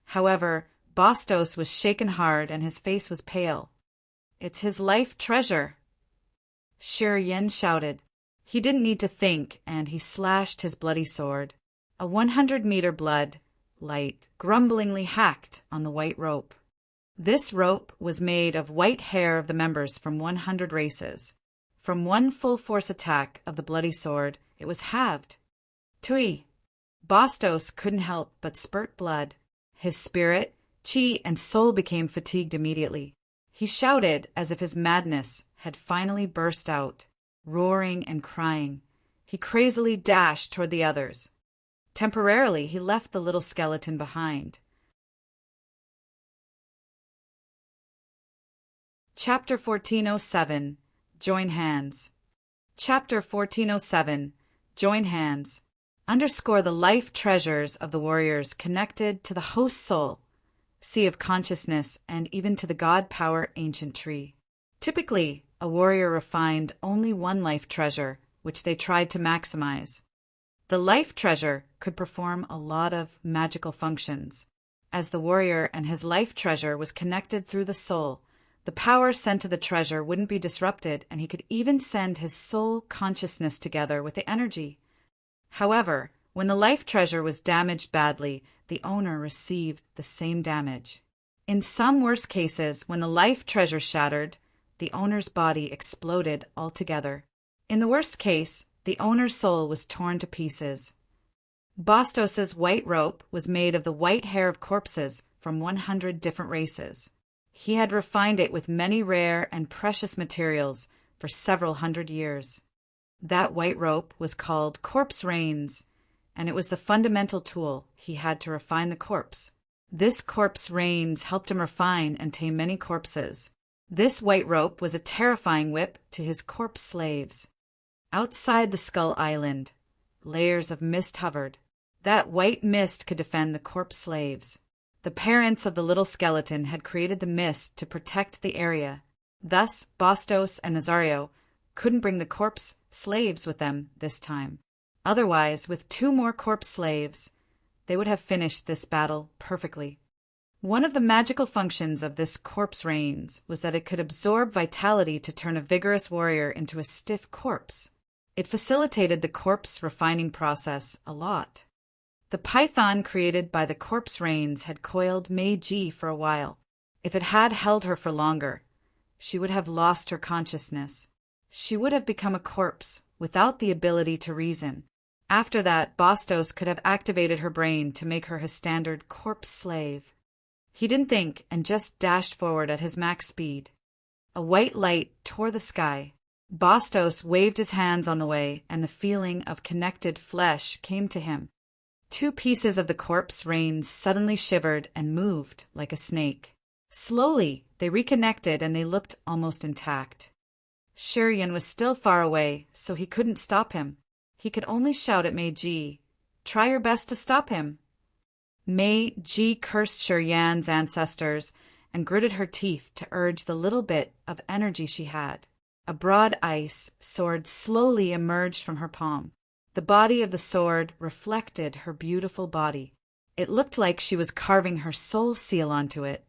However, Bastos was shaken hard and his face was pale. "It's his life treasure," Shi Yin shouted. He didn't need to think, and he slashed his bloody sword. A 100-meter blood light grumblingly hacked on the white rope. This rope was made of white hair of the members from 100 races. From one full-force attack of the bloody sword, it was halved. Tui! Bastos couldn't help but spurt blood. His spirit, chi, and soul became fatigued immediately. He shouted as if his madness had finally burst out. Roaring and crying, he crazily dashed toward the others. Temporarily, he left the little skeleton behind. Chapter 1407. Join Hands. Chapter 1407. Join Hands. Underscore the life treasures of the warriors connected to the host soul, sea of consciousness, and even to the God power ancient tree. Typically, a warrior refined only one life treasure, which they tried to maximize. The life treasure could perform a lot of magical functions. As the warrior and his life treasure was connected through the soul, the power sent to the treasure wouldn't be disrupted, and he could even send his soul consciousness together with the energy. However, when the life treasure was damaged badly, the owner received the same damage. In some worst cases, when the life treasure shattered, the owner's body exploded altogether. In the worst case, the owner's soul was torn to pieces. Bastos's white rope was made of the white hair of corpses from 100 different races. He had refined it with many rare and precious materials for several hundred years. That white rope was called corpse reins, and it was the fundamental tool he had to refine the corpse. This corpse reins helped him refine and tame many corpses. This white rope was a terrifying whip to his corpse slaves. Outside the Skull Island, layers of mist hovered. That white mist could defend the corpse slaves. The parents of the little skeleton had created the mist to protect the area. Thus, Bastos and Nazario couldn't bring the corpse slaves with them this time. Otherwise, with 2 more corpse slaves, they would have finished this battle perfectly. One of the magical functions of this corpse reins was that it could absorb vitality to turn a vigorous warrior into a stiff corpse. It facilitated the corpse refining process a lot. The python created by the corpse reins had coiled Meiji for a while. If it had held her for longer, she would have lost her consciousness. She would have become a corpse without the ability to reason. After that, Bastos could have activated her brain to make her his standard corpse slave. He didn't think and just dashed forward at his max speed. A white light tore the sky. Bastos waved his hands on the way, and the feeling of connected flesh came to him. 2 pieces of the corpse reins suddenly shivered and moved like a snake. Slowly, they reconnected and they looked almost intact. Shi Yin was still far away, so he couldn't stop him. He could only shout at Meiji, "Try your best to stop him." Meiji cursed Shi Yin's ancestors and gritted her teeth to urge the little bit of energy she had. A broad ice sword slowly emerged from her palm. The body of the sword reflected her beautiful body. It looked like she was carving her soul seal onto it.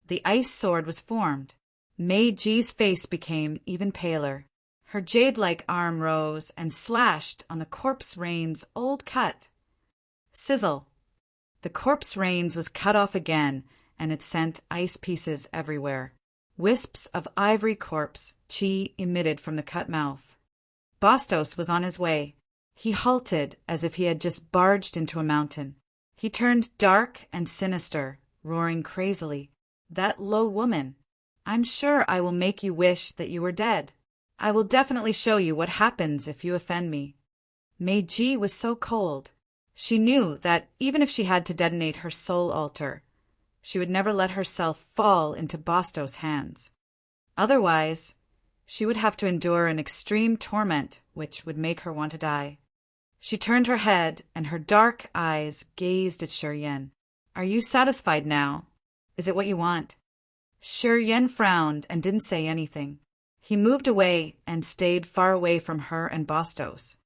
The ice sword was formed. Meiji's face became even paler. Her jade-like arm rose and slashed on the corpse reins' old cut. Sizzle! The corpse reins was cut off again, and it sent ice pieces everywhere. Wisps of ivory corpse chi emitted from the cut mouth. Bastos was on his way. He halted as if he had just barged into a mountain. He turned dark and sinister, roaring crazily. "That low woman! I'm sure I will make you wish that you were dead. I will definitely show you what happens if you offend me." Meiji was so cold. She knew that even if she had to detonate her soul altar, she would never let herself fall into Bastos' hands. Otherwise, she would have to endure an extreme torment which would make her want to die. She turned her head, and her dark eyes gazed at Shi Yin. "Are you satisfied now? Is it what you want?" Shi Yin frowned and didn't say anything. He moved away and stayed far away from her and Bastos.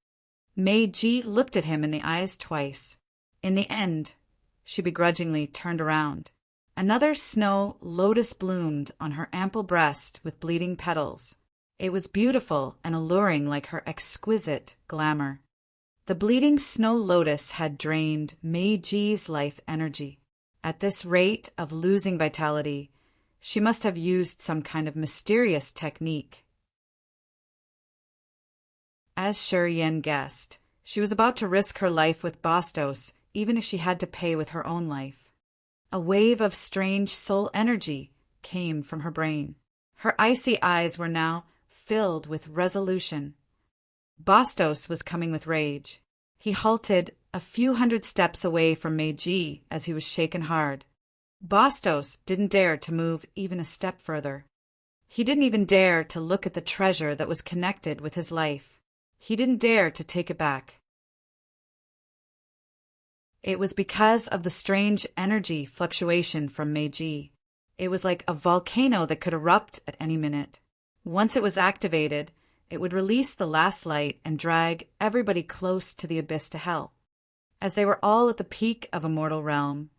Meiji looked at him in the eyes twice. In the end, she begrudgingly turned around. Another snow lotus bloomed on her ample breast with bleeding petals. It was beautiful and alluring like her exquisite glamour. The bleeding snow lotus had drained Meiji's life energy. At this rate of losing vitality, she must have used some kind of mysterious technique. As Shiryen guessed, she was about to risk her life with Bastos, even if she had to pay with her own life. A wave of strange soul energy came from her brain. Her icy eyes were now filled with resolution. Bastos was coming with rage. He halted a few hundred steps away from Meiji as he was shaken hard. Bastos didn't dare to move even a step further. He didn't even dare to look at the treasure that was connected with his life. He didn't dare to take it back. It was because of the strange energy fluctuation from Meiji. It was like a volcano that could erupt at any minute. Once it was activated, it would release the last light and drag everybody close to the abyss to hell. As they were all at the peak of a mortal realm,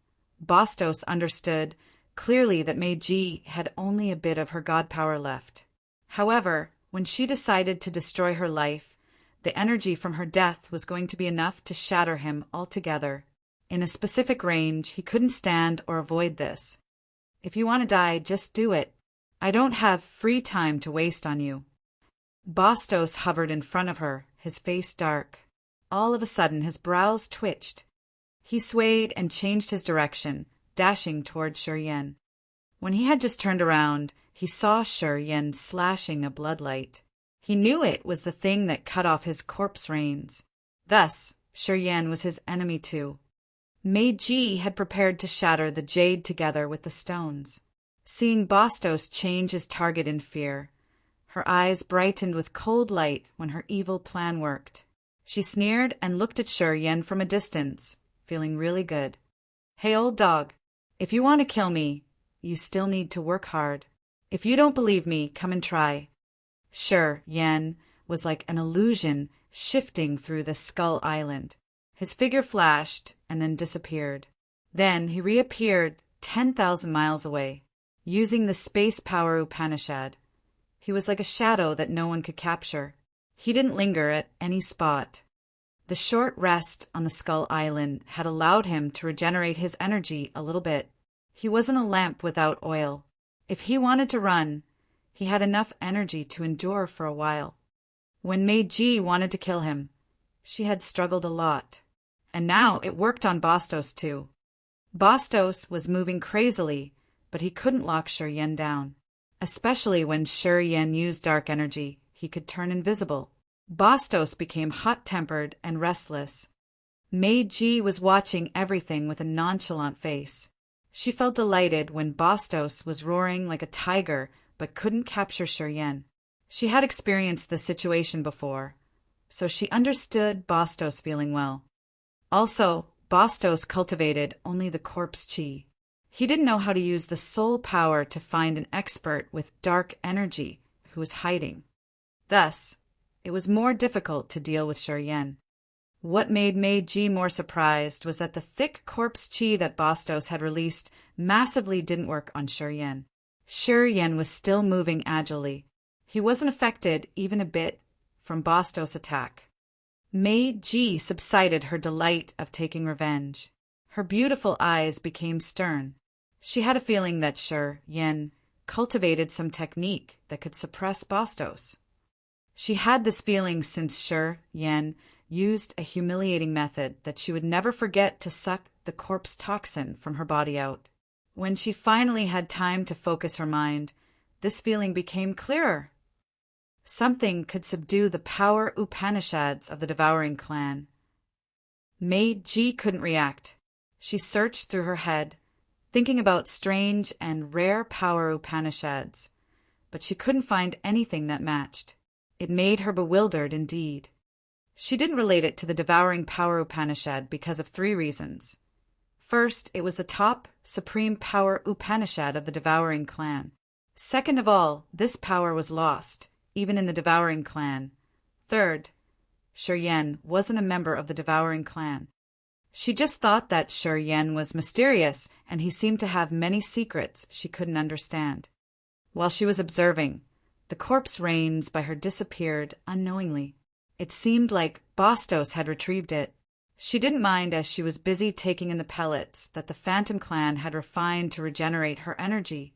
Bastos understood clearly that Meiji had only a bit of her god power left. However, when she decided to destroy her life, the energy from her death was going to be enough to shatter him altogether. In a specific range, he couldn't stand or avoid this. If you want to die, just do it. I don't have free time to waste on you. Bastos hovered in front of her, his face dark. All of a sudden, his brows twitched. He swayed and changed his direction, dashing toward Shiryen. When he had just turned around, he saw Shiryen slashing a bloodlight. He knew it was the thing that cut off his corpse reins. Thus, Shiryen was his enemy too. Meiji had prepared to shatter the jade together with the stones. Seeing Bastos change his target in fear, her eyes brightened with cold light when her evil plan worked. She sneered and looked at Shiryen from a distance, feeling really good. Hey, old dog, if you want to kill me, you still need to work hard. If you don't believe me, come and try. Shiryen was like an illusion shifting through the Skull Island. His figure flashed and then disappeared. Then he reappeared 10,000 miles away, using the space power Upanishad. He was like a shadow that no one could capture. He didn't linger at any spot. The short rest on the Skull Island had allowed him to regenerate his energy a little bit. He wasn't a lamp without oil. If he wanted to run, he had enough energy to endure for a while. When Meiji wanted to kill him, she had struggled a lot. And now it worked on Bastos too. Bastos was moving crazily, but he couldn't lock Shiryen down. Especially when Shiryen used dark energy, he could turn invisible. Bastos became hot-tempered and restless. Meiji was watching everything with a nonchalant face. She felt delighted when Bastos was roaring like a tiger but couldn't capture Shiryen. She had experienced this situation before, so she understood Bastos feeling well. Also, Bastos cultivated only the corpse chi. He didn't know how to use the soul power to find an expert with dark energy who was hiding. Thus, it was more difficult to deal with Shiryen. What made Meiji more surprised was that the thick corpse chi that Bastos had released massively didn't work on Shiryen. Shiryen was still moving agilely. He wasn't affected even a bit from Bastos' attack. Meiji subsided her delight of taking revenge. Her beautiful eyes became stern. She had a feeling that Shiryen cultivated some technique that could suppress Bastos. She had this feeling since Shiryen used a humiliating method that she would never forget to suck the corpse toxin from her body out. When she finally had time to focus her mind, this feeling became clearer. Something could subdue the power Upanishads of the devouring clan. Meiji couldn't react. She searched through her head, thinking about strange and rare power Upanishads, but she couldn't find anything that matched. It made her bewildered indeed. She didn't relate it to the devouring power Upanishad because of 3 reasons. First, it was the top supreme power Upanishad of the devouring clan. Second of all, this power was lost, even in the devouring clan. Third, Yen wasn't a member of the devouring clan. She just thought that Yen was mysterious, and he seemed to have many secrets she couldn't understand. While she was observing, the corpse reins by her disappeared unknowingly. It seemed like Bastos had retrieved it. She didn't mind as she was busy taking in the pellets that the Phantom Clan had refined to regenerate her energy,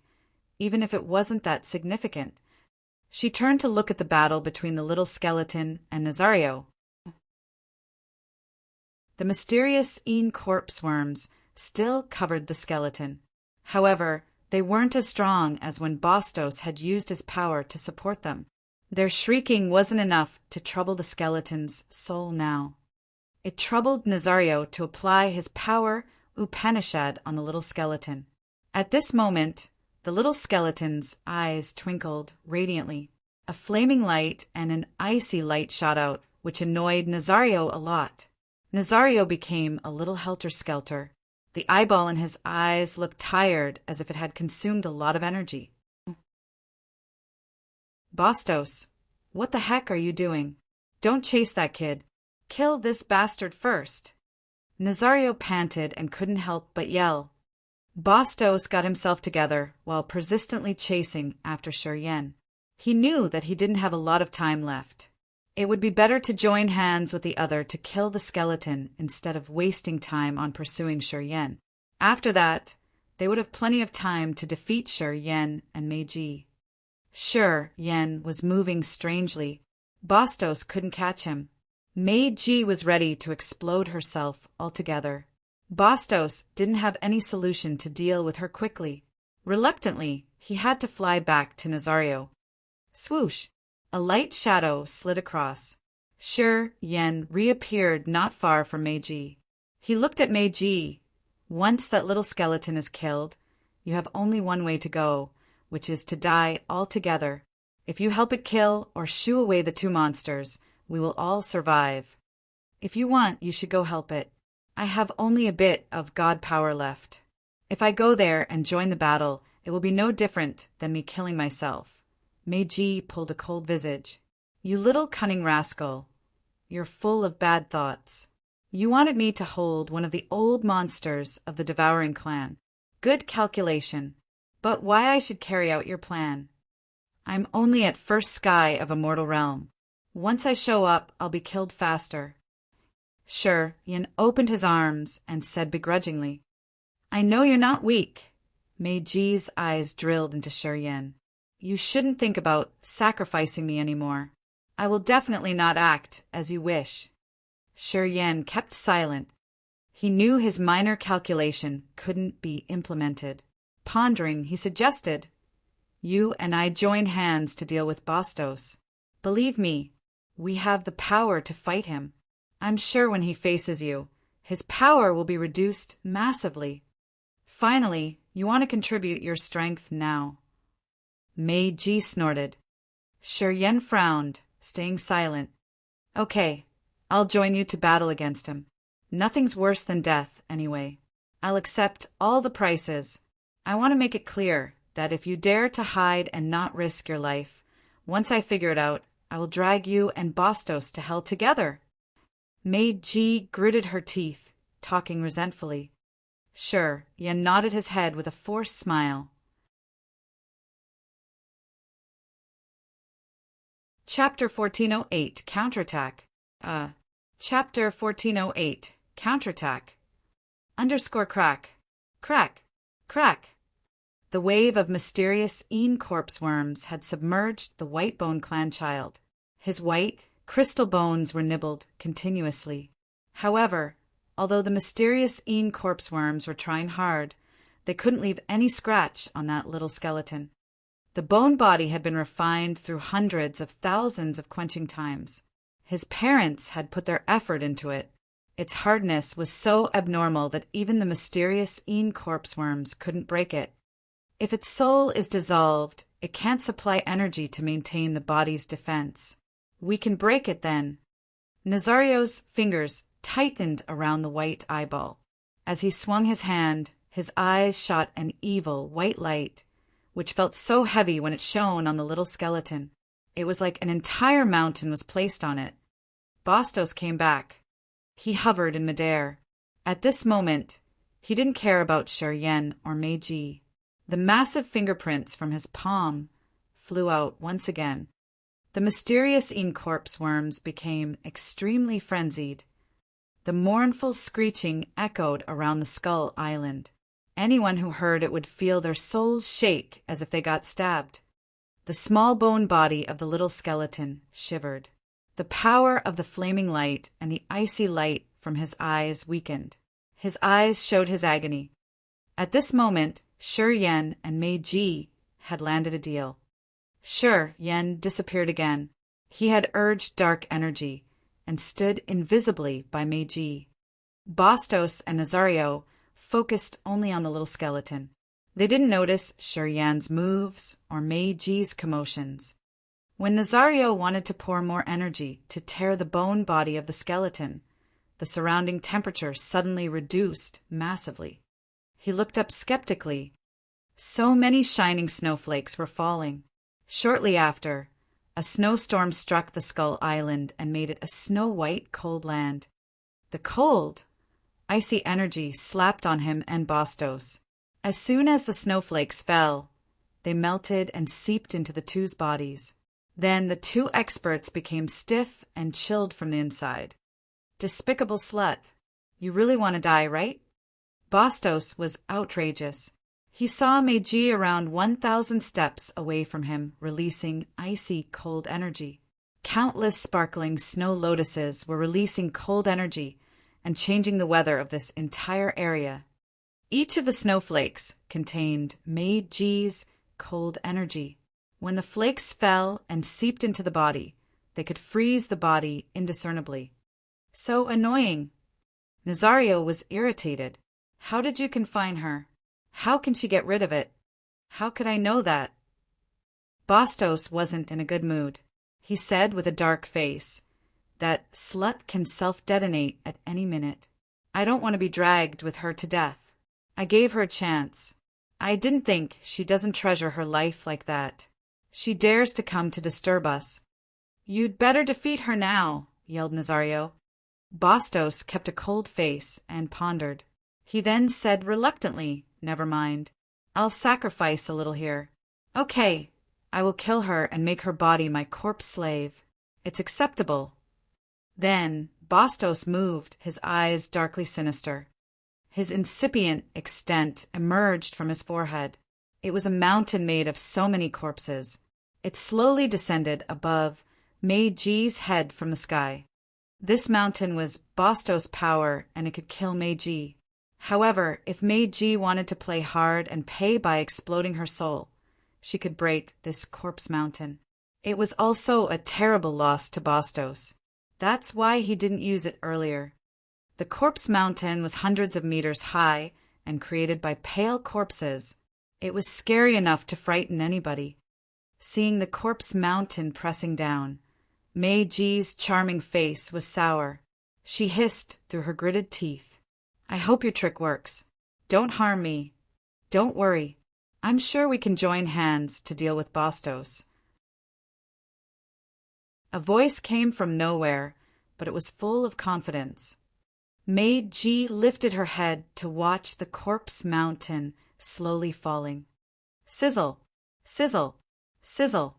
even if it wasn't that significant. She turned to look at the battle between the little skeleton and Nazario. The mysterious corpse worms still covered the skeleton. However, they weren't as strong as when Bastos had used his power to support them. Their shrieking wasn't enough to trouble the skeleton's soul now. It troubled Nazario to apply his power Upanishad on the little skeleton. At this moment, the little skeleton's eyes twinkled radiantly. A flaming light and an icy light shot out, which annoyed Nazario a lot. Nazario became a little helter-skelter. The eyeball in his eyes looked tired, as if it had consumed a lot of energy. Bastos, what the heck are you doing? Don't chase that kid. Kill this bastard first. Nazario panted and couldn't help but yell. Bastos got himself together while persistently chasing after Yen. He knew that he didn't have a lot of time left. It would be better to join hands with the other to kill the skeleton instead of wasting time on pursuing Yen. After that, they would have plenty of time to defeat Yen and Meiji. Yen was moving strangely. Bastos couldn't catch him. Meiji was ready to explode herself altogether. Bastos didn't have any solution to deal with her quickly. Reluctantly, he had to fly back to Nazario. Swoosh! A light shadow slid across. Yen reappeared not far from Meiji. He looked at Meiji. Once that little skeleton is killed, you have only one way to go, which is to die altogether. If you help it kill or shoo away the two monsters, we will all survive. If you want, you should go help it. I have only a bit of god power left. If I go there and join the battle, it will be no different than me killing myself. Meiji pulled a cold visage. You little cunning rascal. You're full of bad thoughts. You wanted me to hold one of the old monsters of the devouring clan. Good calculation. But why I should carry out your plan? I'm only at first sky of a mortal realm. Once I show up, I'll be killed faster. Yen opened his arms and said begrudgingly, I know you're not weak. Meiji's eyes drilled into Yen. You shouldn't think about sacrificing me anymore. I will definitely not act as you wish. Yen kept silent. He knew his minor calculation couldn't be implemented. Pondering, he suggested, You and I join hands to deal with Bastos. Believe me, we have the power to fight him. I'm sure when he faces you, his power will be reduced massively. Finally, you want to contribute your strength now. Meiji snorted. Yen frowned, staying silent. Okay, I'll join you to battle against him. Nothing's worse than death, anyway. I'll accept all the prices. I want to make it clear that if you dare to hide and not risk your life, once I figure it out, I will drag you and Bastos to hell together. Meiji gritted her teeth, talking resentfully. Yen nodded his head with a forced smile. Chapter 1408, Counterattack. Chapter 1408, Counterattack. _crack. Crack. Crack. The wave of mysterious corpse worms had submerged the Whitebone clan child. His white, crystal bones were nibbled continuously. However, although the mysterious corpse worms were trying hard, they couldn't leave any scratch on that little skeleton. The bone body had been refined through hundreds of thousands of quenching times. His parents had put their effort into it. Its hardness was so abnormal that even the mysterious corpse worms couldn't break it. If its soul is dissolved, it can't supply energy to maintain the body's defense. We can break it then. Nazario's fingers tightened around the white eyeball. As he swung his hand, his eyes shot an evil white light, which felt so heavy when it shone on the little skeleton. It was like an entire mountain was placed on it. Bastos came back. He hovered in midair. At this moment, he didn't care about Yen or Meiji. The massive fingerprints from his palm flew out once again. The mysterious incorpse worms became extremely frenzied. The mournful screeching echoed around the Skull Island. Anyone who heard it would feel their souls shake as if they got stabbed. The small bone body of the little skeleton shivered. The power of the flaming light and the icy light from his eyes weakened. His eyes showed his agony. At this moment, Yen and Meiji had landed a deal. Yen disappeared again. He had urged dark energy and stood invisibly by Meiji. Bastos and Nazario focused only on the little skeleton. They didn't notice Yen's moves or Meiji's commotions. When Nazario wanted to pour more energy to tear the bone body of the skeleton, the surrounding temperature suddenly reduced massively. He looked up skeptically. So many shining snowflakes were falling. Shortly after, a snowstorm struck the Skull Island and made it a snow-white cold land. The cold, icy energy slapped on him and Bastos. As soon as the snowflakes fell, they melted and seeped into the two's bodies. Then the two experts became stiff and chilled from the inside. Despicable slut. You really want to die, right? Bastos was outrageous. He saw Meiji around 1,000 steps away from him, releasing icy cold energy. Countless sparkling snow lotuses were releasing cold energy and changing the weather of this entire area. Each of the snowflakes contained Meiji's cold energy. When the flakes fell and seeped into the body, they could freeze the body indiscernibly. So annoying. Nazario was irritated. How did you confine her? How can she get rid of it? How could I know that? Bastos wasn't in a good mood. He said with a dark face, "That slut can self-detonate at any minute. I don't want to be dragged with her to death. I gave her a chance. I didn't think she doesn't treasure her life like that. She dares to come to disturb us." "You'd better defeat her now," yelled Nazario. Bastos kept a cold face and pondered. He then said reluctantly, "Never mind. I'll sacrifice a little here. Okay, I will kill her and make her body my corpse slave. It's acceptable." Then Bastos moved, his eyes darkly sinister. His incipient extent emerged from his forehead. It was a mountain made of so many corpses. It slowly descended above Meiji's head from the sky. This mountain was Bastos' power, and it could kill Meiji. However, if Meiji wanted to play hard and pay by exploding her soul, she could break this corpse mountain. It was also a terrible loss to Bastos. That's why he didn't use it earlier. The corpse mountain was hundreds of meters high and created by pale corpses. It was scary enough to frighten anybody. Seeing the corpse mountain pressing down, Meiji's charming face was sour. She hissed through her gritted teeth, "I hope your trick works. Don't harm me. Don't worry. I'm sure we can join hands to deal with Bastos." A voice came from nowhere, but it was full of confidence. Meiji lifted her head to watch the corpse mountain slowly falling. Sizzle, sizzle, sizzle.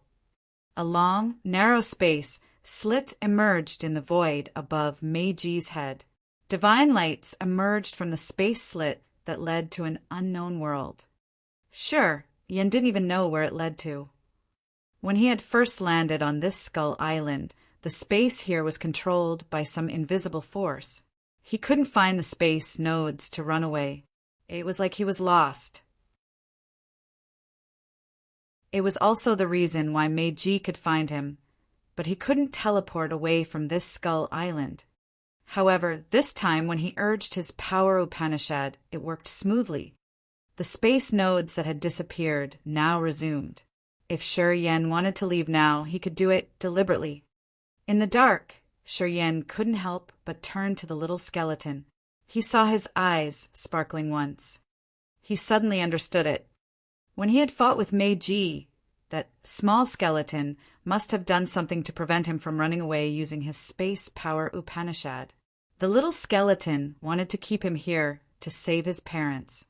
A long, narrow space slit emerged in the void above Meiji's head. Divine lights emerged from the space slit that led to an unknown world. Yen didn't even know where it led to. When he had first landed on this Skull Island, the space here was controlled by some invisible force. He couldn't find the space nodes to run away. It was like he was lost. It was also the reason why Meiji could find him, but he couldn't teleport away from this Skull Island. However, this time when he urged his power Upanishad, it worked smoothly. The space nodes that had disappeared now resumed. If Yen wanted to leave now, he could do it deliberately. In the dark, Yen couldn't help but turn to the little skeleton. He saw his eyes sparkling once. He suddenly understood it. When he had fought with Meiji, that small skeleton must have done something to prevent him from running away using his space power Upanishad. The little skeleton wanted to keep him here to save his parents.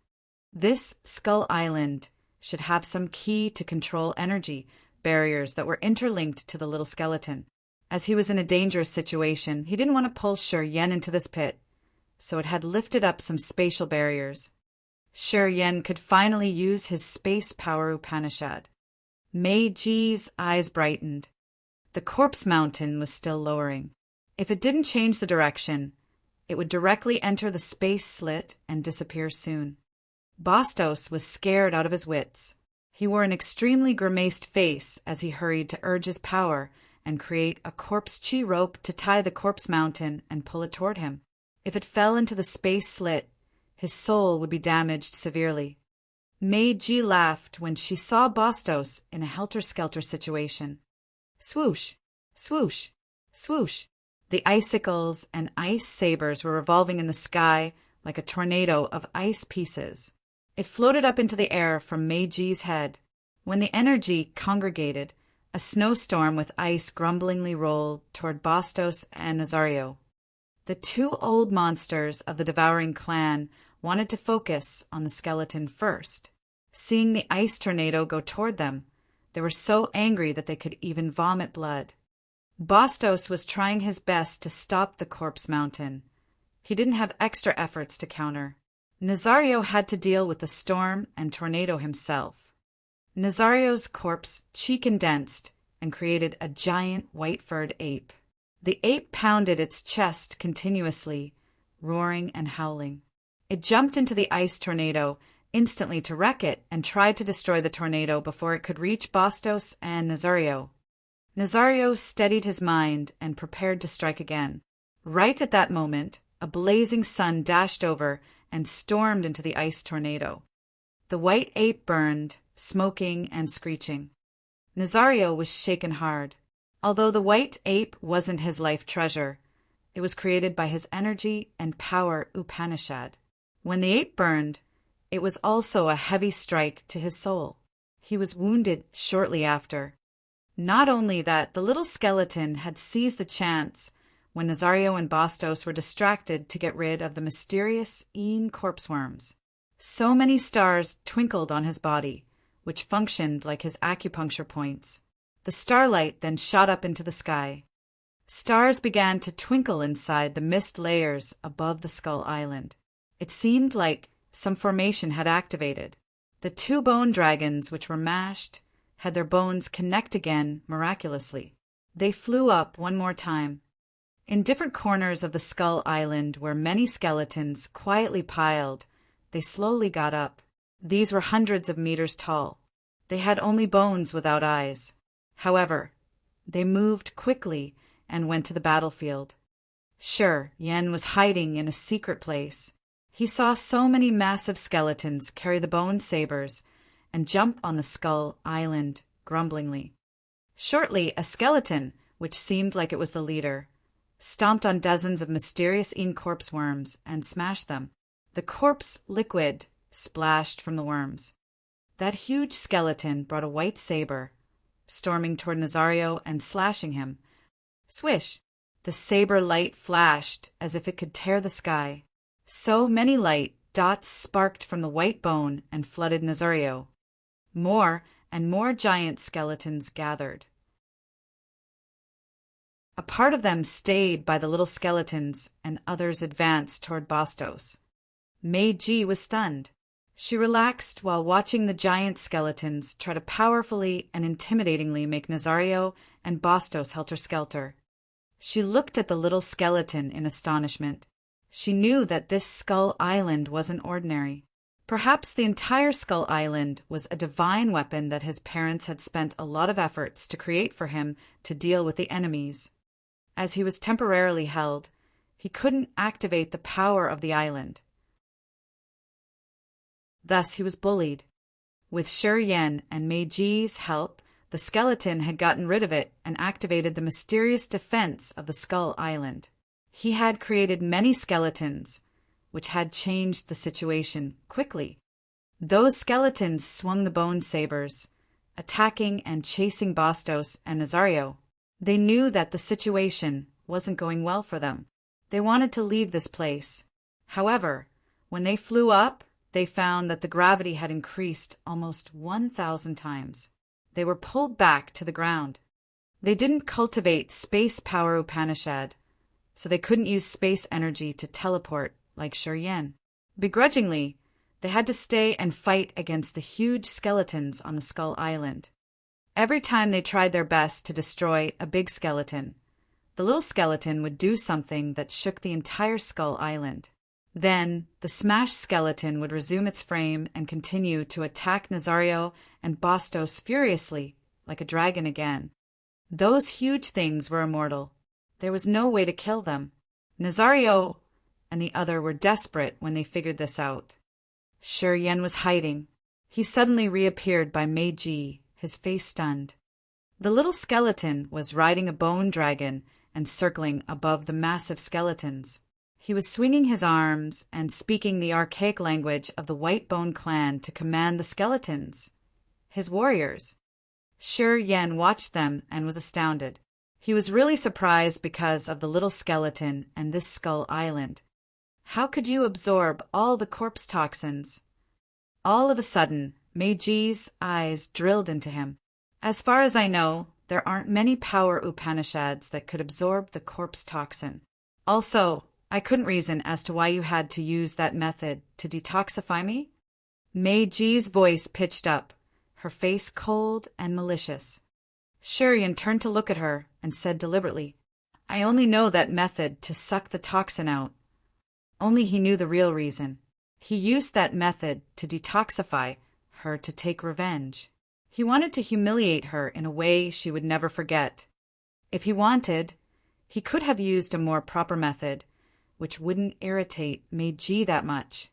This Skull Island should have some key to control energy barriers that were interlinked to the little skeleton. As he was in a dangerous situation, he didn't want to pull Shi Yen into this pit, so it had lifted up some spatial barriers. Shi Yen could finally use his space power Upanishad. Meiji's eyes brightened. The corpse mountain was still lowering. If it didn't change the direction, it would directly enter the space slit and disappear soon. Bastos was scared out of his wits. He wore an extremely grimaced face as he hurried to urge his power and create a corpse chi rope to tie the corpse mountain and pull it toward him. If it fell into the space slit, his soul would be damaged severely. Meiji laughed when she saw Bastos in a helter-skelter situation. Swoosh, swoosh, swoosh. The icicles and ice sabers were revolving in the sky like a tornado of ice pieces. It floated up into the air from Meiji's head. When the energy congregated, a snowstorm with ice grumblingly rolled toward Bastos and Nazario. The two old monsters of the devouring clan wanted to focus on the skeleton first. Seeing the ice tornado go toward them, they were so angry that they could even vomit blood. Bastos was trying his best to stop the corpse mountain. He didn't have extra efforts to counter. Nazario had to deal with the storm and tornado himself. Nazario's corpse chi condensed and created a giant white-furred ape. The ape pounded its chest continuously, roaring and howling. It jumped into the ice tornado instantly to wreck it and tried to destroy the tornado before it could reach Bastos and Nazario. Nazario steadied his mind and prepared to strike again. Right at that moment, a blazing sun dashed over and stormed into the ice tornado. The white ape burned, smoking and screeching. Nazario was shaken hard. Although the white ape wasn't his life treasure, it was created by his energy and power Upanishad. When the ape burned, it was also a heavy strike to his soul. He was wounded shortly after. Not only that, the little skeleton had seized the chance when Nazario and Bastos were distracted to get rid of the mysterious Een corpse worms. So many stars twinkled on his body, which functioned like his acupuncture points. The starlight then shot up into the sky. Stars began to twinkle inside the mist layers above the Skull Island. It seemed like some formation had activated. The two bone dragons, which were mashed, had their bones connect again miraculously. They flew up one more time. In different corners of the Skull Island, where many skeletons quietly piled, they slowly got up. These were hundreds of meters tall. They had only bones without eyes. However, they moved quickly and went to the battlefield. Sure, Yen was hiding in a secret place. He saw so many massive skeletons carry the bone sabers and jump on the Skull Island grumblingly. Shortly, a skeleton, which seemed like it was the leader, stomped on dozens of mysterious Een corpse worms and smashed them. The corpse liquid splashed from the worms. That huge skeleton brought a white saber, storming toward Nazario and slashing him. Swish! The saber light flashed as if it could tear the sky. So many light dots sparked from the white bone and flooded Nazario. More and more giant skeletons gathered. A part of them stayed by the little skeletons and others advanced toward Bastos. Meiji was stunned. She relaxed while watching the giant skeletons try to powerfully and intimidatingly make Nazario and Bastos helter-skelter. She looked at the little skeleton in astonishment. She knew that this Skull Island wasn't ordinary. Perhaps the entire Skull Island was a divine weapon that his parents had spent a lot of efforts to create for him to deal with the enemies. As he was temporarily held, he couldn't activate the power of the island. Thus he was bullied. With Shi Yen and Meiji's help, the skeleton had gotten rid of it and activated the mysterious defense of the Skull Island. He had created many skeletons, which had changed the situation quickly. Those skeletons swung the bone sabers, attacking and chasing Bastos and Nazario. They knew that the situation wasn't going well for them. They wanted to leave this place. However, when they flew up, they found that the gravity had increased almost 1,000 times. They were pulled back to the ground. They didn't cultivate space power Upanishad, so they couldn't use space energy to teleport like Shuryen. Begrudgingly, they had to stay and fight against the huge skeletons on the Skull Island. Every time they tried their best to destroy a big skeleton, the little skeleton would do something that shook the entire Skull Island. Then, the smashed skeleton would resume its frame and continue to attack Nazario and Bastos furiously, like a dragon again. Those huge things were immortal. There was no way to kill them. Nazario and the other were desperate when they figured this out. Shuryen was hiding. He suddenly reappeared by Meiji, his face stunned. The little skeleton was riding a bone dragon and circling above the massive skeletons. He was swinging his arms and speaking the archaic language of the White Bone clan to command the skeletons, his warriors. Shuryen watched them and was astounded. He was really surprised because of the little skeleton and this Skull Island. How could you absorb all the corpse toxins? All of a sudden, Meiji's eyes drilled into him. As far as I know, there aren't many power Upanishads that could absorb the corpse toxin. Also, I couldn't reason as to why you had to use that method to detoxify me. Meiji's voice pitched up, her face cold and malicious. Shuryen turned to look at her and said deliberately, I only know that method to suck the toxin out. Only he knew the real reason. He used that method to detoxify her to take revenge. He wanted to humiliate her in a way she would never forget. If he wanted, he could have used a more proper method, which wouldn't irritate Meiji that much.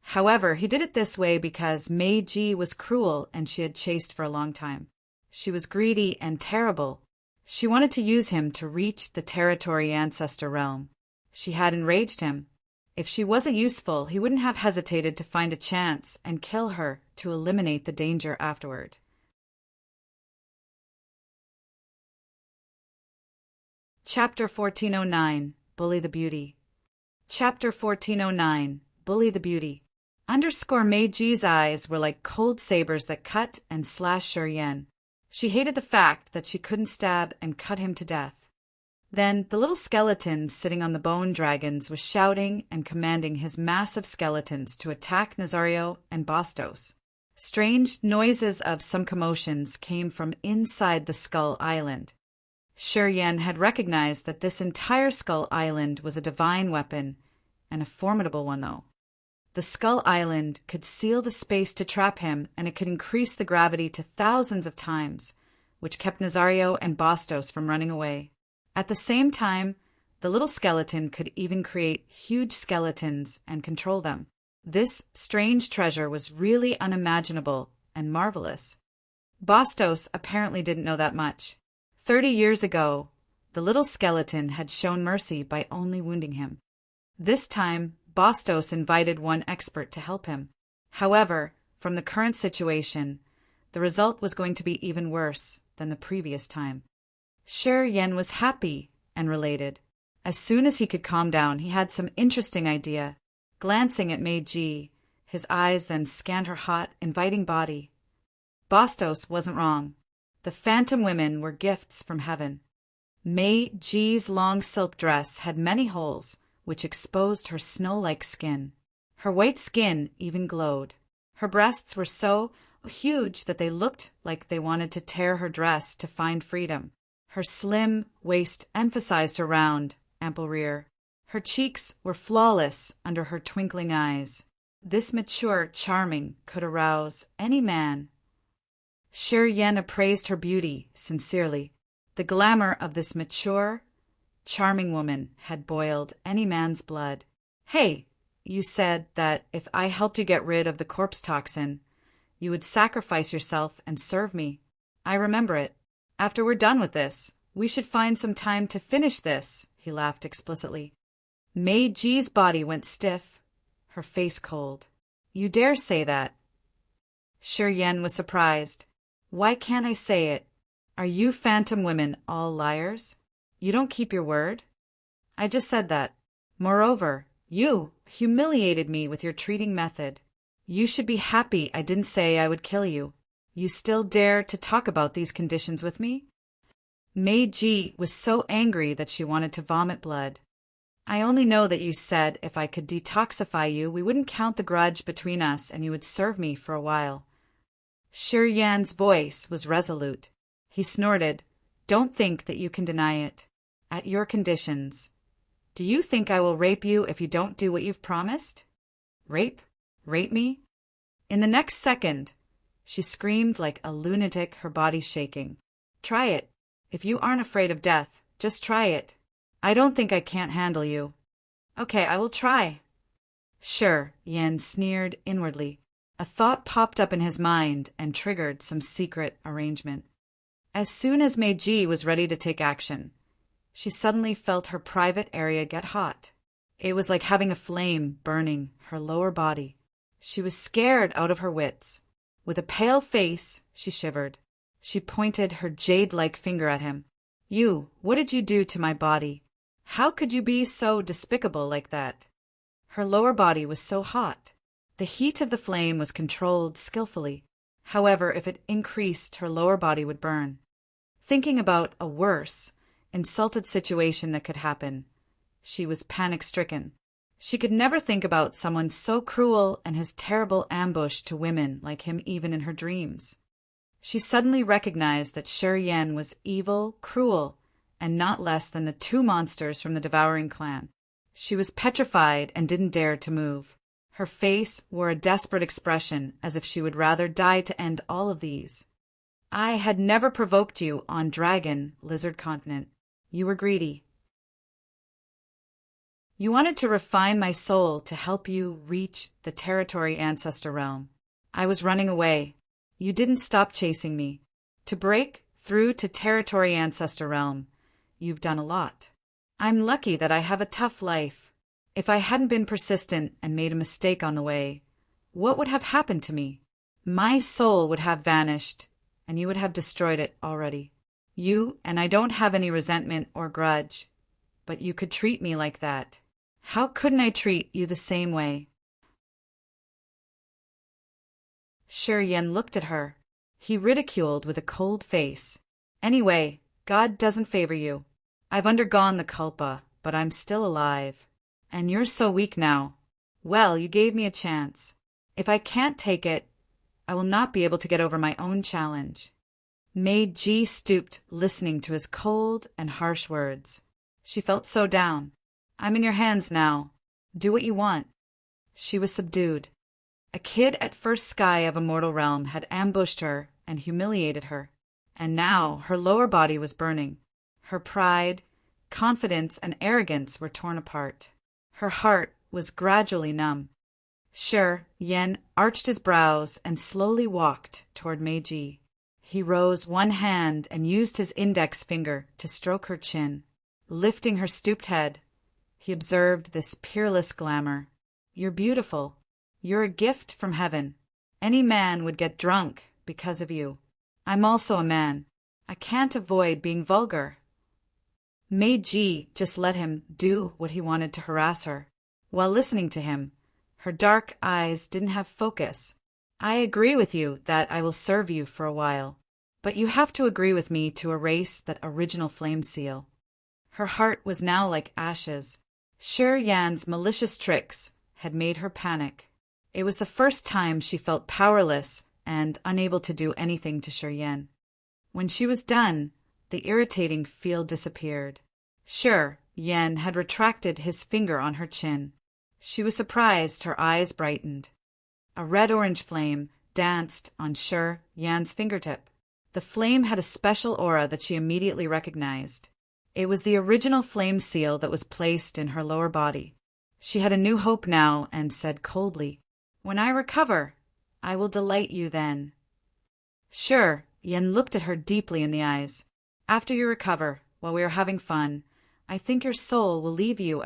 However, he did it this way because Meiji was cruel and she had chased for a long time. She was greedy and terrible. She wanted to use him to reach the territory ancestor realm. She had enraged him. If she wasn't useful, he wouldn't have hesitated to find a chance and kill her to eliminate the danger afterward. Chapter 1409, Bully the Beauty. Chapter 1409, Bully the Beauty. Meiji's eyes were like cold sabers that cut and slashed Shuryen. She hated the fact that she couldn't stab and cut him to death. Then the little skeleton sitting on the bone dragons was shouting and commanding his massive skeletons to attack Nazario and Bastos. Strange noises of some commotions came from inside the Skull Island. Shuryen had recognized that this entire Skull Island was a divine weapon, and a formidable one though. The Skull Island could seal the space to trap him, and it could increase the gravity to thousands of times, which kept Nazario and Bastos from running away. At the same time, the little skeleton could even create huge skeletons and control them. This strange treasure was really unimaginable and marvelous. Bastos apparently didn't know that much. 30 years ago, the little skeleton had shown mercy by only wounding him. This time, Bastos invited one expert to help him. However, from the current situation, the result was going to be even worse than the previous time. Shuryen was happy and related. As soon as he could calm down, he had some interesting idea. Glancing at Meiji, his eyes then scanned her hot, inviting body. Bastos wasn't wrong. The phantom women were gifts from heaven. Meiji's long silk dress had many holes, which exposed her snow-like skin. Her white skin even glowed. Her breasts were so huge that they looked like they wanted to tear her dress to find freedom. Her slim waist emphasized her round, ample rear. Her cheeks were flawless under her twinkling eyes. This mature charming could arouse any man. Shuryen appraised her beauty sincerely. The glamour of this mature, charming woman had boiled any man's blood. Hey, you said that if I helped you get rid of the corpse toxin, you would sacrifice yourself and serve me. I remember it. After we're done with this, we should find some time to finish this, he laughed explicitly. Meiji's body went stiff, her face cold. You dare say that? Shi Yan was surprised. Why can't I say it? Are you phantom women all liars? You don't keep your word? I just said that. Moreover, you humiliated me with your treating method. You should be happy I didn't say I would kill you. You still dare to talk about these conditions with me? Meiji was so angry that she wanted to vomit blood. I only know that you said if I could detoxify you, we wouldn't count the grudge between us and you would serve me for a while. Shi Yan's voice was resolute. He snorted, Don't think that you can deny it. At your conditions. Do you think I will rape you if you don't do what you've promised? Rape? Rape me? In the next second, she screamed like a lunatic, her body shaking. Try it. If you aren't afraid of death, just try it. I don't think I can't handle you. Okay, I will try. Sure, Yan sneered inwardly. A thought popped up in his mind and triggered some secret arrangement. As soon as Meiji was ready to take action, she suddenly felt her private area get hot. It was like having a flame burning her lower body. She was scared out of her wits. With a pale face, she shivered. She pointed her jade-like finger at him. You, what did you do to my body? How could you be so despicable like that? Her lower body was so hot. The heat of the flame was controlled skillfully. However, if it increased, her lower body would burn. Thinking about a worse, insulted situation that could happen, she was panic-stricken. She could never think about someone so cruel and his terrible ambush to women like him even in her dreams. She suddenly recognized that Shi Yan was evil, cruel, and not less than the two monsters from the devouring clan. She was petrified and didn't dare to move. Her face wore a desperate expression, as if she would rather die to end all of these. I had never provoked you on Dragon, Lizard Continent. You were greedy. You wanted to refine my soul to help you reach the Territory Ancestor Realm. I was running away. You didn't stop chasing me. To break through to Territory Ancestor Realm, you've done a lot. I'm lucky that I have a tough life. If I hadn't been persistent and made a mistake on the way, what would have happened to me? My soul would have vanished, and you would have destroyed it already. You, and I don't have any resentment or grudge, but you could treat me like that. How couldn't I treat you the same way? Shi Yan looked at her. He ridiculed with a cold face. Anyway, God doesn't favor you. I've undergone the culpa, but I'm still alive. And you're so weak now. Well, you gave me a chance. If I can't take it, I will not be able to get over my own challenge. Meiji stooped, listening to his cold and harsh words. She felt so down. I'm in your hands now. Do what you want. She was subdued. A kid at first sky of a mortal realm had ambushed her and humiliated her, and now her lower body was burning. Her pride, confidence, and arrogance were torn apart. Her heart was gradually numb. Shi Yan arched his brows and slowly walked toward Meiji. He rose one hand and used his index finger to stroke her chin. Lifting her stooped head, he observed this peerless glamour. You're beautiful. You're a gift from heaven. Any man would get drunk because of you. I'm also a man. I can't avoid being vulgar. Meiji just let him do what he wanted to harass her. While listening to him, her dark eyes didn't have focus. I agree with you that I will serve you for a while, but you have to agree with me to erase that original flame seal. Her heart was now like ashes. Shi Yan's malicious tricks had made her panic. It was the first time she felt powerless and unable to do anything to Shi Yan. When she was done, the irritating feel disappeared. Shi Yan had retracted his finger on her chin. She was surprised her eyes brightened. A red-orange flame danced on Shi Yan's fingertip. The flame had a special aura that she immediately recognized. It was the original flame seal that was placed in her lower body. She had a new hope now and said coldly, When I recover, I will delight you then. Shi Yan looked at her deeply in the eyes. After you recover, while we are having fun, I think your soul will leave you,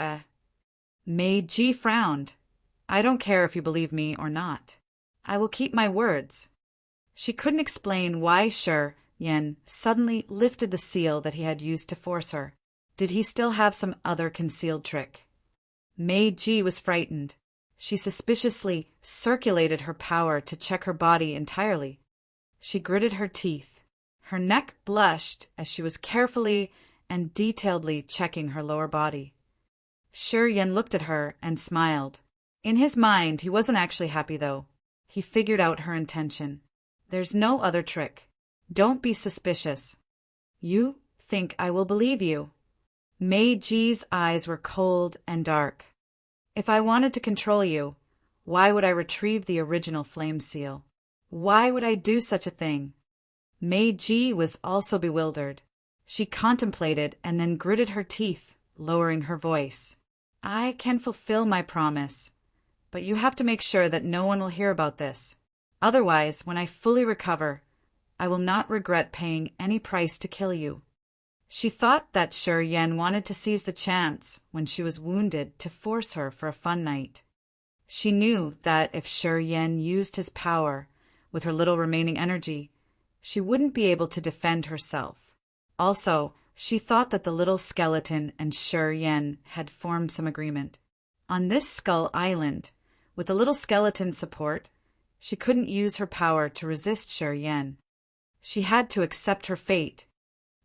Meiji frowned. I don't care if you believe me or not. I will keep my words. She couldn't explain why Yen suddenly lifted the seal that he had used to force her. Did he still have some other concealed trick? Meiji was frightened. She suspiciously circulated her power to check her body entirely. She gritted her teeth. Her neck blushed as she was carefully and detailedly checking her lower body. Yen looked at her and smiled. In his mind, he wasn't actually happy, though. He figured out her intention. There's no other trick. Don't be suspicious. You think I will believe you? Meiji's eyes were cold and dark. If I wanted to control you, why would I retrieve the original flame seal? Why would I do such a thing? Meiji was also bewildered. She contemplated and then gritted her teeth, lowering her voice. I can fulfill my promise, but you have to make sure that no one will hear about this. Otherwise, when I fully recover, I will not regret paying any price to kill you. She thought that Yen wanted to seize the chance when she was wounded to force her for a fun night. She knew that if Yen used his power with her little remaining energy, she wouldn't be able to defend herself. Also, she thought that the little skeleton and Yen had formed some agreement. On this Skull Island, with the little skeleton's support, she couldn't use her power to resist Yen. She had to accept her fate.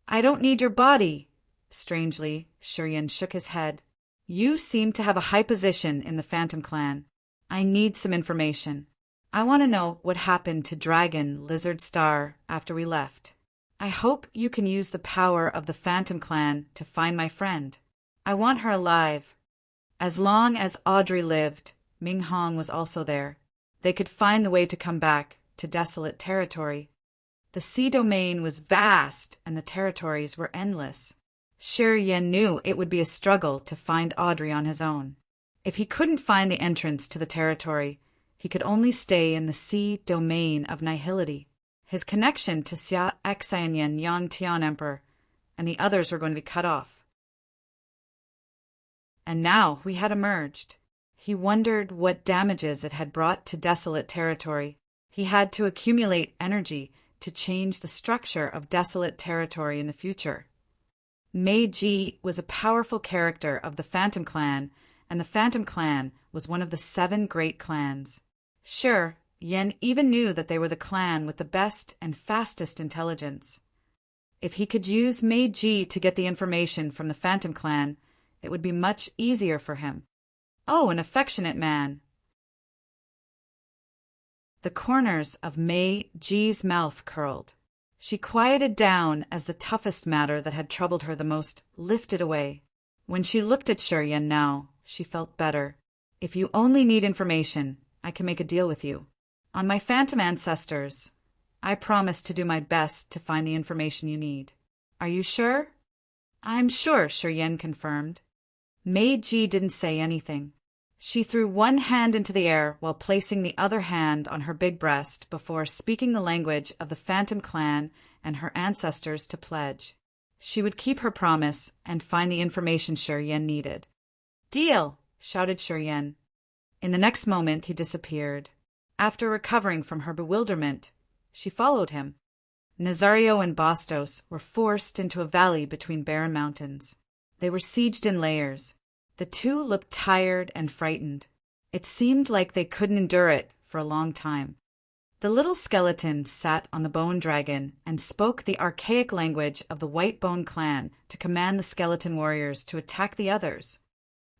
I don't need your body. Strangely, Yen shook his head. You seem to have a high position in the Phantom Clan. I need some information. I want to know what happened to Dragon Lizard Star after we left. I hope you can use the power of the Phantom Clan to find my friend. I want her alive. As long as Audrey lived, Ming Hong was also there. They could find the way to come back to Desolate Territory. The sea domain was vast and the territories were endless. Yen knew it would be a struggle to find Audrey on his own. If he couldn't find the entrance to the territory, he could only stay in the sea domain of nihility. His connection to Xia Xianyan Yang Tian Emperor and the others were going to be cut off. And now we had emerged. He wondered what damages it had brought to Desolate Territory. He had to accumulate energy to change the structure of Desolate Territory in the future. Meiji was a powerful character of the Phantom Clan, and the Phantom Clan was one of the 7 great clans. Yen even knew that they were the clan with the best and fastest intelligence. If he could use Meiji to get the information from the Phantom Clan, it would be much easier for him. Oh, an affectionate man. The corners of Meiji's mouth curled. She quieted down as the toughest matter that had troubled her the most lifted away. When she looked at Yen now, she felt better. If you only need information, I can make a deal with you. On my phantom ancestors, I promise to do my best to find the information you need. Are you sure? I'm sure, Yen confirmed. Meiji didn't say anything. She threw one hand into the air while placing the other hand on her big breast before speaking the language of the Phantom Clan and her ancestors to pledge. She would keep her promise and find the information Yen needed. Deal! Shouted Yen. In the next moment, he disappeared. After recovering from her bewilderment, she followed him. Nazario and Bastos were forced into a valley between barren mountains. They were sieged in layers. The two looked tired and frightened. It seemed like they couldn't endure it for a long time. The little skeleton sat on the bone dragon and spoke the archaic language of the White Bone Clan to command the skeleton warriors to attack the others.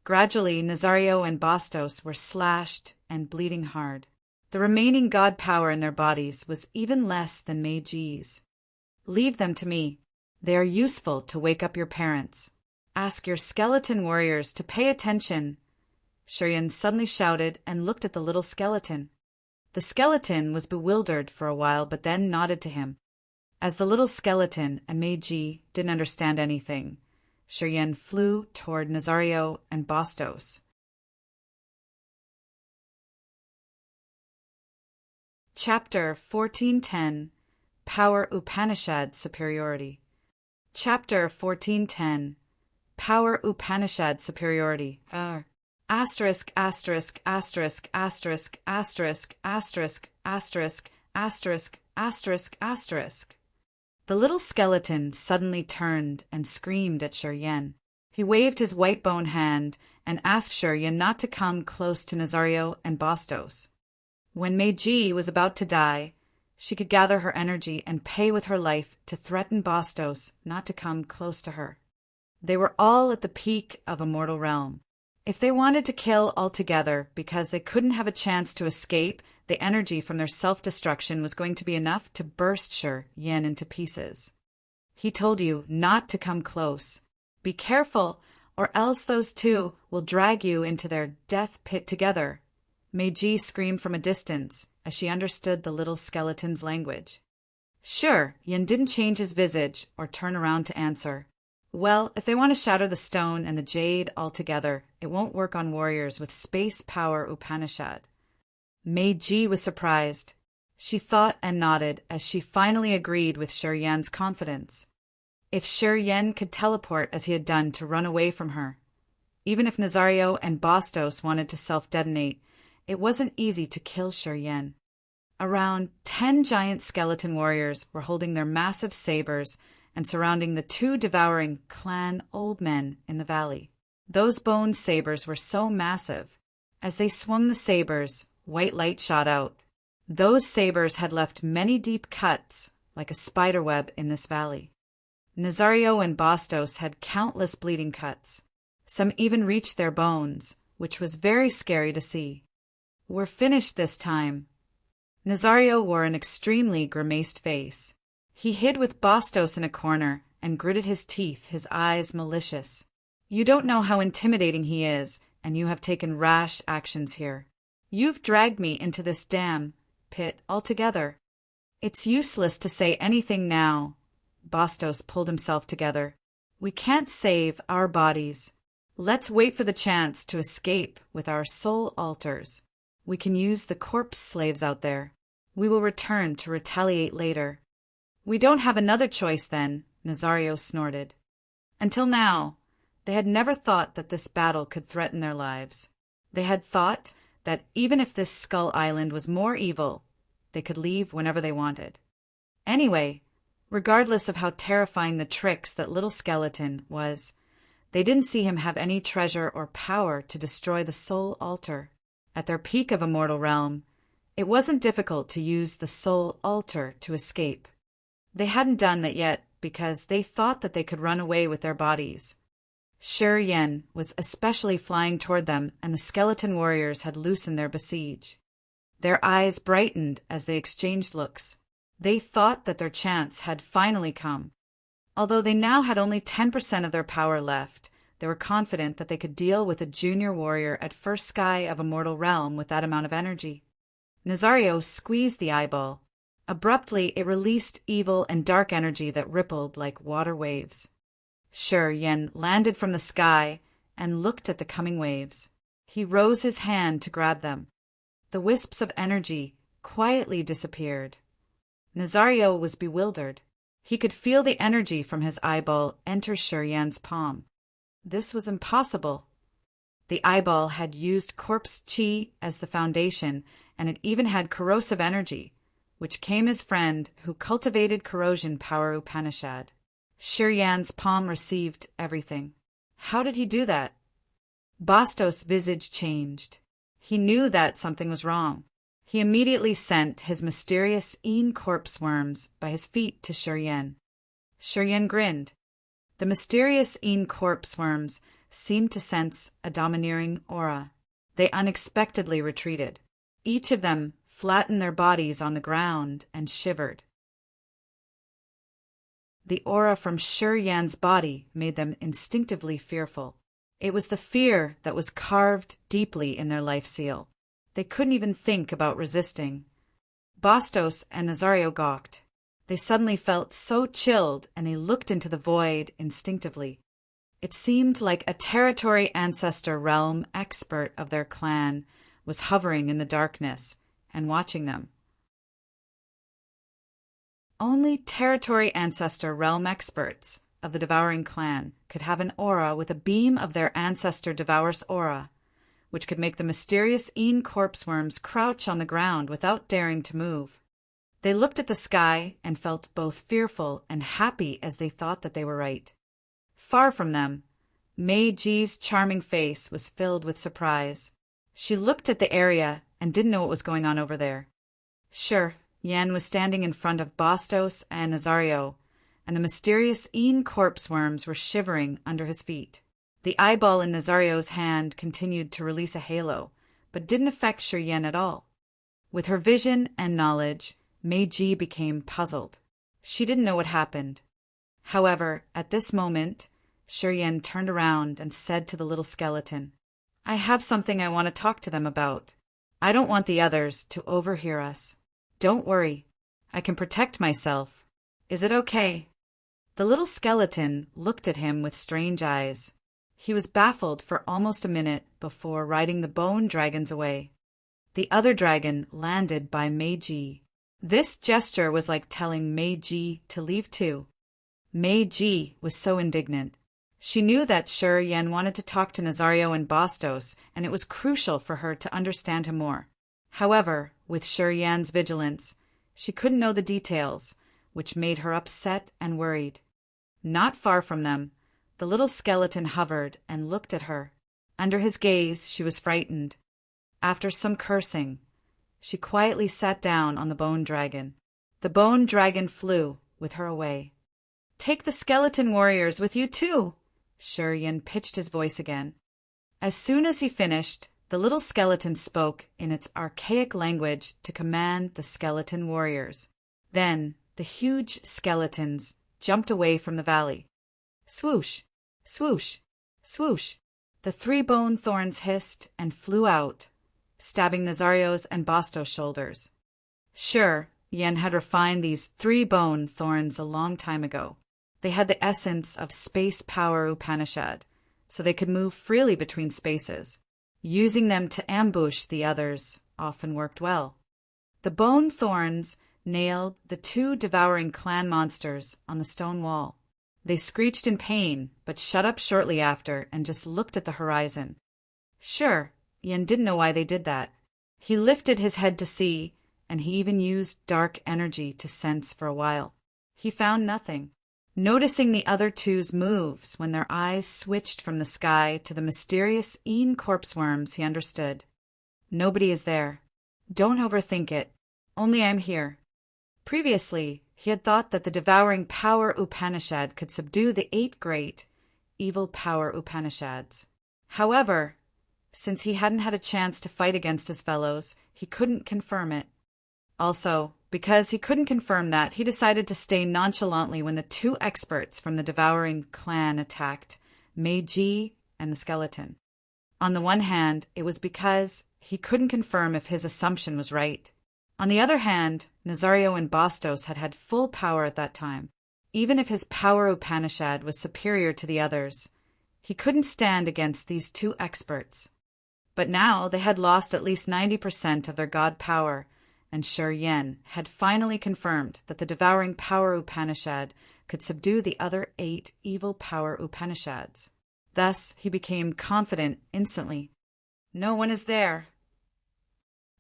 Gradually, Nazario and Bastos were slashed and bleeding hard. The remaining god power in their bodies was even less than Meiji's. Leave them to me. They are useful to wake up your parents. Ask your skeleton warriors to pay attention. Yen suddenly shouted and looked at the little skeleton. The skeleton was bewildered for a while, but then nodded to him. As the little skeleton and Meiji didn't understand anything, Yen flew toward Nazario and Bastos. Chapter 1410 Power Upanishad Superiority. Chapter 1410 Power Upanishad Superiority. Asterisk, asterisk, asterisk, asterisk, asterisk, asterisk, asterisk, asterisk, asterisk asterisk. The little skeleton suddenly turned and screamed at Shi Yan. He waved his white bone hand and asked Shi Yan not to come close to Nazario and Bastos. When Meiji was about to die, she could gather her energy and pay with her life to threaten Bastos not to come close to her. They were all at the peak of a mortal realm. If they wanted to kill altogether because they couldn't have a chance to escape, the energy from their self-destruction was going to be enough to burst Shi Yan into pieces. He told you not to come close. Be careful, or else those two will drag you into their death pit together. Meiji screamed from a distance as she understood the little skeleton's language. Shi Yan didn't change his visage or turn around to answer. Well, if they want to shatter the stone and the jade altogether, it won't work on warriors with space power Upanishad. Meiji was surprised. She thought and nodded as she finally agreed with Shi Yan's confidence. If Shi Yan could teleport as he had done to run away from her, even if Nazario and Bastos wanted to self-detonate, it wasn't easy to kill Shi Yan. Around 10 giant skeleton warriors were holding their massive sabers and surrounding the two devouring clan old men in the valley. Those bone sabers were so massive. As they swung the sabers, white light shot out. Those sabers had left many deep cuts, like a spiderweb in this valley. Nazario and Bastos had countless bleeding cuts. Some even reached their bones, which was very scary to see. We're finished this time. Nazario wore an extremely grimaced face. He hid with Bastos in a corner and gritted his teeth, his eyes malicious. You don't know how intimidating he is, and you have taken rash actions here. You've dragged me into this damn pit altogether. It's useless to say anything now. Bastos pulled himself together. We can't save our bodies. Let's wait for the chance to escape with our soul altars. We can use the corpse slaves out there. We will return to retaliate later. We don't have another choice then, Nazario snorted. Until now, they had never thought that this battle could threaten their lives. They had thought that even if this Skull Island was more evil, they could leave whenever they wanted. Anyway, regardless of how terrifying the tricks that little skeleton was, they didn't see him have any treasure or power to destroy the soul altar. At their peak of a mortal realm, it wasn't difficult to use the soul altar to escape. They hadn't done that yet because they thought that they could run away with their bodies. Shi Yan was especially flying toward them, and the skeleton warriors had loosened their besiege. Their eyes brightened as they exchanged looks. They thought that their chance had finally come. Although they now had only 10% of their power left, they were confident that they could deal with a junior warrior at first sky of a mortal realm with that amount of energy. Nazario squeezed the eyeball. Abruptly, it released evil and dark energy that rippled like water waves. Shi Yan landed from the sky and looked at the coming waves. He rose his hand to grab them. The wisps of energy quietly disappeared. Nazario was bewildered. He could feel the energy from his eyeball enter Shi Yan's palm. This was impossible. The eyeball had used corpse chi as the foundation, and it even had corrosive energy, which came his friend who cultivated corrosion power Upanishad. Shi Yan's palm received everything. How did he do that? Bastos' visage changed. He knew that something was wrong. He immediately sent his mysterious corpse worms by his feet to Shi Yan. Shi Yan grinned. The mysterious corpse worms seemed to sense a domineering aura. They unexpectedly retreated. Each of them flattened their bodies on the ground and shivered. The aura from Shi Yan's body made them instinctively fearful. It was the fear that was carved deeply in their life seal. They couldn't even think about resisting. Bastos and Nazario gawked. They suddenly felt so chilled, and they looked into the void instinctively. It seemed like a territory ancestor realm expert of their clan was hovering in the darkness and watching them. Only territory ancestor realm experts of the devouring clan could have an aura with a beam of their ancestor devour's aura, which could make the mysterious corpse worms crouch on the ground without daring to move. They looked at the sky and felt both fearful and happy as they thought that they were right. Far from them, Mei-ji's charming face was filled with surprise. She looked at the area and didn't know what was going on over there. Sure, Yen was standing in front of Bastos and Nazario, and the mysterious corpse worms were shivering under his feet. The eyeball in Nazario's hand continued to release a halo, but didn't affect Yen at all. With her vision and knowledge, Mei-ji became puzzled. She didn't know what happened. However, at this moment, Yen turned around and said to the little skeleton, "I have something I want to talk to them about. I don't want the others to overhear us. Don't worry. I can protect myself. Is it okay?" The little skeleton looked at him with strange eyes. He was baffled for almost a minute before riding the bone dragons away. The other dragon landed by Mei-ji. This gesture was like telling Mei-ji to leave too. Mei-ji was so indignant. She knew that Yen wanted to talk to Nazario and Bastos, and it was crucial for her to understand him more. However, with Yen's vigilance, she couldn't know the details, which made her upset and worried. Not far from them, the little skeleton hovered and looked at her. Under his gaze, she was frightened. After some cursing, she quietly sat down on the bone dragon. The bone dragon flew with her away. "Take the skeleton warriors with you too!" Yen pitched his voice again. As soon as he finished, the little skeleton spoke in its archaic language to command the skeleton warriors. Then the huge skeletons jumped away from the valley. Swoosh, swoosh, swoosh. The 3 bone thorns hissed and flew out, stabbing Nazario's and Bastos' shoulders. Yen had refined these 3 bone thorns a long time ago. They had the essence of space power Upanishad, so they could move freely between spaces. Using them to ambush the others often worked well. The bone thorns nailed the 2 devouring clan monsters on the stone wall. They screeched in pain, but shut up shortly after and just looked at the horizon. Yen didn't know why they did that. He lifted his head to see, and he even used dark energy to sense for a while. He found nothing. Noticing the other 2's moves when their eyes switched from the sky to the mysterious corpse worms, he understood. Nobody is there. Don't overthink it. Only I'm here. Previously, he had thought that the devouring power Upanishad could subdue the 8 great evil power Upanishads. However, since he hadn't had a chance to fight against his fellows, he couldn't confirm it. Also, because he couldn't confirm that, he decided to stay nonchalantly when the 2 experts from the devouring clan attacked Mei-ji and the skeleton. On the one hand, it was because he couldn't confirm if his assumption was right. On the other hand, Nazario and Bastos had had full power at that time. Even if his power Upanishad was superior to the others, he couldn't stand against these 2 experts. But now they had lost at least 90% of their god power, and Yen had finally confirmed that the devouring power Upanishad could subdue the other 8 evil power Upanishads. Thus, he became confident instantly. No one is there.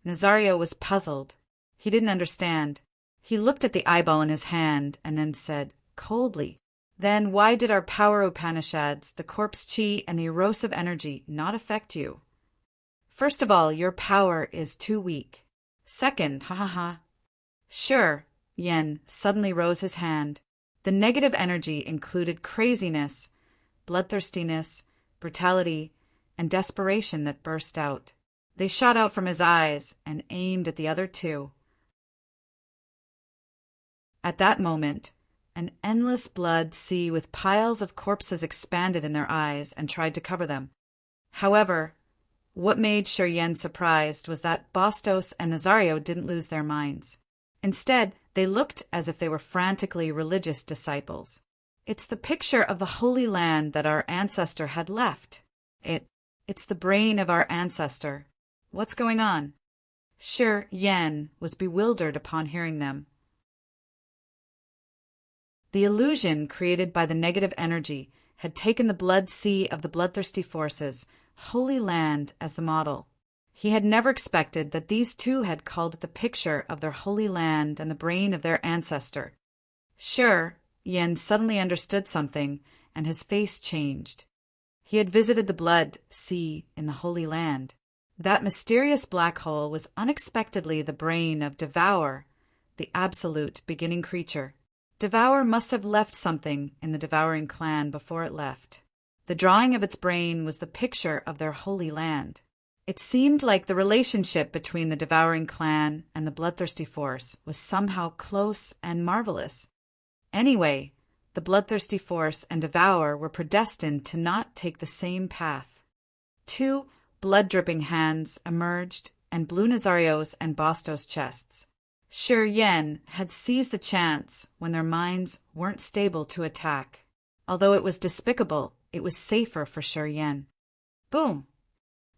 Nazario was puzzled. He didn't understand. He looked at the eyeball in his hand and then said, coldly, "Then why did our power Upanishads, the corpse chi and the erosive energy, not affect you? First of all, your power is too weak. Second, Yen suddenly rose his hand. The negative energy included craziness, bloodthirstiness, brutality, and desperation that burst out. They shot out from his eyes and aimed at the other 2. At that moment, an endless blood sea with piles of corpses expanded in their eyes and tried to cover them. However, what made Yen surprised was that Bastos and Nazario didn't lose their minds. Instead, they looked as if they were frantically religious disciples. It's the picture of the Holy Land that our ancestor had left. It's the brain of our ancestor. What's going on? Yen was bewildered upon hearing them. The illusion created by the negative energy had taken the blood sea of the bloodthirsty forces, Holy Land, as the model. He had never expected that these two had called it the picture of their holy land and the brain of their ancestor. Sure, Yen suddenly understood something, and his face changed. He had visited the blood sea in the Holy Land. That mysterious black hole was unexpectedly the brain of Devour, the absolute beginning creature. Devour must have left something in the devouring clan before it left. The drawing of its brain was the picture of their Holy Land. It seemed like the relationship between the devouring clan and the bloodthirsty force was somehow close and marvelous. Anyway, the bloodthirsty force and Devour were predestined to not take the same path. Two blood-dripping hands emerged and blew Nazario's and Bastos' chests. Shi Yen had seized the chance when their minds weren't stable to attack. Although it was despicable, it was safer for Shi Yen. Boom!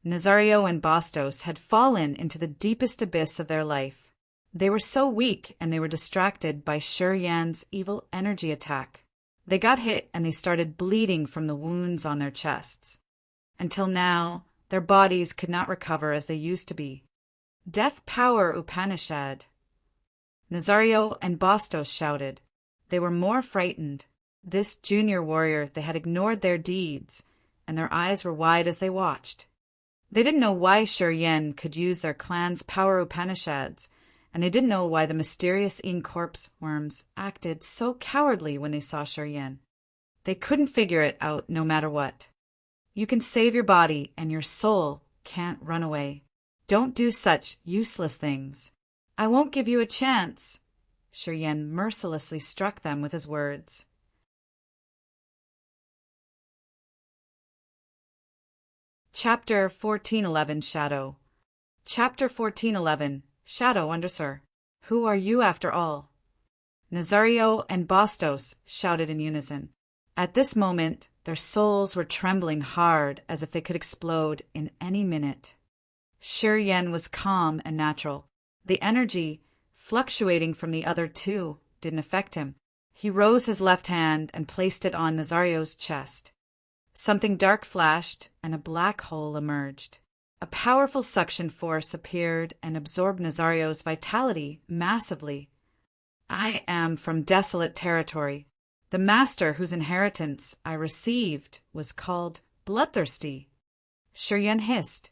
Nazario and Bastos had fallen into the deepest abyss of their life. They were so weak and they were distracted by Shi Yan's evil energy attack. They got hit and they started bleeding from the wounds on their chests. Until now, their bodies could not recover as they used to be. Death Power Upanishad! Nazario and Bastos shouted. They were more frightened. This junior warrior, they had ignored their deeds, and their eyes were wide as they watched. They didn't know why Shi Yen could use their clan's power Upanishads, and they didn't know why the mysterious corpse worms acted so cowardly when they saw Shi Yen. They couldn't figure it out no matter what. You can save your body, and your soul can't run away. Don't do such useless things. I won't give you a chance. Shi Yen mercilessly struck them with his words. Chapter 1411 Shadow. Chapter 1411 Shadow Undersir. Who are you after all? Nazario and Bastos shouted in unison. At this moment, their souls were trembling hard as if they could explode in any minute. Shi Yen was calm and natural. The energy, fluctuating from the other two, didn't affect him. He rose his left hand and placed it on Nazario's chest. Something dark flashed, and a black hole emerged. A powerful suction force appeared and absorbed Nazario's vitality massively. I am from desolate territory. The master whose inheritance I received was called Bloodthirsty. Shi Yen hissed.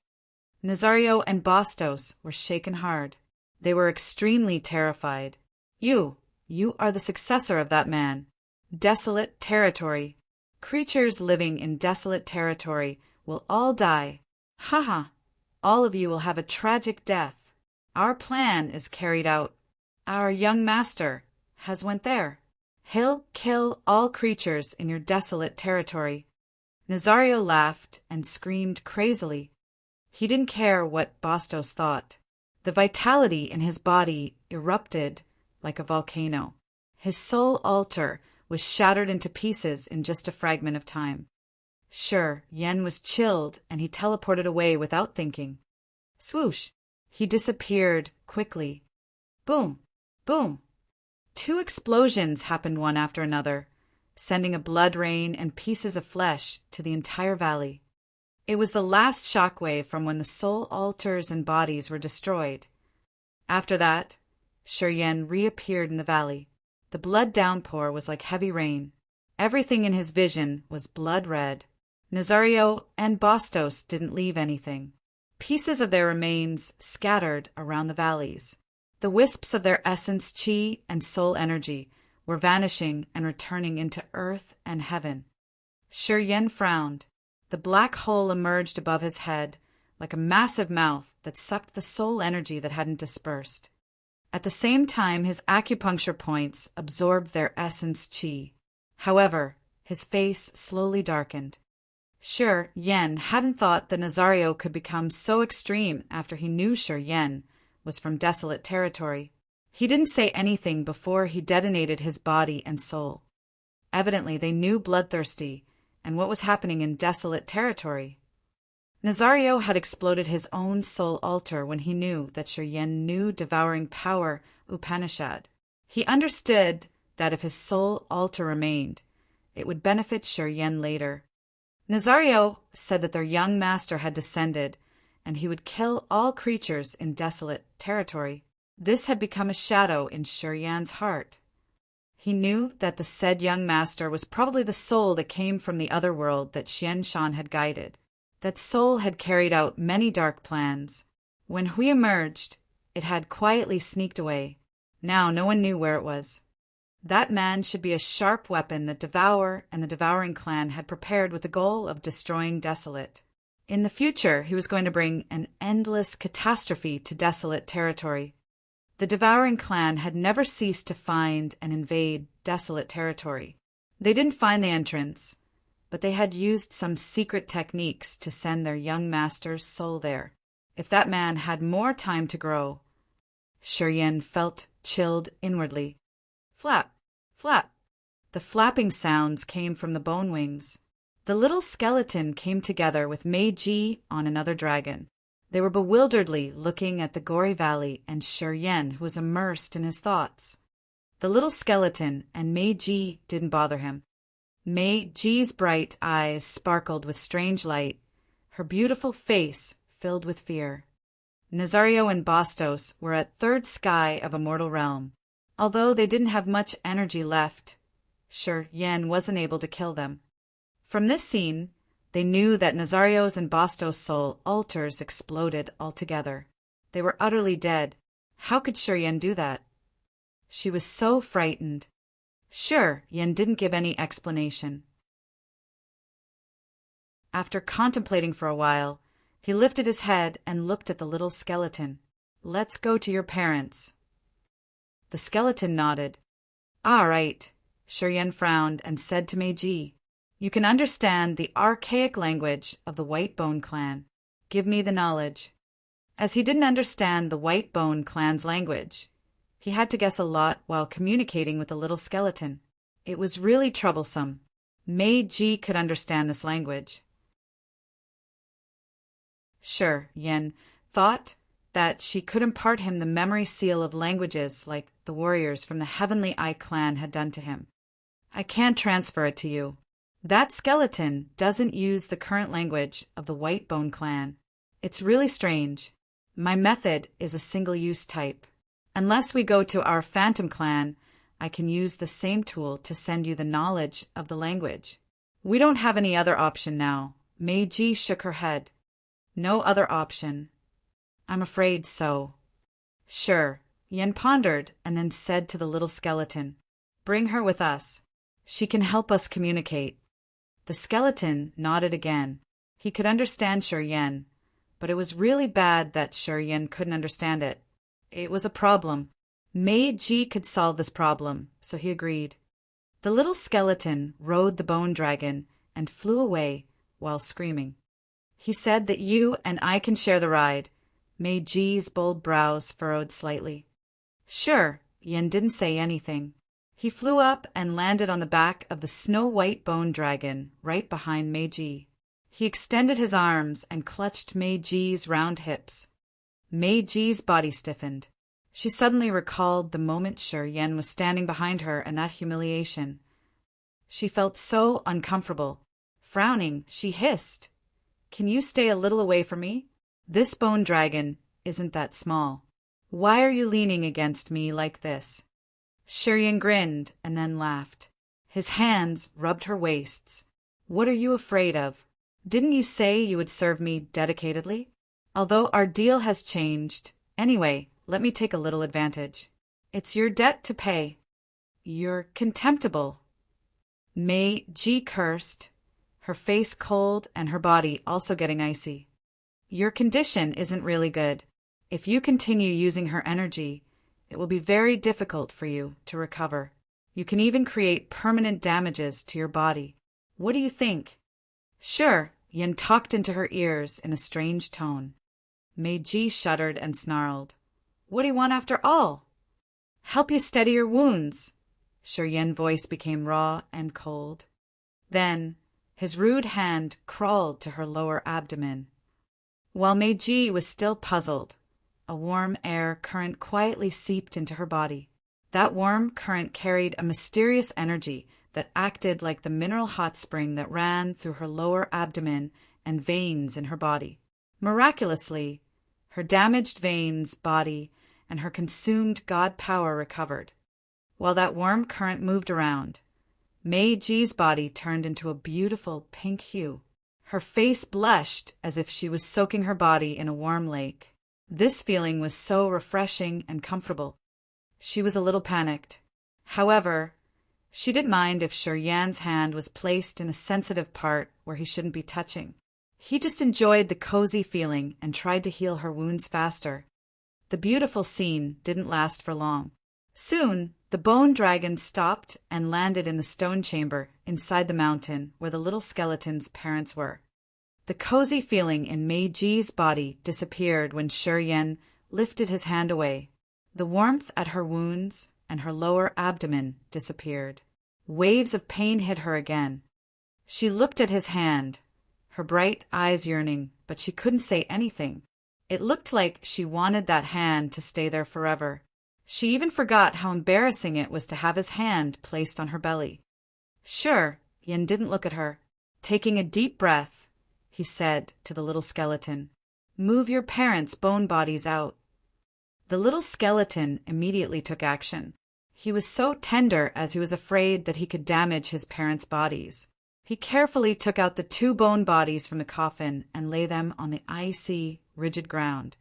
Nazario and Bastos were shaken hard. They were extremely terrified. You are the successor of that man. Desolate territory. Creatures living in desolate territory will all die. Ha ha! All of you will have a tragic death. Our plan is carried out. Our young master has went there. He'll kill all creatures in your desolate territory. Nazario laughed and screamed crazily. He didn't care what Bastos thought. The vitality in his body erupted like a volcano. His soul altar was shattered into pieces in just a fragment of time. Sure, Yen was chilled, and he teleported away without thinking. Swoosh! He disappeared quickly. Boom! Boom! 2 explosions happened one after another, sending a blood rain and pieces of flesh to the entire valley. It was the last shockwave from when the soul altars and bodies were destroyed. After that, Shi Yen reappeared in the valley. The blood downpour was like heavy rain. Everything in his vision was blood red. Nazario and Bastos didn't leave anything. Pieces of their remains scattered around the valleys. The wisps of their essence, chi, and soul energy were vanishing and returning into earth and heaven. Shi Yen frowned. The black hole emerged above his head like a massive mouth that sucked the soul energy that hadn't dispersed. At the same time, his acupuncture points absorbed their essence chi. However, his face slowly darkened. Shi Yen hadn't thought that Nazario could become so extreme after he knew Shi Yen was from desolate territory. He didn't say anything before he detonated his body and soul. Evidently, they knew Bloodthirsty and what was happening in desolate territory. Nazario had exploded his own soul altar when he knew that Shi Yen knew devouring power Upanishad. He understood that if his soul altar remained, it would benefit Shi Yen later. Nazario said that their young master had descended, and he would kill all creatures in desolate territory. This had become a shadow in Shi Yan's heart. He knew that the said young master was probably the soul that came from the other world that Xian Shan had guided. That soul had carried out many dark plans. When Hui emerged, it had quietly sneaked away. Now no one knew where it was. That man should be a sharp weapon that Devour and the Devouring clan had prepared with the goal of destroying Desolate. In the future, he was going to bring an endless catastrophe to Desolate territory. The Devouring clan had never ceased to find and invade Desolate territory. They didn't find the entrance, but they had used some secret techniques to send their young master's soul there. If that man had more time to grow, Shi Yan felt chilled inwardly. Flap, flap. The flapping sounds came from the bone wings. The little skeleton came together with Mei Ji on another dragon. They were bewilderedly looking at the gory valley and Shi Yan, who was immersed in his thoughts. The little skeleton and Mei Ji didn't bother him. Mei Ji's bright eyes sparkled with strange light, her beautiful face filled with fear. Nazario and Bastos were at third sky of a mortal realm. Although they didn't have much energy left, Shi Yan wasn't able to kill them. From this scene, they knew that Nazario's and Bastos' soul altars exploded altogether. They were utterly dead. How could Shi Yan do that? She was so frightened. Shi Yan didn't give any explanation. After contemplating for a while, he lifted his head and looked at the little skeleton. Let's go to your parents. The skeleton nodded. All right. Shi Yan frowned and said to Meiji, you can understand the archaic language of the White Bone clan. Give me the knowledge. As he didn't understand the White Bone clan's language, he had to guess a lot while communicating with the little skeleton. It was really troublesome. Meiji could understand this language. Shi Yan thought that she could impart him the memory seal of languages like the warriors from the Heavenly Eye clan had done to him. I can't transfer it to you. That skeleton doesn't use the current language of the White Bone clan. It's really strange. My method is a single-use type. Unless we go to our Phantom clan, I can use the same tool to send you the knowledge of the language. We don't have any other option now. Meiji shook her head. No other option. I'm afraid so. Sure. Yan pondered and then said to the little skeleton, bring her with us. She can help us communicate. The skeleton nodded again. He could understand Shi Yan, but it was really bad that Shi Yan couldn't understand it. It was a problem. Meiji could solve this problem, so he agreed. The little skeleton rode the bone dragon and flew away while screaming. He said that you and I can share the ride. Meiji's bold brows furrowed slightly. Sure, Yan didn't say anything. He flew up and landed on the back of the snow-white bone dragon right behind Meiji. He extended his arms and clutched Meiji's round hips. Meiji's body stiffened. She suddenly recalled the moment Shi Yan was standing behind her and that humiliation. She felt so uncomfortable. Frowning, she hissed, can you stay a little away from me? This bone dragon isn't that small. Why are you leaning against me like this? Shi Yan grinned and then laughed. His hands rubbed her waists. What are you afraid of? Didn't you say you would serve me dedicatedly? Although our deal has changed, anyway, let me take a little advantage. It's your debt to pay. You're contemptible. Meiji cursed, her face cold and her body also getting icy. Your condition isn't really good. If you continue using her energy, it will be very difficult for you to recover. You can even create permanent damages to your body. What do you think? Sure, Yan talked into her ears in a strange tone. Meiji shuddered and snarled. What do you want after all? Help you steady your wounds. Shi Yan's voice became raw and cold. Then, his rude hand crawled to her lower abdomen. While Meiji was still puzzled, a warm air current quietly seeped into her body. That warm current carried a mysterious energy that acted like the mineral hot spring that ran through her lower abdomen and veins in her body. Miraculously, her damaged veins, body, and her consumed god power recovered. While that warm current moved around, Mei-ji's body turned into a beautiful pink hue. Her face blushed as if she was soaking her body in a warm lake. This feeling was so refreshing and comfortable. She was a little panicked. However, she didn't mind if Yan's hand was placed in a sensitive part where he shouldn't be touching. He just enjoyed the cozy feeling and tried to heal her wounds faster. The beautiful scene didn't last for long. Soon, the bone dragon stopped and landed in the stone chamber inside the mountain where the little skeleton's parents were. The cozy feeling in Mei-ji's body disappeared when Yan lifted his hand away. The warmth at her wounds and her lower abdomen disappeared. Waves of pain hit her again. She looked at his hand, her bright eyes yearning, but she couldn't say anything. It looked like she wanted that hand to stay there forever. She even forgot how embarrassing it was to have his hand placed on her belly. Sure, Yin didn't look at her. Taking a deep breath, he said to the little skeleton, "Move your parents' bone bodies out." The little skeleton immediately took action. He was so tender as he was afraid that he could damage his parents' bodies. He carefully took out the 2 bone bodies from the coffin and lay them on the icy, rigid ground.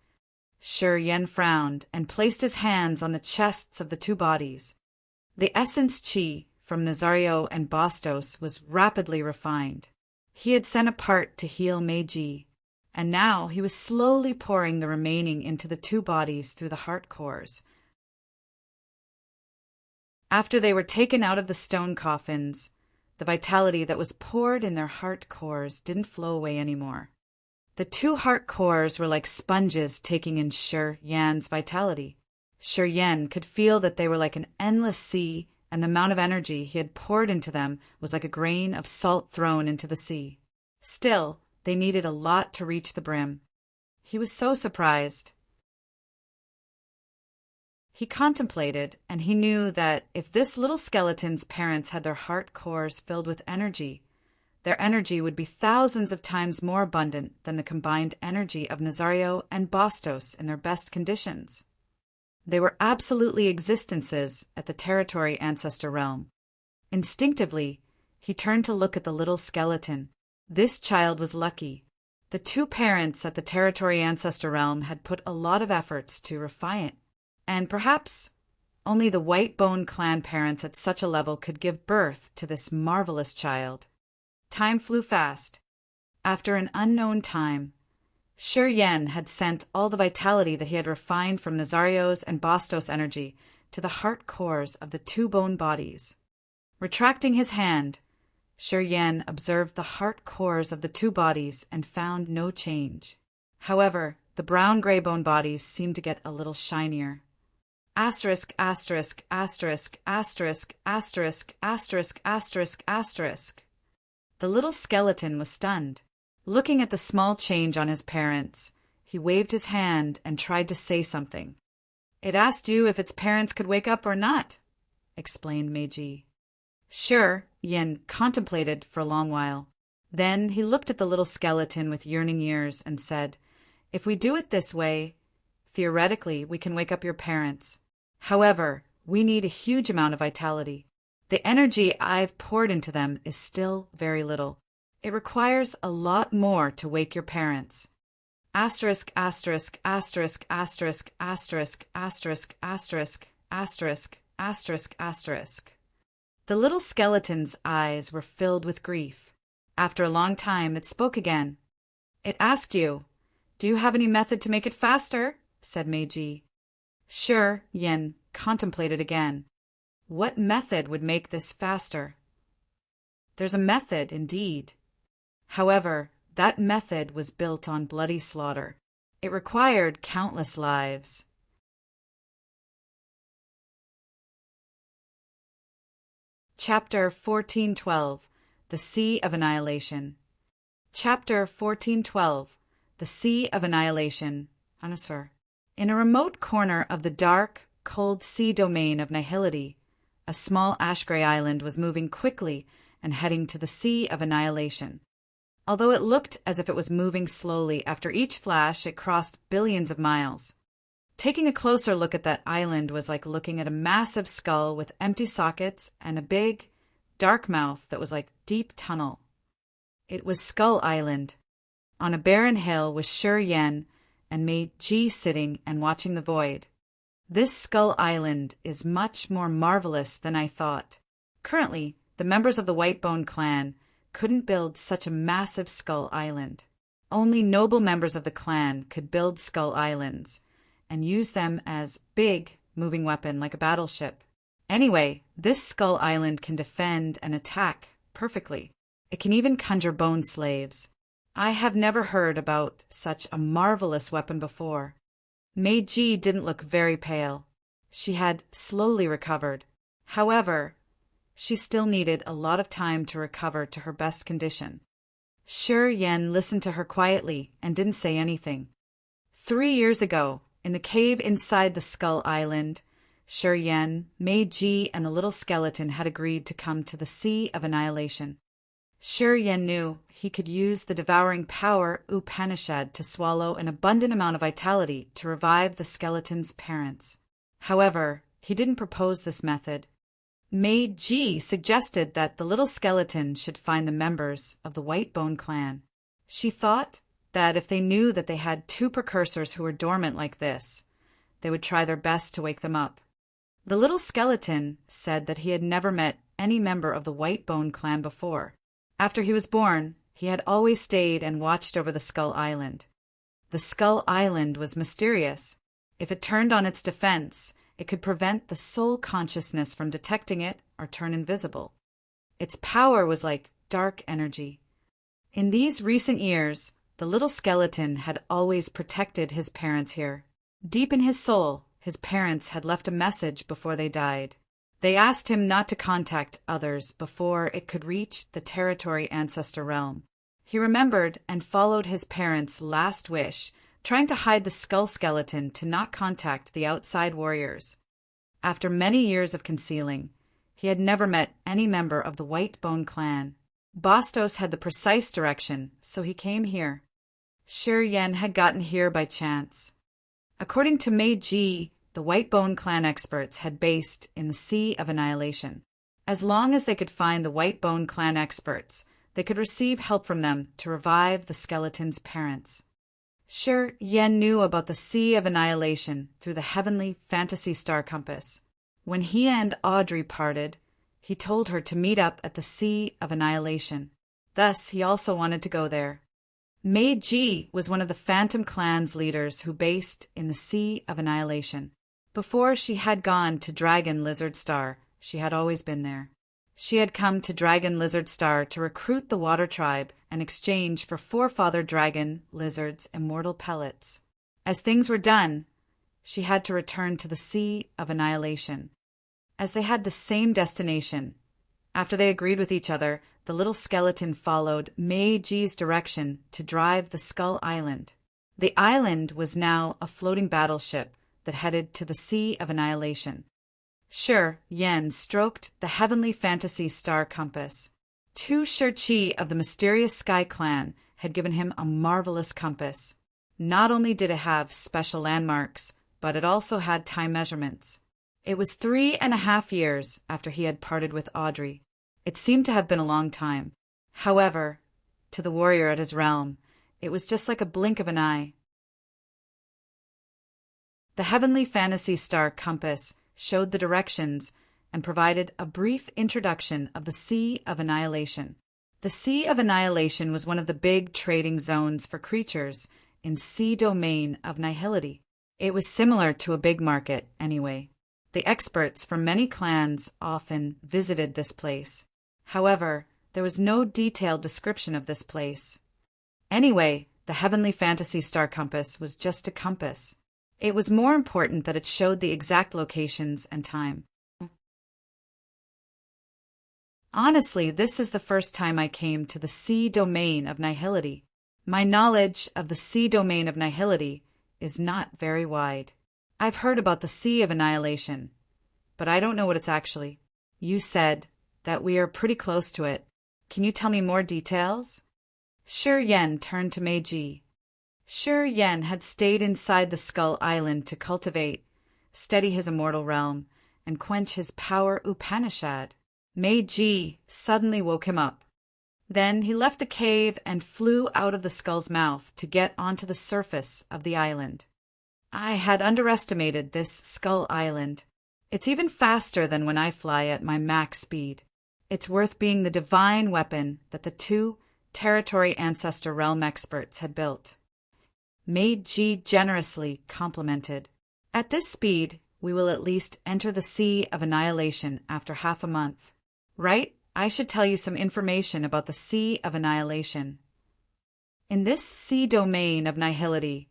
Yan frowned and placed his hands on the chests of the 2 bodies. The essence chi from Nazario and Bastos was rapidly refined. He had sent a part to heal Mei-ji, and now he was slowly pouring the remaining into the 2 bodies through the heart cores. After they were taken out of the stone coffins, the vitality that was poured in their heart cores didn't flow away anymore. The 2 heart cores were like sponges taking in Yan's vitality. Yan could feel that they were like an endless sea, and the amount of energy he had poured into them was like a grain of salt thrown into the sea. Still, they needed a lot to reach the brim. He was so surprised. He contemplated, and he knew that if this little skeleton's parents had their heart cores filled with energy, their energy would be thousands of times more abundant than the combined energy of Nazario and Bastos in their best conditions. They were absolutely existences at the territory ancestor realm. Instinctively, he turned to look at the little skeleton. This child was lucky. The 2 parents at the territory ancestor realm had put a lot of efforts to refine it, and perhaps only the white bone clan parents at such a level could give birth to this marvelous child. Time flew fast. After an unknown time, Yan had sent all the vitality that he had refined from Nazario's and Bastos' energy to the heart cores of the 2 bone bodies. Retracting his hand, Yan observed the heart cores of the 2 bodies and found no change. However, the brown-gray bone bodies seemed to get a little shinier. Asterisk, asterisk, asterisk, asterisk, asterisk, asterisk, asterisk, asterisk. The little skeleton was stunned. Looking at the small change on his parents, he waved his hand and tried to say something. "It asked you if its parents could wake up or not," explained Mei-ji. Sure, Yin contemplated for a long while. Then he looked at the little skeleton with yearning ears and said, "If we do it this way, theoretically we can wake up your parents. However, we need a huge amount of vitality. The energy I've poured into them is still very little. It requires a lot more to wake your parents." Asterisk, asterisk, asterisk, asterisk, asterisk, asterisk, asterisk, asterisk, asterisk, asterisk. The little skeleton's eyes were filled with grief. After a long time, it spoke again. "It asked you, 'Do you have any method to make it faster?'" said Mei-ji. Sure, Yin contemplated again. What method would make this faster? There's a method, indeed. However, that method was built on bloody slaughter. It required countless lives. Chapter 1412 The Sea of Annihilation. Chapter 1412 The Sea of Annihilation. Anusur. In a remote corner of the dark, cold sea domain of Nihility, a small ash-gray island was moving quickly and heading to the Sea of Annihilation. although it looked as if it was moving slowly. After each flash, it crossed billions of miles. Taking a closer look at that island was like looking at a massive skull with empty sockets and a big, dark mouth that was like deep tunnel. It was Skull Island. On a barren hill was Shi Yen and Meiji sitting and watching the void. This Skull Island is much more marvelous than I thought. Currently, the members of the Whitebone clan couldn't build such a massive Skull Island. Only noble members of the clan could build Skull Islands and use them as big moving weapon like a battleship. Anyway, this Skull Island can defend and attack perfectly. It can even conjure bone slaves. I have never heard about such a marvelous weapon before. Meiji didn't look very pale. She had slowly recovered. However, she still needed a lot of time to recover to her best condition. Shi Yen listened to her quietly and didn't say anything. 3 years ago, in the cave inside the Skull Island, Shi Yen, Meiji, and the little skeleton had agreed to come to the Sea of Annihilation. Shi Yen knew he could use the devouring power Upanishad to swallow an abundant amount of vitality to revive the skeleton's parents. However, he didn't propose this method. Meiji suggested that the little skeleton should find the members of the Whitebone clan. She thought that if they knew that they had 2 precursors who were dormant like this, they would try their best to wake them up. The little skeleton said that he had never met any member of the Whitebone clan before. After he was born, he had always stayed and watched over the Skull Island. The Skull Island was mysterious. If it turned on its defense, it could prevent the soul consciousness from detecting it or turn invisible. Its power was like dark energy. In these recent years, the little skeleton had always protected his parents here. Deep in his soul, his parents had left a message before they died. They asked him not to contact others before it could reach the territory ancestor realm. He remembered and followed his parents' last wish, trying to hide the skull skeleton to not contact the outside warriors. After many years of concealing, he had never met any member of the Whitebone clan. Bastos had the precise direction, so he came here. Shi Yen had gotten here by chance. According to Meiji, the Whitebone clan experts had based in the Sea of Annihilation. As long as they could find the Whitebone clan experts, they could receive help from them to revive the skeleton's parents. Shi Yen knew about the Sea of Annihilation through the heavenly fantasy star compass. When he and Audrey parted, he told her to meet up at the Sea of Annihilation. Thus, he also wanted to go there. Meiji was one of the Phantom Clan's leaders who based in the Sea of Annihilation. Before she had gone to Dragon Lizard Star, she had always been there. She had come to Dragon Lizard Star to recruit the Water Tribe in exchange for forefather dragon lizards' immortal pellets. As things were done, she had to return to the Sea of Annihilation. As they had the same destination, after they agreed with each other, the little skeleton followed Meiji's direction to drive the Skull Island. The island was now a floating battleship that headed to the Sea of Annihilation. Shi Yen stroked the heavenly fantasy star compass. Tu Shirchi of the mysterious Sky Clan had given him a marvelous compass. Not only did it have special landmarks, but it also had time measurements. It was 3.5 years after he had parted with Audrey. It seemed to have been a long time. However, to the warrior at his realm, it was just like a blink of an eye. The heavenly fantasy star compass showed the directions and provided a brief introduction of the Sea of Annihilation. The Sea of Annihilation was one of the big trading zones for creatures in Sea Domain of Nihility. It was similar to a big market, anyway. The experts from many clans often visited this place. However, there was no detailed description of this place. Anyway, the heavenly fantasy star compass was just a compass. It was more important that it showed the exact locations and time. Honestly, this is the first time I came to the Sea Domain of Nihility. My knowledge of the Sea Domain of Nihility is not very wide. I've heard about the Sea of Annihilation, but I don't know what it's actually. You said that we are pretty close to it. Can you tell me more details? Shi Yan turned to Meiji. Shi Yan had stayed inside the Skull Island to cultivate, steady his immortal realm, and quench his power Upanishad. Meiji suddenly woke him up. Then he left the cave and flew out of the skull's mouth to get onto the surface of the island. I had underestimated this Skull Island. It's even faster than when I fly at my max speed. It's worth being the divine weapon that the two Territory Ancestor Realm experts had built. Meiji generously complimented. At this speed, we will at least enter the Sea of Annihilation after half a month. Right? I should tell you some information about the Sea of Annihilation. In this sea domain of nihility,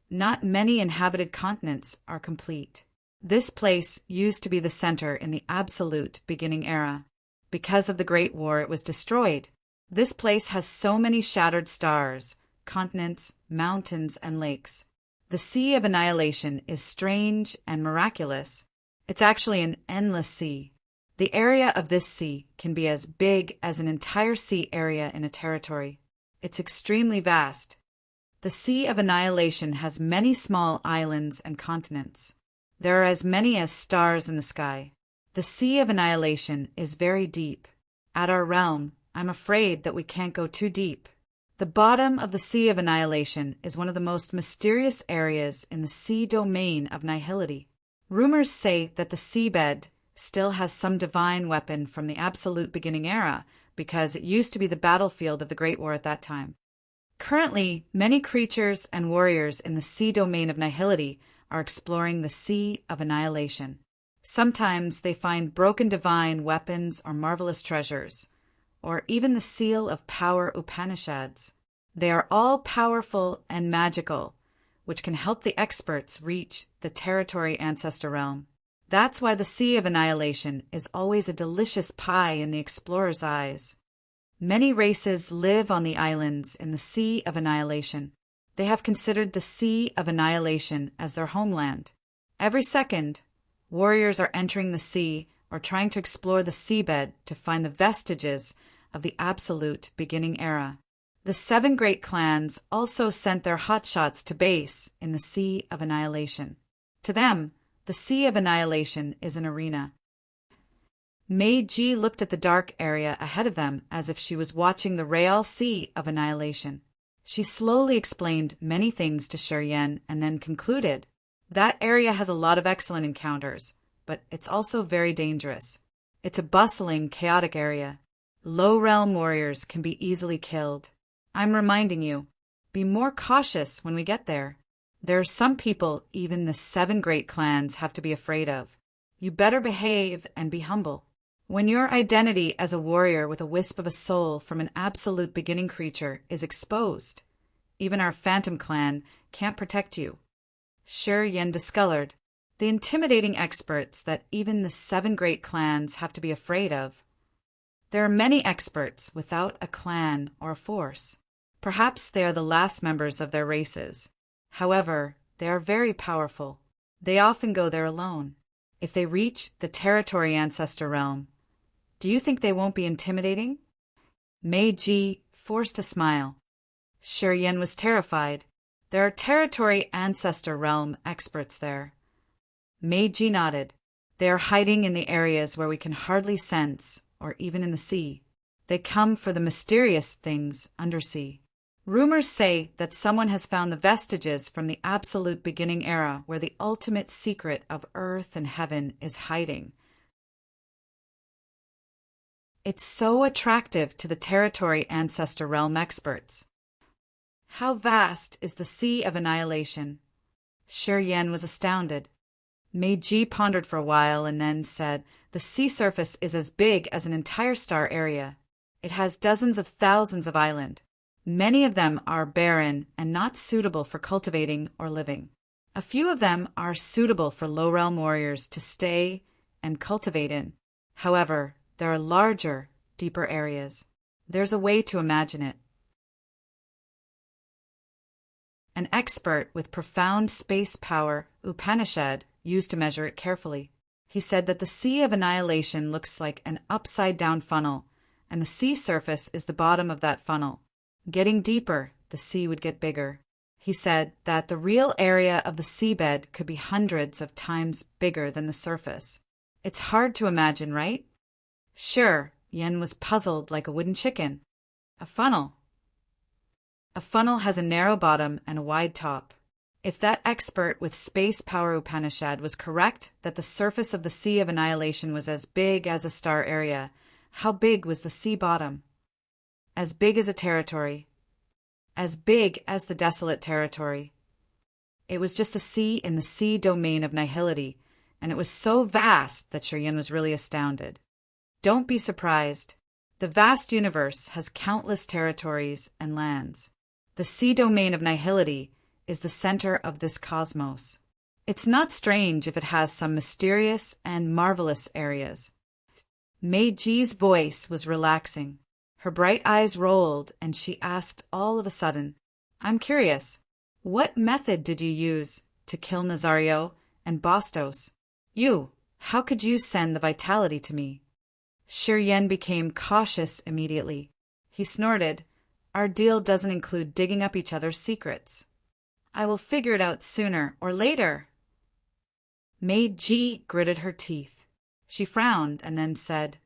not many inhabited continents are complete. This place used to be the center in the absolute beginning era. Because of the Great War, it was destroyed. This place has so many shattered stars, continents, mountains, and lakes. The Sea of Annihilation is strange and miraculous. It's actually an endless sea. The area of this sea can be as big as an entire sea area in a territory. It's extremely vast. The Sea of Annihilation has many small islands and continents. There are as many as stars in the sky. The Sea of Annihilation is very deep. At our realm, I'm afraid that we can't go too deep. The bottom of the Sea of Annihilation is one of the most mysterious areas in the sea domain of nihility. Rumors say that the seabed still has some divine weapon from the absolute beginning era because it used to be the battlefield of the Great War at that time. Currently, many creatures and warriors in the sea domain of nihility are exploring the Sea of Annihilation. Sometimes they find broken divine weapons or marvelous treasures, or even the seal of power Upanishads. They are all powerful and magical, which can help the experts reach the Territory Ancestor Realm. That's why the Sea of Annihilation is always a delicious pie in the explorer's eyes. Many races live on the islands in the Sea of Annihilation. They have considered the Sea of Annihilation as their homeland. Every second, warriors are entering the sea or trying to explore the seabed to find the vestiges of the absolute beginning era. The 7 great clans also sent their hotshots to base in the Sea of Annihilation. To them, the Sea of Annihilation is an arena. Meiji looked at the dark area ahead of them as if she was watching the real Sea of Annihilation. She slowly explained many things to Shi Yan and then concluded, that area has a lot of excellent encounters, but it's also very dangerous. It's a bustling, chaotic area. Low realm warriors can be easily killed. I'm reminding you, be more cautious when we get there. There are some people even the 7 great clans have to be afraid of. You better behave and be humble. When your identity as a warrior with a wisp of a soul from an absolute beginning creature is exposed, even our Phantom clan can't protect you. Shi Yan discolored. The intimidating experts that even the 7 great clans have to be afraid of. There are many experts without a clan or a force. Perhaps they are the last members of their races. However, they are very powerful. They often go there alone. If they reach the Territory Ancestor Realm, do you think they won't be intimidating? Meiji forced a smile. Shi Yan was terrified. There are Territory Ancestor Realm experts there. Meiji nodded. They are hiding in the areas where we can hardly sense, or even in the sea. They come for the mysterious things undersea. Rumors say that someone has found the vestiges from the absolute beginning era where the ultimate secret of earth and heaven is hiding. It's so attractive to the Territory Ancestor Realm experts. How vast is the Sea of Annihilation? Shi Yan was astounded. Meiji pondered for a while and then said, the sea surface is as big as an entire star area. It has dozens of thousands of islands. Many of them are barren and not suitable for cultivating or living. A few of them are suitable for low-realm warriors to stay and cultivate in. However, there are larger, deeper areas. There's a way to imagine it. An expert with profound space power, Upanishad, used to measure it carefully. He said that the Sea of Annihilation looks like an upside-down funnel, and the sea surface is the bottom of that funnel. Getting deeper, the sea would get bigger. He said that the real area of the seabed could be hundreds of times bigger than the surface. It's hard to imagine, right? Sure, Yen was puzzled like a wooden chicken. A funnel. A funnel has a narrow bottom and a wide top. If that expert with Space Power Upanishad was correct that the surface of the Sea of Annihilation was as big as a star area, how big was the sea bottom? As big as a territory. As big as the desolate territory. It was just a sea in the sea domain of nihility, and it was so vast that Shiryan was really astounded. Don't be surprised. The vast universe has countless territories and lands. The sea domain of nihility is the center of this cosmos. It's not strange if it has some mysterious and marvelous areas. Meiji's voice was relaxing. Her bright eyes rolled, and she asked all of a sudden, I'm curious, what method did you use to kill Nazario and Bastos? How could you send the vitality to me? Shiryan became cautious immediately. He snorted, Our deal doesn't include digging up each other's secrets. I will figure it out sooner or later. Meiji gritted her teeth. She frowned and then said,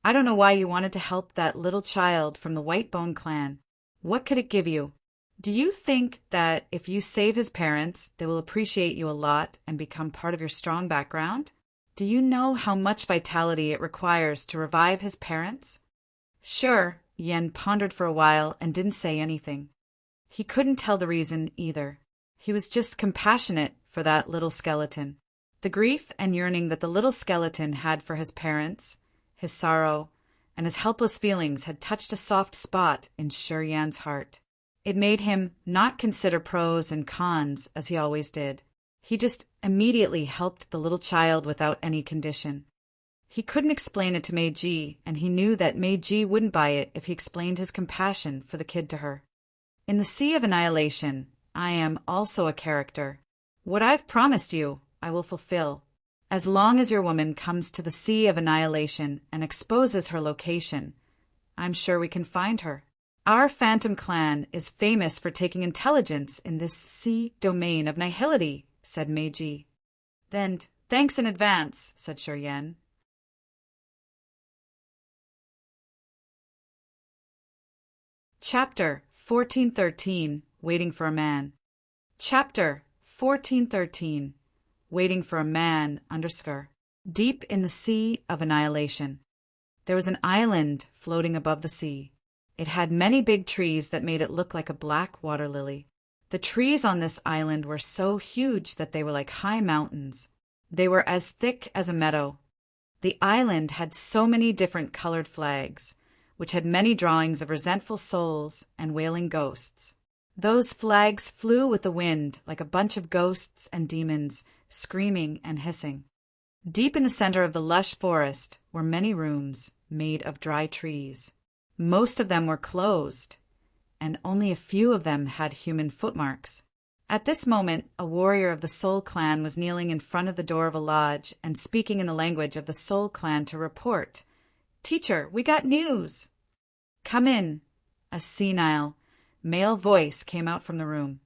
I don't know why you wanted to help that little child from the Whitebone clan. What could it give you? Do you think that if you save his parents, they will appreciate you a lot and become part of your strong background? Do you know how much vitality it requires to revive his parents? Sure, Yen pondered for a while and didn't say anything. He couldn't tell the reason either. He was just compassionate for that little skeleton. The grief and yearning that the little skeleton had for his parents, his sorrow, and his helpless feelings had touched a soft spot in Shiryan's heart. It made him not consider pros and cons as he always did. He just immediately helped the little child without any condition. He couldn't explain it to Meiji, and he knew that Meiji wouldn't buy it if he explained his compassion for the kid to her. In the Sea of Annihilation, I am also a character. What I've promised you, I will fulfill. As long as your woman comes to the Sea of Annihilation and exposes her location, I'm sure we can find her. Our Phantom clan is famous for taking intelligence in this sea domain of nihility, said Meiji. Then, thanks in advance, said Shiryan. Chapter 1413, Waiting for a Man. Chapter 1413, Waiting for a Man, _. Deep in the Sea of Annihilation. There was an island floating above the sea. It had many big trees that made it look like a black water lily. The trees on this island were so huge that they were like high mountains. They were as thick as a meadow. The island had so many different colored flags, which had many drawings of resentful souls and wailing ghosts. Those flags flew with the wind like a bunch of ghosts and demons, screaming and hissing. Deep in the center of the lush forest were many rooms made of dry trees. Most of them were closed, and only a few of them had human footmarks. At this moment, a warrior of the Soul Clan was kneeling in front of the door of a lodge and speaking in the language of the Soul Clan to report, "Teacher, we got news!" "Come in." A senile, male voice came out from the room.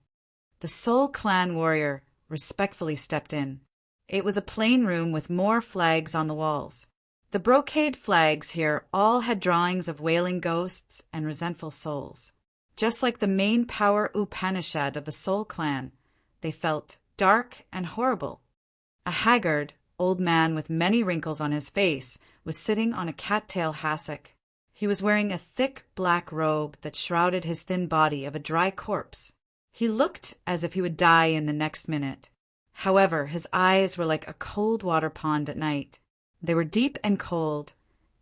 The Soul Clan warrior respectfully stepped in. It was a plain room with more flags on the walls. The brocade flags here all had drawings of wailing ghosts and resentful souls. Just like the main power Upanishad of the Soul Clan, they felt dark and horrible. A haggard, old man with many wrinkles on his face was sitting on a cattail hassock. He was wearing a thick black robe that shrouded his thin body of a dry corpse. He looked as if he would die in the next minute. However, his eyes were like a cold water pond at night. They were deep and cold,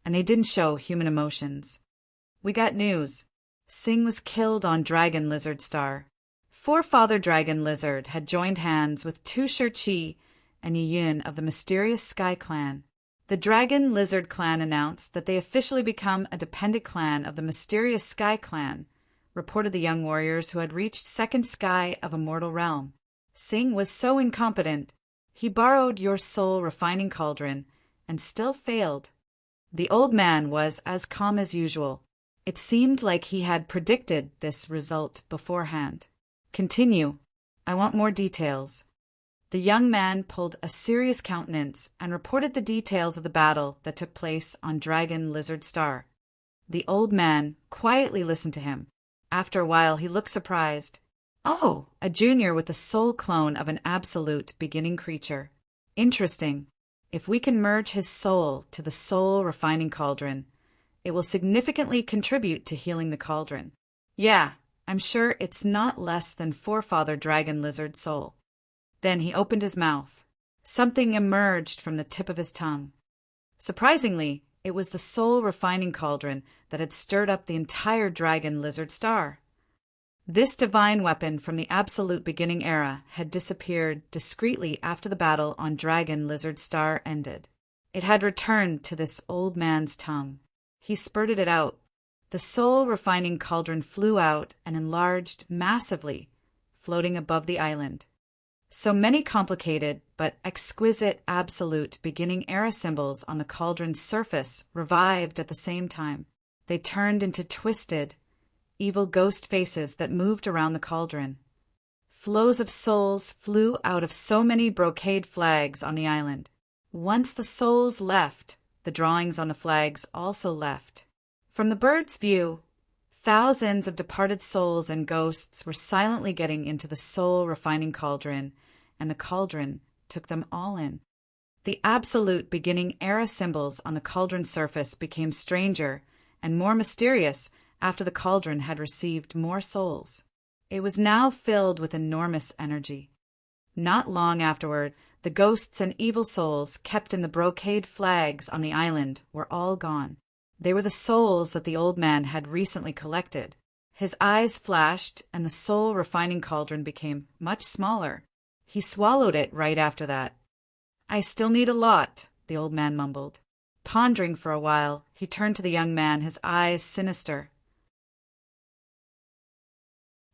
and they didn't show human emotions. "We got news. Singh was killed on Dragon Lizard Star. Forefather Dragon Lizard had joined hands with Tu Shirchi and Yiyun of the mysterious Sky Clan. The Dragon Lizard Clan announced that they officially become a dependent clan of the mysterious Sky Clan," reported the young warriors who had reached second sky of a mortal realm. "Singh was so incompetent. He borrowed your soul refining cauldron and still failed." The old man was as calm as usual. It seemed like he had predicted this result beforehand. Continue. I want more details. The young man pulled a serious countenance and reported the details of the battle that took place on Dragon Lizard Star. The old man quietly listened to him. After a while, he looked surprised. Oh, a junior with the soul clone of an absolute beginning creature. Interesting. If we can merge his soul to the soul refining cauldron, it will significantly contribute to healing the cauldron. Yeah, I'm sure it's not less than Forefather Dragon Lizard soul. Then he opened his mouth. Something emerged from the tip of his tongue. Surprisingly, it was the soul refining cauldron that had stirred up the entire Dragon Lizard Star. This divine weapon from the absolute beginning era had disappeared discreetly after the battle on Dragon Lizard Star ended. It had returned to this old man's tongue. He spurted it out. The soul refining cauldron flew out and enlarged massively, floating above the island. So many complicated but exquisite absolute beginning era symbols on the cauldron's surface revived at the same time. They turned into twisted, evil ghost faces that moved around the cauldron. Flows of souls flew out of so many brocade flags on the island. Once the souls left, the drawings on the flags also left. From the bird's view, thousands of departed souls and ghosts were silently getting into the soul refining cauldron, and the cauldron took them all in. The absolute beginning era symbols on the cauldron surface became stranger and more mysterious after the cauldron had received more souls. It was now filled with enormous energy. Not long afterward, the ghosts and evil souls kept in the brocade flags on the island were all gone. They were the souls that the old man had recently collected. His eyes flashed, and the soul refining cauldron became much smaller. He swallowed it right after that. I still need a lot, the old man mumbled. Pondering for a while, he turned to the young man, his eyes sinister.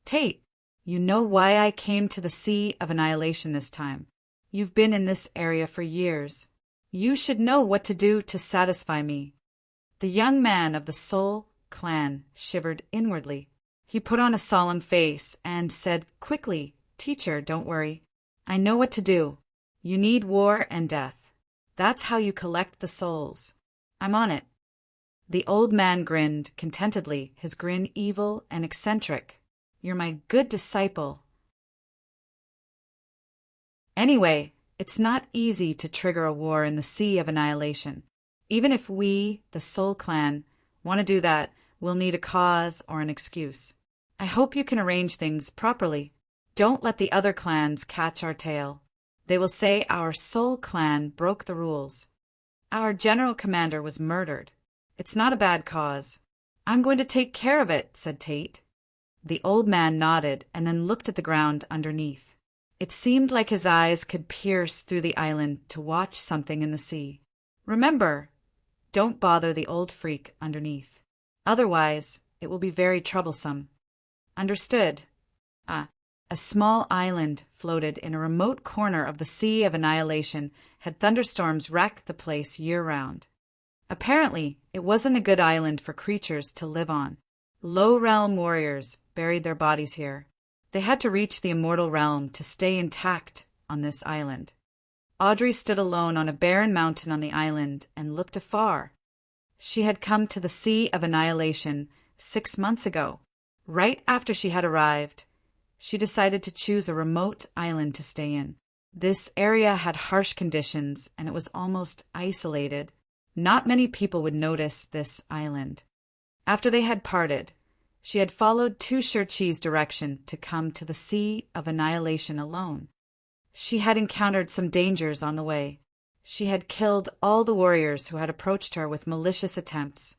Tate, you know why I came to the Sea of Annihilation this time. You've been in this area for years. You should know what to do to satisfy me. The young man of the Soul clan shivered inwardly. He put on a solemn face and said quickly, Teacher, don't worry. I know what to do. You need war and death. That's how you collect the souls. I'm on it. The old man grinned contentedly, his grin evil and eccentric. You're my good disciple. Anyway, it's not easy to trigger a war in the Sea of Annihilation. Even if we, the Soul Clan, want to do that, we'll need a cause or an excuse. I hope you can arrange things properly. Don't let the other clans catch our tail. They will say our Soul Clan broke the rules. Our general commander was murdered. It's not a bad cause. I'm going to take care of it, said Tate. The old man nodded and then looked at the ground underneath. It seemed like his eyes could pierce through the island to watch something in the sea. Remember, don't bother the old freak underneath. Otherwise, it will be very troublesome. Understood. A small island floated in a remote corner of the Sea of Annihilation had thunderstorms wrecked the place year-round. Apparently, it wasn't a good island for creatures to live on. Low-realm warriors buried their bodies here. They had to reach the immortal realm to stay intact on this island. Audrey stood alone on a barren mountain on the island and looked afar. She had come to the Sea of Annihilation 6 months ago. Right after she had arrived, she decided to choose a remote island to stay in. This area had harsh conditions, and it was almost isolated. Not many people would notice this island. After they had parted, she had followed Shirchi's direction to come to the Sea of Annihilation alone. She had encountered some dangers on the way. She had killed all the warriors who had approached her with malicious attempts.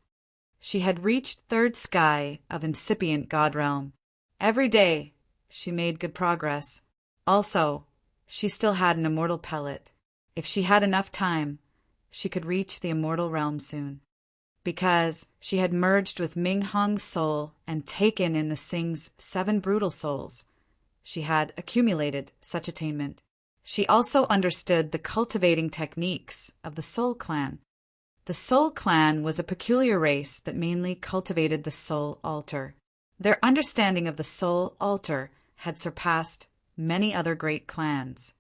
She had reached third sky of incipient God realm. Every day, she made good progress. Also, she still had an immortal pellet. If she had enough time, she could reach the immortal realm soon. Because she had merged with Ming Hong's soul and taken in the Sing's 7 brutal souls, she had accumulated such attainment. She also understood the cultivating techniques of the Soul Clan. The Soul Clan was a peculiar race that mainly cultivated the soul altar. Their understanding of the soul altar had surpassed many other great clans.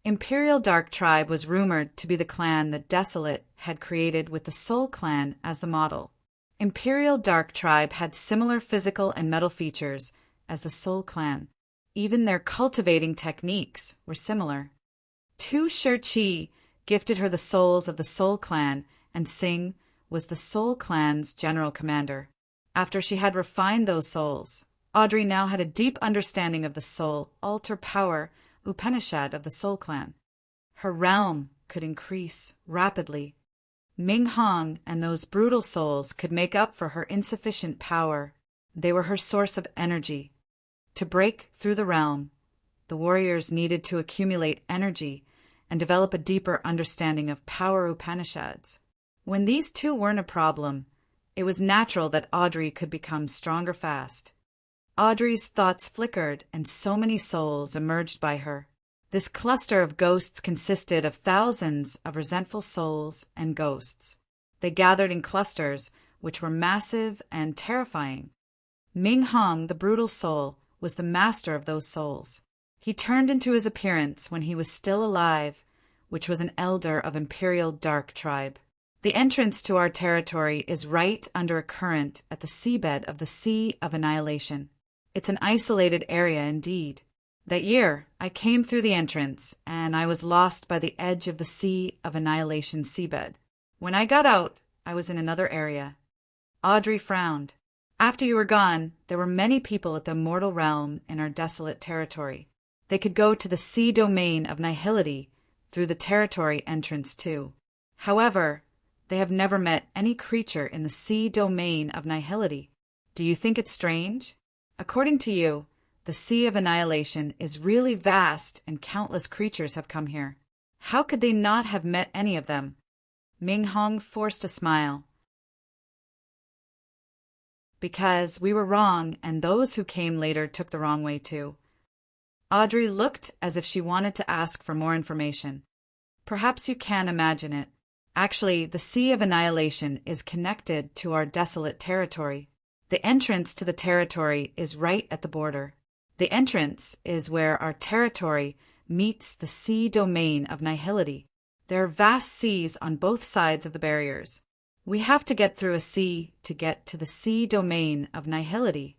Imperial Dark Tribe was rumored to be the clan that Desolate had created with the Soul Clan as the model. Imperial Dark Tribe had similar physical and mental features as the Soul Clan. Even their cultivating techniques were similar. Tu Shih gifted her the souls of the Soul Clan, and Sing was the Soul Clan's general commander. After she had refined those souls, Audrey now had a deep understanding of the soul altar power Upanishad of the Soul Clan. Her realm could increase rapidly. Ming Hong and those brutal souls could make up for her insufficient power. They were her source of energy. To break through the realm, the warriors needed to accumulate energy and develop a deeper understanding of power Upanishads. When these two weren't a problem, it was natural that Audrey could become stronger fast. Audrey's thoughts flickered, and so many souls emerged by her. This cluster of ghosts consisted of thousands of resentful souls and ghosts. They gathered in clusters, which were massive and terrifying. Ming Hong, the brutal soul, was the master of those souls. He turned into his appearance when he was still alive, which was an elder of Imperial Dark Tribe. The entrance to our territory is right under a current at the seabed of the Sea of Annihilation. It's an isolated area indeed. That year, I came through the entrance, and I was lost by the edge of the Sea of Annihilation seabed. When I got out, I was in another area. Audrey frowned. After you were gone, there were many people at the mortal realm in our desolate territory. They could go to the sea domain of nihility through the territory entrance too. However, they have never met any creature in the sea domain of nihility. Do you think it's strange? According to you, the Sea of Annihilation is really vast and countless creatures have come here. How could they not have met any of them? Ming Hong forced a smile. Because we were wrong, and those who came later took the wrong way too. Audrey looked as if she wanted to ask for more information. Perhaps you can imagine it. Actually, the Sea of Annihilation is connected to our desolate territory. The entrance to the territory is right at the border. The entrance is where our territory meets the sea domain of nihility. There are vast seas on both sides of the barriers. We have to get through a sea to get to the sea domain of nihility.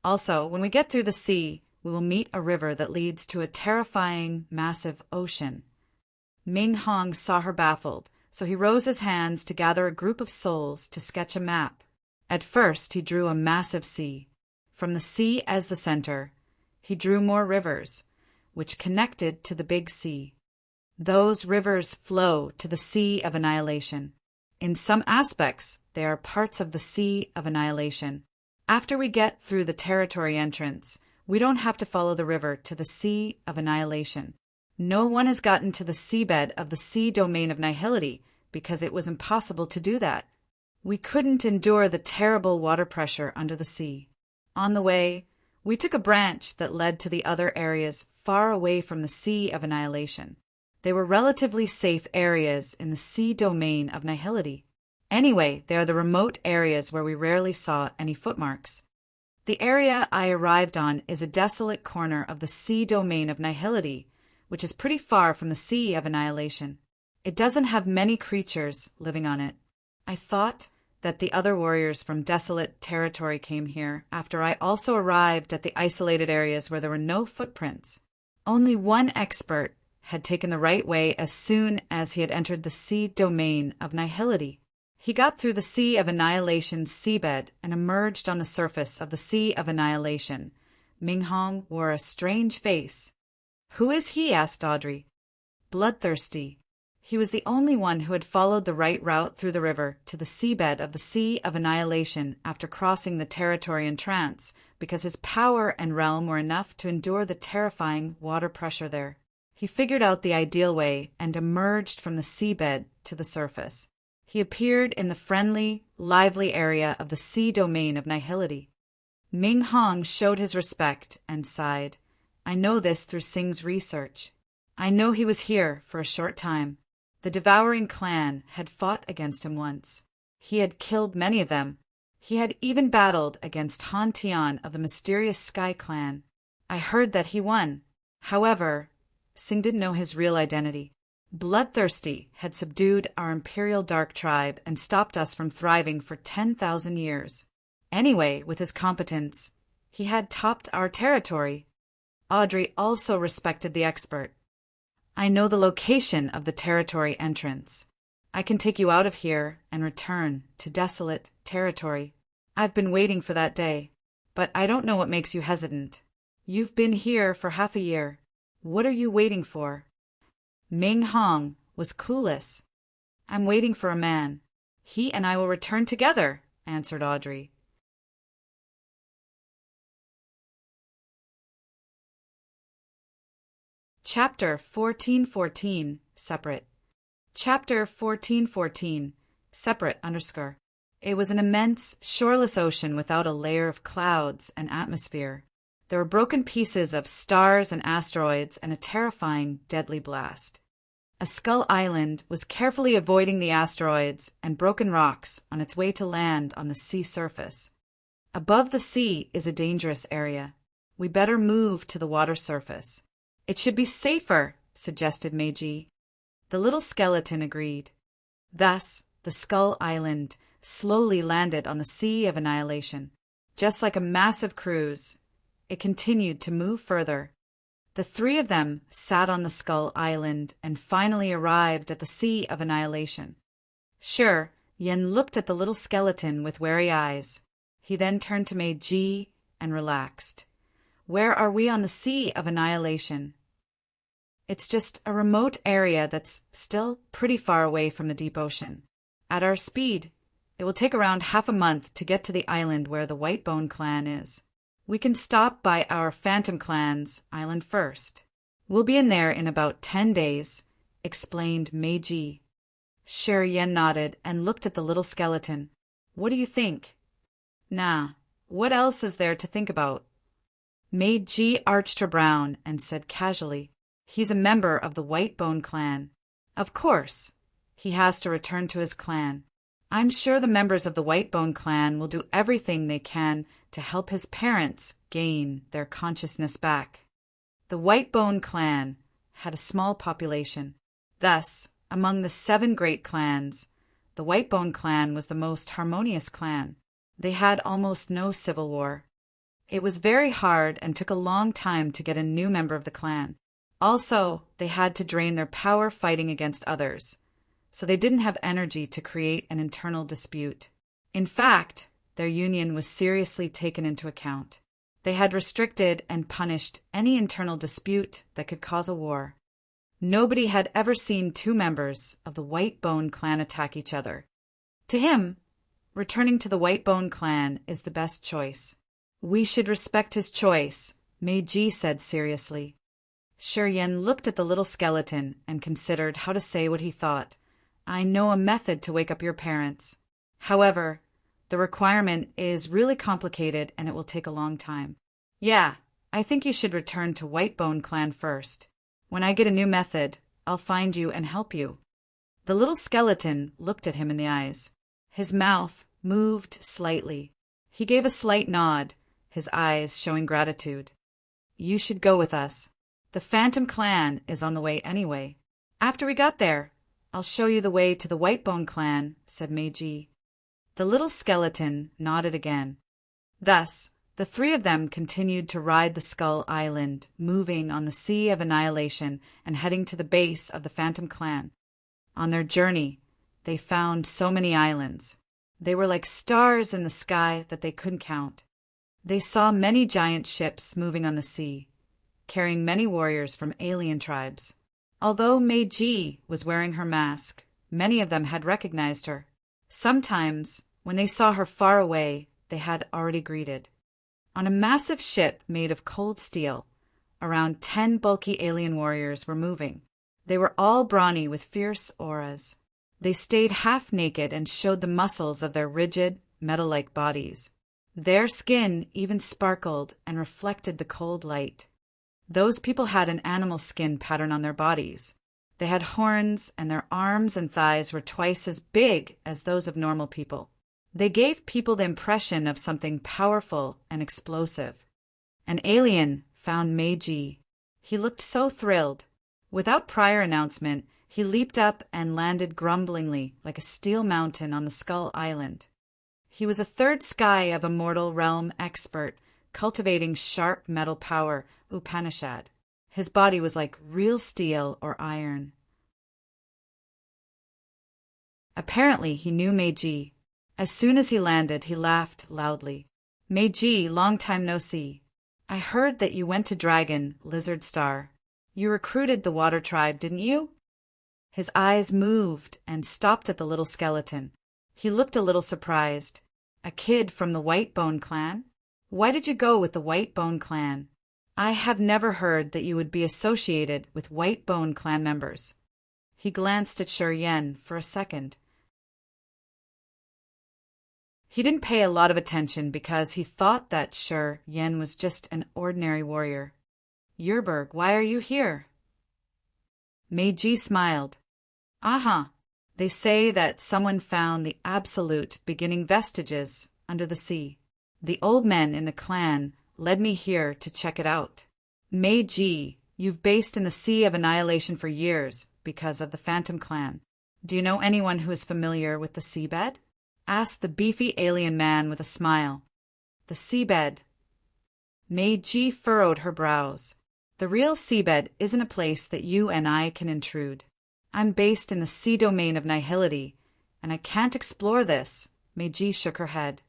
Also, when we get through the sea, we will meet a river that leads to a terrifying, massive ocean. Ming Hong saw her baffled, so he rose his hands to gather a group of souls to sketch a map. At first, he drew a massive sea. From the sea as the center, he drew more rivers, which connected to the big sea. Those rivers flow to the Sea of Annihilation. In some aspects, they are parts of the Sea of Annihilation. After we get through the territory entrance, we don't have to follow the river to the Sea of Annihilation. No one has gotten to the seabed of the sea domain of nihility because it was impossible to do that. We couldn't endure the terrible water pressure under the sea. On the way, we took a branch that led to the other areas far away from the Sea of Annihilation. They were relatively safe areas in the sea domain of nihility. Anyway, they are the remote areas where we rarely saw any footmarks. The area I arrived on is a desolate corner of the sea domain of nihility, which is pretty far from the Sea of Annihilation. It doesn't have many creatures living on it. I thought that the other warriors from desolate territory came here after I also arrived at the isolated areas where there were no footprints. Only one expert had taken the right way as soon as he had entered the sea domain of nihility. He got through the Sea of Annihilation's seabed and emerged on the surface of the Sea of Annihilation. Ming Hong wore a strange face. "Who is he?" asked Audrey. "Bloodthirsty." He was the only one who had followed the right route through the river to the seabed of the Sea of Annihilation after crossing the territory in trance, because his power and realm were enough to endure the terrifying water pressure there. He figured out the ideal way and emerged from the seabed to the surface. He appeared in the friendly, lively area of the sea domain of nihility. Ming Hong showed his respect and sighed. "I know this through Sing's research. I know he was here for a short time." The devouring clan had fought against him once. He had killed many of them. He had even battled against Han Tian of the mysterious Sky Clan. I heard that he won. However, Singh didn't know his real identity. Bloodthirsty had subdued our Imperial Dark Tribe and stopped us from thriving for 10,000 years. Anyway, with his competence, he had topped our territory. Audrey also respected the expert. I know the location of the territory entrance. I can take you out of here and return to desolate territory. I've been waiting for that day, but I don't know what makes you hesitant. You've been here for half a year. What are you waiting for? Ming Hong was clueless. I'm waiting for a man. He and I will return together, answered Audrey. Chapter 1414, separate. Chapter 1414, separate _. It was an immense, shoreless ocean without a layer of clouds and atmosphere. There were broken pieces of stars and asteroids and a terrifying, deadly blast. A skull island was carefully avoiding the asteroids and broken rocks on its way to land on the sea surface. Above the sea is a dangerous area. We better move to the water surface. It should be safer, suggested Meiji. The little skeleton agreed. Thus, the skull island slowly landed on the Sea of Annihilation. Just like a massive cruise, it continued to move further. The three of them sat on the skull island and finally arrived at the Sea of Annihilation. Sure, Yen looked at the little skeleton with wary eyes. He then turned to Meiji and relaxed. Where are we on the Sea of Annihilation? It's just a remote area that's still pretty far away from the deep ocean. At our speed, it will take around half a month to get to the island where the Whitebone clan is. We can stop by our Phantom clan's island first. We'll be in there in about 10 days, explained Meiji. Sure, Yen nodded and looked at the little skeleton. What do you think? Nah, what else is there to think about? Meiji arched her brow and said casually, he's a member of the Whitebone clan. Of course, he has to return to his clan. I'm sure the members of the Whitebone clan will do everything they can to help his parents gain their consciousness back. The Whitebone clan had a small population. Thus, among the 7 great clans, the Whitebone clan was the most harmonious clan. They had almost no civil war. It was very hard and took a long time to get a new member of the clan. Also, they had to drain their power fighting against others, so they didn't have energy to create an internal dispute. In fact, their union was seriously taken into account. They had restricted and punished any internal dispute that could cause a war. Nobody had ever seen 2 members of the Whitebone clan attack each other. To him, returning to the Whitebone clan is the best choice. We should respect his choice, Meiji said seriously. Shiryen looked at the little skeleton and considered how to say what he thought. I know a method to wake up your parents. However, the requirement is really complicated and it will take a long time. Yeah, I think you should return to Whitebone clan first. When I get a new method, I'll find you and help you. The little skeleton looked at him in the eyes. His mouth moved slightly. He gave a slight nod, his eyes showing gratitude. You should go with us. The Phantom clan is on the way anyway. After we got there, I'll show you the way to the Whitebone clan, said Meiji. The little skeleton nodded again. Thus, the 3 of them continued to ride the Skull Island, moving on the Sea of Annihilation and heading to the base of the Phantom clan. On their journey, they found so many islands. They were like stars in the sky that they couldn't count. They saw many giant ships moving on the sea, carrying many warriors from alien tribes. Although Meiji was wearing her mask, many of them had recognized her. Sometimes, when they saw her far away, they had already greeted. On a massive ship made of cold steel, around 10 bulky alien warriors were moving. They were all brawny with fierce auras. They stayed half naked and showed the muscles of their rigid, metal-like bodies. Their skin even sparkled and reflected the cold light. Those people had an animal skin pattern on their bodies. They had horns, and their arms and thighs were twice as big as those of normal people. They gave people the impression of something powerful and explosive. An alien found Meiji. He looked so thrilled. Without prior announcement, he leaped up and landed grumblingly like a steel mountain on the Skull Island. He was a third sky of immortal realm expert, cultivating sharp metal power, Upanishad. His body was like real steel or iron. Apparently, he knew Meiji. As soon as he landed, he laughed loudly. Meiji, long time no see. I heard that you went to Dragon, Lizard Star. You recruited the water tribe, didn't you? His eyes moved and stopped at the little skeleton. He looked a little surprised. A kid from the White Bone clan? Why did you go with the White Bone clan? I have never heard that you would be associated with White Bone clan members. He glanced at Shi Yen for a second. He didn't pay a lot of attention because he thought that Shi Yen was just an ordinary warrior. Yerberg, why are you here? Meiji smiled. Aha! They say that someone found the absolute beginning vestiges under the sea. The old men in the clan led me here to check it out. Meiji, you've based in the Sea of Annihilation for years because of the Phantom Clan. Do you know anyone who is familiar with the seabed? Asked the beefy alien man with a smile. The seabed. Meiji furrowed her brows. The real seabed isn't a place that you and I can intrude. I'm based in the sea domain of nihility, and I can't explore this. Meiji shook her head.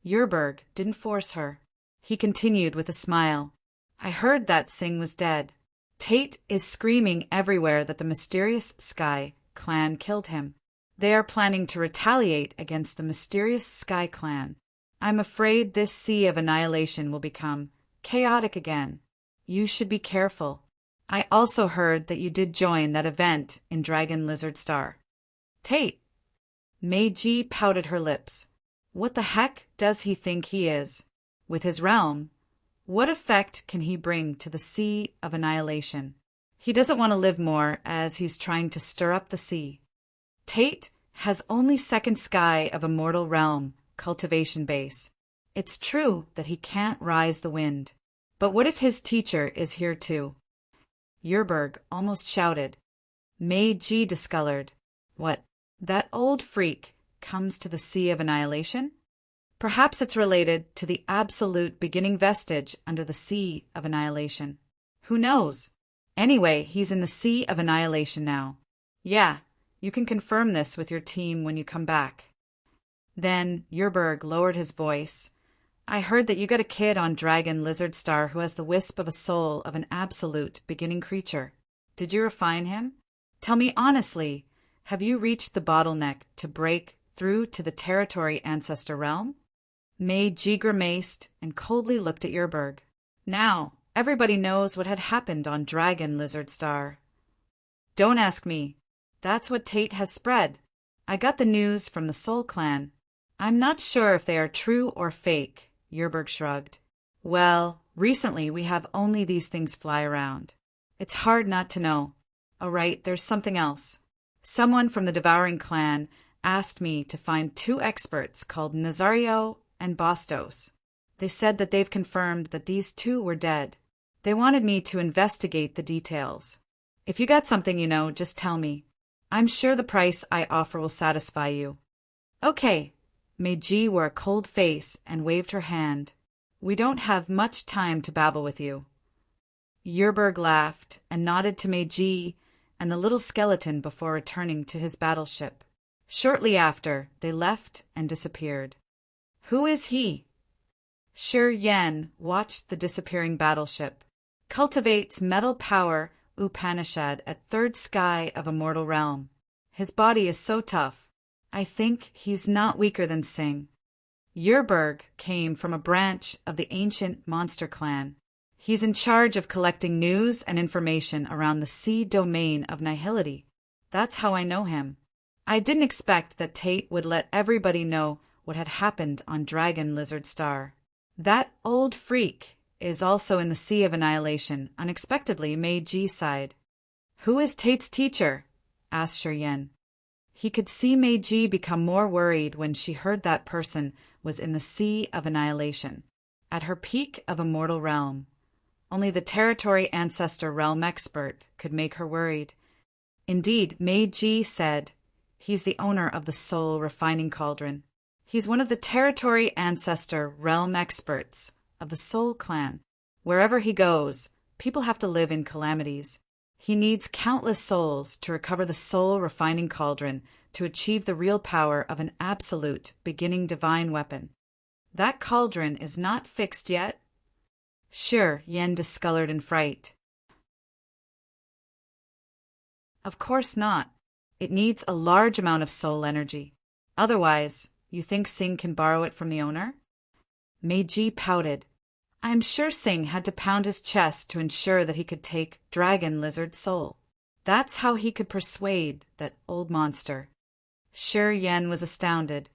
Yerberg didn't force her. He continued with a smile. I heard that Singh was dead. Tate is screaming everywhere that the mysterious Sky clan killed him. They are planning to retaliate against the mysterious Sky clan. I'm afraid this Sea of Annihilation will become chaotic again. You should be careful. I also heard that you did join that event in Dragon Lizard Star. Tate. Meiji pouted her lips. What the heck does he think he is? With his realm, what effect can he bring to the Sea of Annihilation? He doesn't want to live more as he's trying to stir up the sea. Tate has only second sky of immortal realm cultivation base. It's true that he can't rise the wind. But what if his teacher is here too? Yerberg almost shouted. Meiji discolored. What? That old freak comes to the Sea of Annihilation? Perhaps it's related to the absolute beginning vestige under the Sea of Annihilation. Who knows? Anyway, he's in the Sea of Annihilation now. Yeah, you can confirm this with your team when you come back. Then Yerberg lowered his voice. I heard that you got a kid on Dragon Lizard Star who has the wisp of a soul of an absolute beginning creature. Did you refine him? Tell me honestly, have you reached the bottleneck to break through to the territory ancestor realm? Meiji grimaced and coldly looked at Yerberg. Now, everybody knows what had happened on Dragon Lizard Star. Don't ask me. That's what Tate has spread. I got the news from the Soul Clan. I'm not sure if they are true or fake. Yerberg shrugged. Well, recently we have only these things fly around. It's hard not to know. All right, there's something else. Someone from the Devouring Clan asked me to find 2 experts called Nazario and Bastos. They said that they've confirmed that these 2 were dead. They wanted me to investigate the details. If you got something you know, just tell me. I'm sure the price I offer will satisfy you. Okay. Meiji wore a cold face and waved her hand. We don't have much time to babble with you. Yerberg laughed and nodded to Meiji and the little skeleton before returning to his battleship. Shortly after, they left and disappeared. Who is he? Shi Yen watched the disappearing battleship. Cultivates metal power Upanishad at third sky of immortal realm. His body is so tough. I think he's not weaker than Singh. Yerberg came from a branch of the ancient monster clan. He's in charge of collecting news and information around the sea domain of nihility. That's how I know him. I didn't expect that Tate would let everybody know what had happened on Dragon Lizard Star. That old freak is also in the Sea of Annihilation, unexpectedly Meiji sighed. Who is Tate's teacher? Asked Shi Yan. He could see Meiji become more worried when she heard that person was in the Sea of Annihilation, at her peak of a mortal realm. Only the territory ancestor realm expert could make her worried. Indeed, Meiji said, he's the owner of the soul refining cauldron. He's one of the territory ancestor realm experts of the Soul Clan. Wherever he goes, people have to live in calamities. He needs countless souls to recover the soul refining cauldron to achieve the real power of an absolute beginning divine weapon. That cauldron is not fixed yet. Sure, Yen discolored in fright. Of course not. It needs a large amount of soul energy. Otherwise, you think Singh can borrow it from the owner? Meiji pouted. I'm sure Singh had to pound his chest to ensure that he could take Dragon Lizard Soul. That's how he could persuade that old monster. Shi Yan was astounded.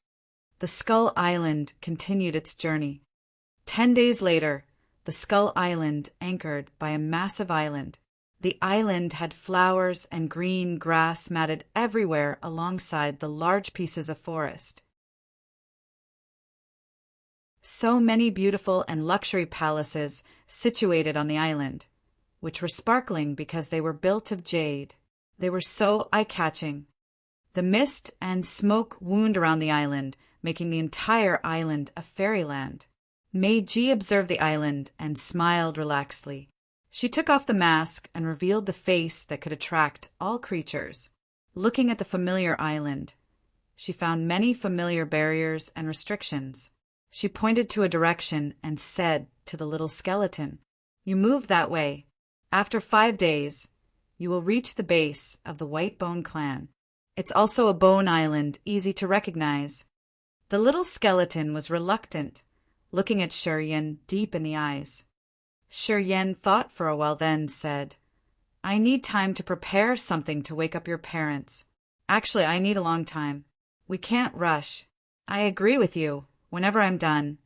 The Skull Island continued its journey. 10 days later, the Skull Island anchored by a massive island. The island had flowers and green grass matted everywhere alongside the large pieces of forest. So many beautiful and luxury palaces situated on the island, which were sparkling because they were built of jade. They were so eye-catching. The mist and smoke wound around the island, making the entire island a fairyland. Meiji observed the island and smiled relaxedly. She took off the mask and revealed the face that could attract all creatures. Looking at the familiar island, she found many familiar barriers and restrictions. She pointed to a direction and said to the little skeleton, "You move that way. After 5 days, you will reach the base of the White Bone Clan. It's also a bone island, easy to recognize." The little skeleton was reluctant, looking at Shi Yan deep in the eyes. Shi Yan thought for a while, then said, "I need time to prepare something to wake up your parents. Actually, I need a long time. We can't rush. I agree with you. Whenever I'm done,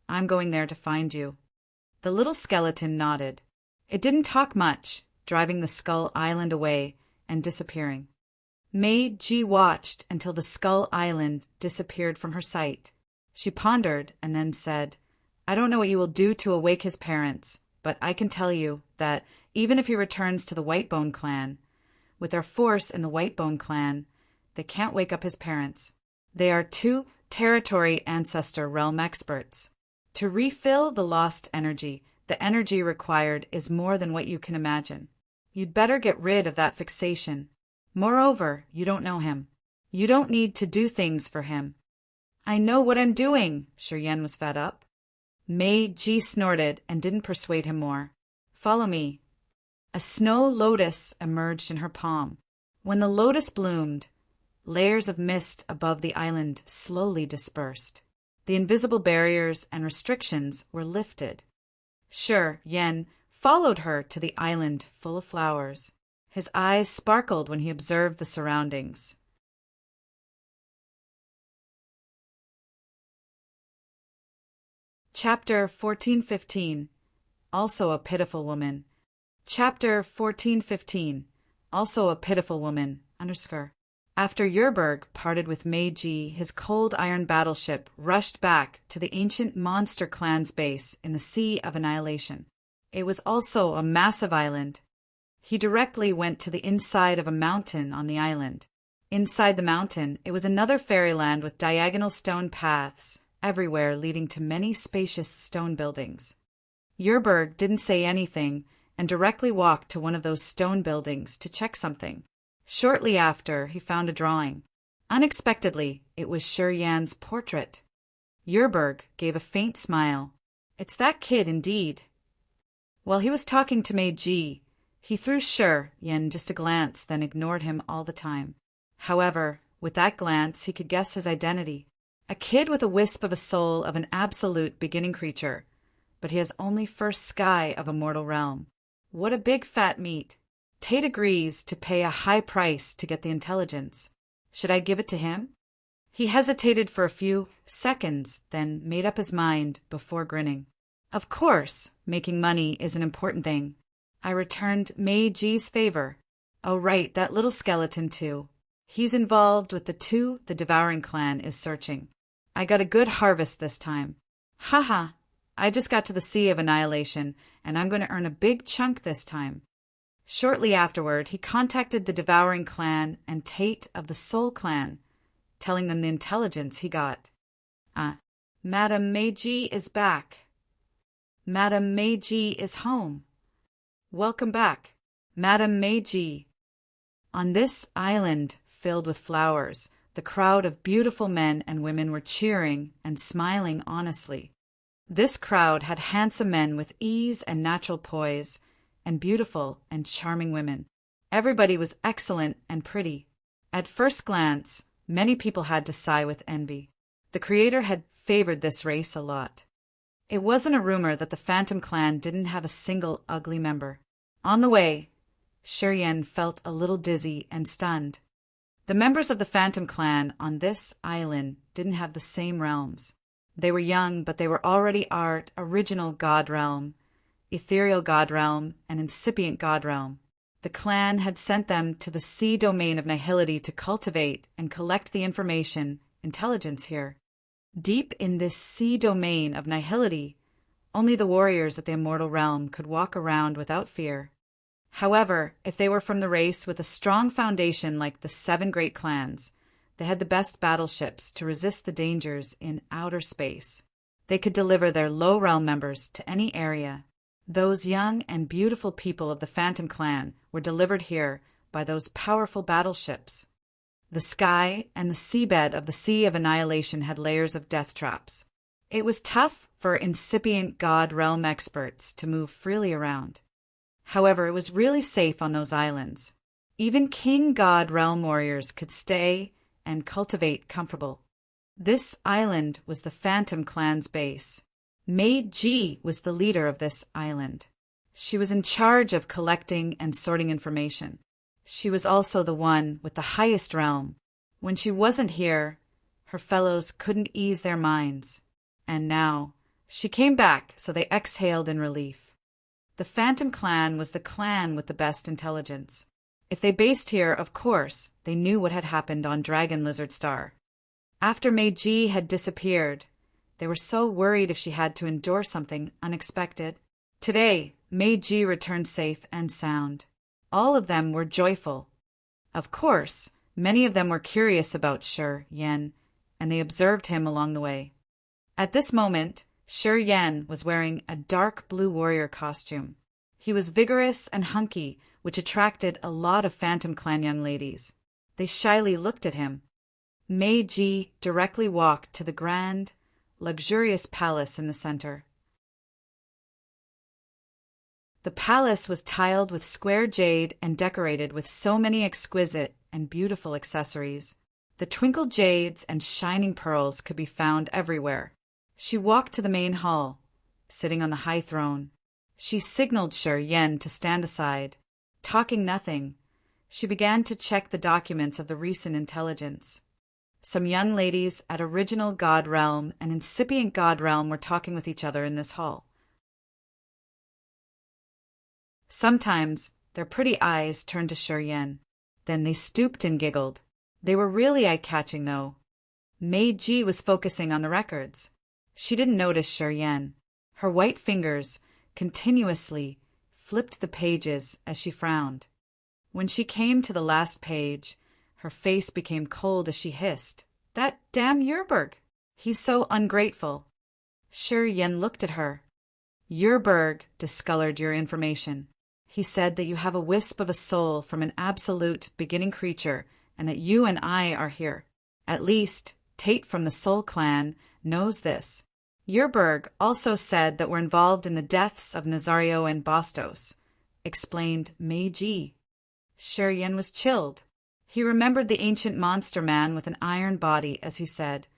I'm going there to find you." The little skeleton nodded. It didn't talk much, driving the Skull Island away and disappearing. Meiji watched until the Skull Island disappeared from her sight. She pondered and then said, "I don't know what you will do to awake his parents, but I can tell you that even if he returns to the Whitebone Clan, with their force in the Whitebone Clan, they can't wake up his parents. They are 2 territory ancestor realm experts. To refill the lost energy, the energy required is more than what you can imagine. You'd better get rid of that fixation. Moreover, you don't know him. You don't need to do things for him." "I know what I'm doing." Shi Yan was fed up. Meiji snorted and didn't persuade him more. "Follow me." A snow lotus emerged in her palm. When the lotus bloomed, layers of mist above the island slowly dispersed. The invisible barriers and restrictions were lifted. Shi Yan followed her to the island full of flowers. His eyes sparkled when he observed the surroundings. Chapter 1415. Also a Pitiful Woman. Chapter 1415. Also a Pitiful Woman. After Yerberg parted with Meiji, his cold iron battleship rushed back to the ancient monster clan's base in the Sea of Annihilation. It was also a massive island. He directly went to the inside of a mountain on the island. Inside the mountain, it was another fairyland with diagonal stone paths everywhere leading to many spacious stone buildings. Yerberg didn't say anything and directly walked to one of those stone buildings to check something. Shortly after, he found a drawing. Unexpectedly, it was Shi Yan's portrait. Yerberg gave a faint smile. "It's that kid, indeed." While he was talking to Meiji, he threw Shi Yan just a glance, then ignored him all the time. However, with that glance, he could guess his identity. A kid with a wisp of a soul of an absolute beginning creature, but he has only first sky of a mortal realm. What a big fat meat. Tate agrees to pay a high price to get the intelligence. Should I give it to him? He hesitated for a few seconds, then made up his mind before grinning. Of course, making money is an important thing. I returned Meiji's favor. Oh right, that little skeleton too. He's involved with the two the devouring clan is searching. I got a good harvest this time. Haha, I just got to the Sea of Annihilation, and I'm going to earn a big chunk this time. Shortly afterward, he contacted the devouring clan and Tate of the Soul clan, telling them the intelligence he got. Madame Meiji is back. Madame Meiji is home. Welcome back, Madame Meiji. On this island filled with flowers, the crowd of beautiful men and women were cheering and smiling honestly. This crowd had handsome men with ease and natural poise, and beautiful and charming women. Everybody was excellent and pretty. At first glance, many people had to sigh with envy. The Creator had favored this race a lot. It wasn't a rumor that the Phantom Clan didn't have a single ugly member. On the way, Shiryen felt a little dizzy and stunned. The members of the Phantom Clan on this island didn't have the same realms. They were young, but they were already original God Realm, ethereal God Realm, and incipient God Realm. The clan had sent them to the sea domain of nihility to cultivate and collect the intelligence here. Deep in this sea domain of nihility, only the warriors of the immortal realm could walk around without fear. However, if they were from the race with a strong foundation like the 7 great clans, they had the best battleships to resist the dangers in outer space. They could deliver their low realm members to any area. Those young and beautiful people of the Phantom Clan were delivered here by those powerful battleships. The sky and the seabed of the Sea of Annihilation had layers of death traps. It was tough for incipient God Realm experts to move freely around. However, it was really safe on those islands. Even King God Realm warriors could stay and cultivate comfortable. This island was the Phantom Clan's base. Meiji was the leader of this island. She was in charge of collecting and sorting information. She was also the one with the highest realm. When she wasn't here, her fellows couldn't ease their minds. And now, she came back, so they exhaled in relief. The Phantom Clan was the clan with the best intelligence. If they based here, of course, they knew what had happened on Dragon Lizard Star. After Meiji had disappeared, they were so worried if she had to endure something unexpected. Today, Meiji returned safe and sound. All of them were joyful. Of course, many of them were curious about Shiryen, and they observed him along the way. At this moment, Shiryen was wearing a dark blue warrior costume. He was vigorous and hunky, which attracted a lot of Phantom Clan young ladies. They shyly looked at him. Meiji directly walked to the grand, luxurious palace in the center. The palace was tiled with square jade and decorated with so many exquisite and beautiful accessories. The twinkled jades and shining pearls could be found everywhere. She walked to the main hall, sitting on the high throne. She signaled Shiryen to stand aside. Talking nothing, she began to check the documents of the recent intelligence. Some young ladies at Original God Realm and Incipient God Realm were talking with each other in this hall. Sometimes their pretty eyes turned to Shiryen. Then they stooped and giggled. They were really eye-catching, though. Meiji was focusing on the records. She didn't notice Shiryen. Her white fingers continuously flipped the pages as she frowned. When she came to the last page, her face became cold as she hissed, "That damn Yerberg! He's so ungrateful." Shiryen looked at her. "Yerberg discolored your information. He said that you have a wisp of a soul from an absolute beginning creature and that you and I are here. At least, Tate from the Soul Clan knows this. Yerberg also said that we're involved in the deaths of Nazario and Bastos," explained Meiji. Shiryen was chilled. He remembered the ancient monster man with an iron body as he said,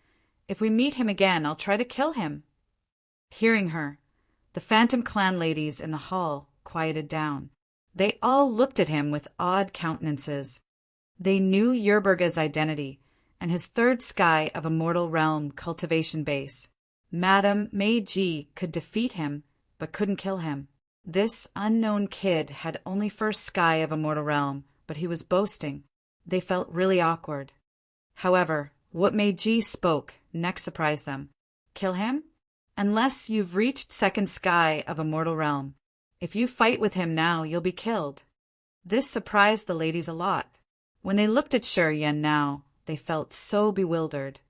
"If we meet him again, I'll try to kill him." Hearing her, the Phantom Clan ladies in the hall quieted down. They all looked at him with odd countenances. They knew Yerberga's identity and his third sky of Immortal Realm cultivation base. Madame Meiji could defeat him, but couldn't kill him. This unknown kid had only first sky of Immortal Realm, but he was boasting. They felt really awkward. However, what Meiji spoke next surprised them. Kill him? Unless you've reached second sky of a mortal realm. If you fight with him now, you'll be killed. This surprised the ladies a lot. When they looked at Shi Yan now, they felt so bewildered.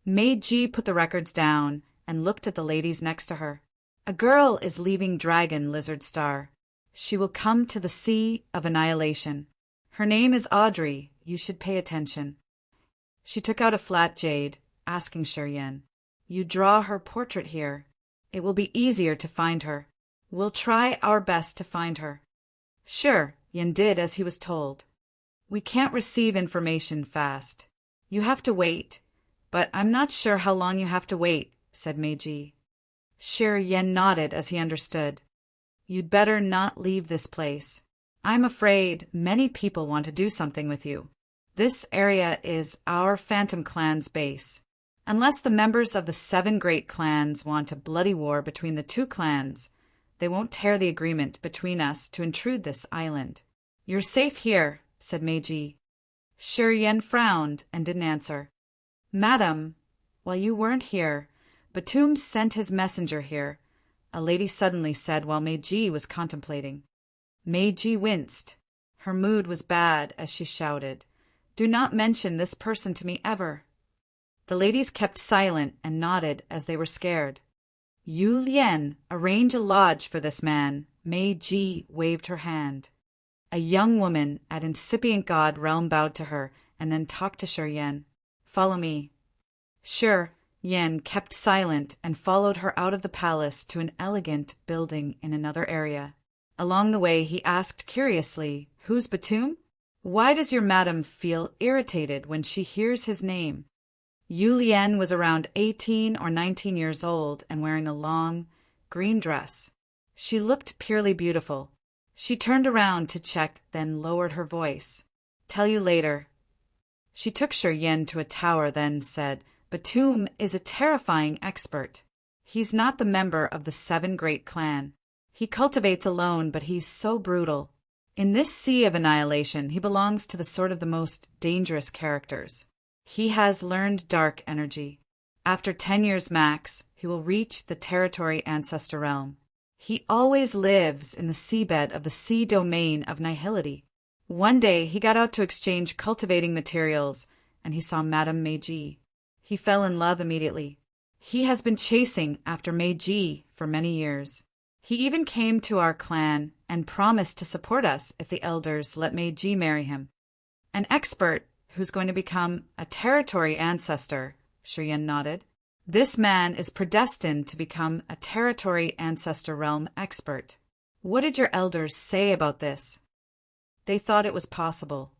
Meiji put the records down and looked at the ladies next to her. A girl is leaving Dragon Lizard Star. She will come to the Sea of Annihilation. Her name is Audrey. You should pay attention. She took out a flat jade, asking Shi Yan, "You draw her portrait here. It will be easier to find her. We'll try our best to find her." Sure, Yan did as he was told. "We can't receive information fast. You have to wait, but I'm not sure how long you have to wait," said Meiji. Shi Yan nodded as he understood. "You'd better not leave this place. I'm afraid many people want to do something with you. This area is our Phantom Clan's base. Unless the members of the 7 great clans want a bloody war between the 2 clans, they won't tear the agreement between us to intrude this island. You're safe here," said Meiji. Shi Yan frowned and didn't answer. "Madam, while you weren't here, Batum sent his messenger here," a lady suddenly said while Meiji was contemplating. Meiji winced. Her mood was bad as she shouted, "Do not mention this person to me ever." The ladies kept silent and nodded as they were scared. "Yu Lien, arrange a lodge for this man." Meiji waved her hand. A young woman at Incipient God Realm bowed to her and then talked to Shi Yan. "Follow me." Shi Yan kept silent and followed her out of the palace to an elegant building in another area. Along the way he asked curiously, "Who's Batum? Why does your madam feel irritated when she hears his name?" Yu Lien was around 18 or 19 years old and wearing a long, green dress. She looked purely beautiful. She turned around to check, then lowered her voice. "Tell you later." She took Shi Yan to a tower, then said, "Batum is a terrifying expert. He's not the member of the 7 great clan. He cultivates alone, but he's so brutal. In this Sea of Annihilation, he belongs to the sort of the most dangerous characters. He has learned dark energy. After 10 years max, he will reach the Territory Ancestor Realm. He always lives in the seabed of the sea domain of Nihility. One day he got out to exchange cultivating materials, and he saw Madame Meiji. He fell in love immediately. He has been chasing after Meiji for many years. He even came to our clan and promised to support us if the elders let Meiji marry him. An expert who's going to become a territory ancestor," Shi Yan nodded. "This man is predestined to become a territory ancestor realm expert. What did your elders say about this?" "They thought it was possible.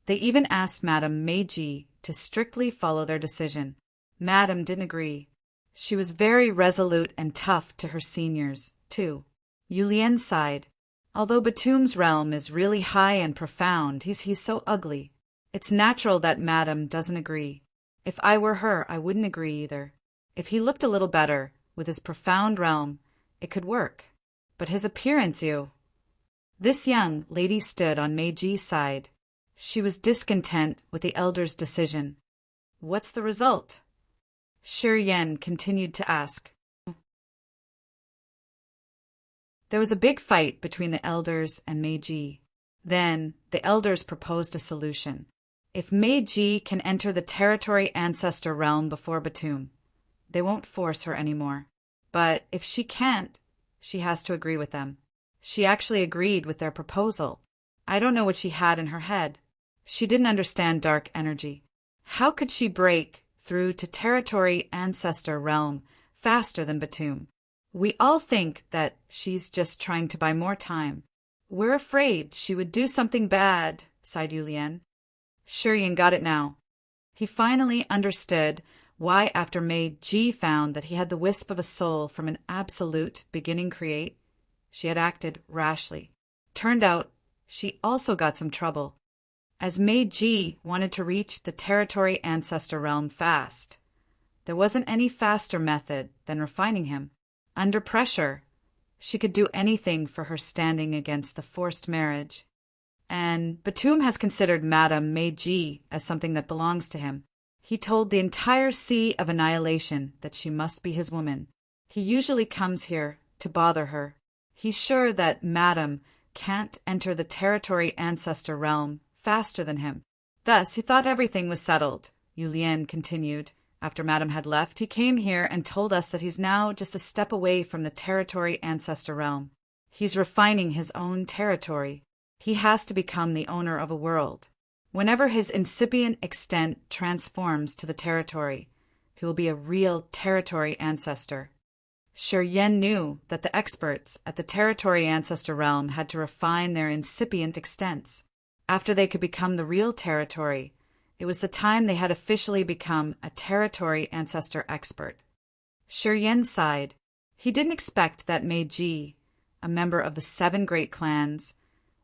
They even asked Madame Meiji to strictly follow their decision. Madame didn't agree. She was very resolute and tough to her seniors, too." Yu Lien sighed. "Although Batum's realm is really high and profound, he's so ugly. It's natural that Madame doesn't agree. If I were her, I wouldn't agree either. If he looked a little better, with his profound realm, it could work. But his appearance, you—" This young lady stood on Meiji's side. She was discontent with the elder's decision. "What's the result?" Shi Yan continued to ask. There was a big fight between the elders and Meiji. Then the elders proposed a solution. If Meiji can enter the territory ancestor realm before Batum, they won't force her anymore. But if she can't, she has to agree with them. She actually agreed with their proposal. I don't know what she had in her head. She didn't understand dark energy. How could she break through to territory ancestor realm faster than Batum? We all think that she's just trying to buy more time. We're afraid she would do something bad, sighed Yu Lien. Shi Yan got it now. He finally understood why, after Meiji found that he had the wisp of a soul from an absolute beginning create, she had acted rashly. Turned out she also got some trouble, as Meiji wanted to reach the territory ancestor realm fast. There wasn't any faster method than refining him. Under pressure, She could do anything for her standing against the forced marriage. And Batum has considered Madame Meiji as something that belongs to him. He told the entire Sea of Annihilation that she must be his woman. He usually comes here to bother her. He's sure that Madame can't enter the territory ancestor realm faster than him. Thus, he thought everything was settled. Yulien continued. After Madame had left, he came here and told us that he's now just a step away from the territory ancestor realm. He's refining his own territory. He has to become the owner of a world. Whenever his incipient extent transforms to the territory, he will be a real territory ancestor. Shi Yen knew that the experts at the territory ancestor realm had to refine their incipient extents. After they could become the real territory, it was the time they had officially become a territory ancestor expert. Shi Yen sighed. He didn't expect that Meiji, a member of the 7 great clans,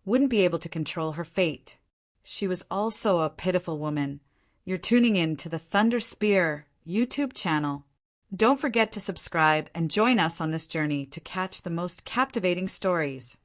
wouldn't be able to control her fate. She was also a pitiful woman. You're tuning in to the Thunder Spear YouTube channel. Don't forget to subscribe and join us on this journey to catch the most captivating stories.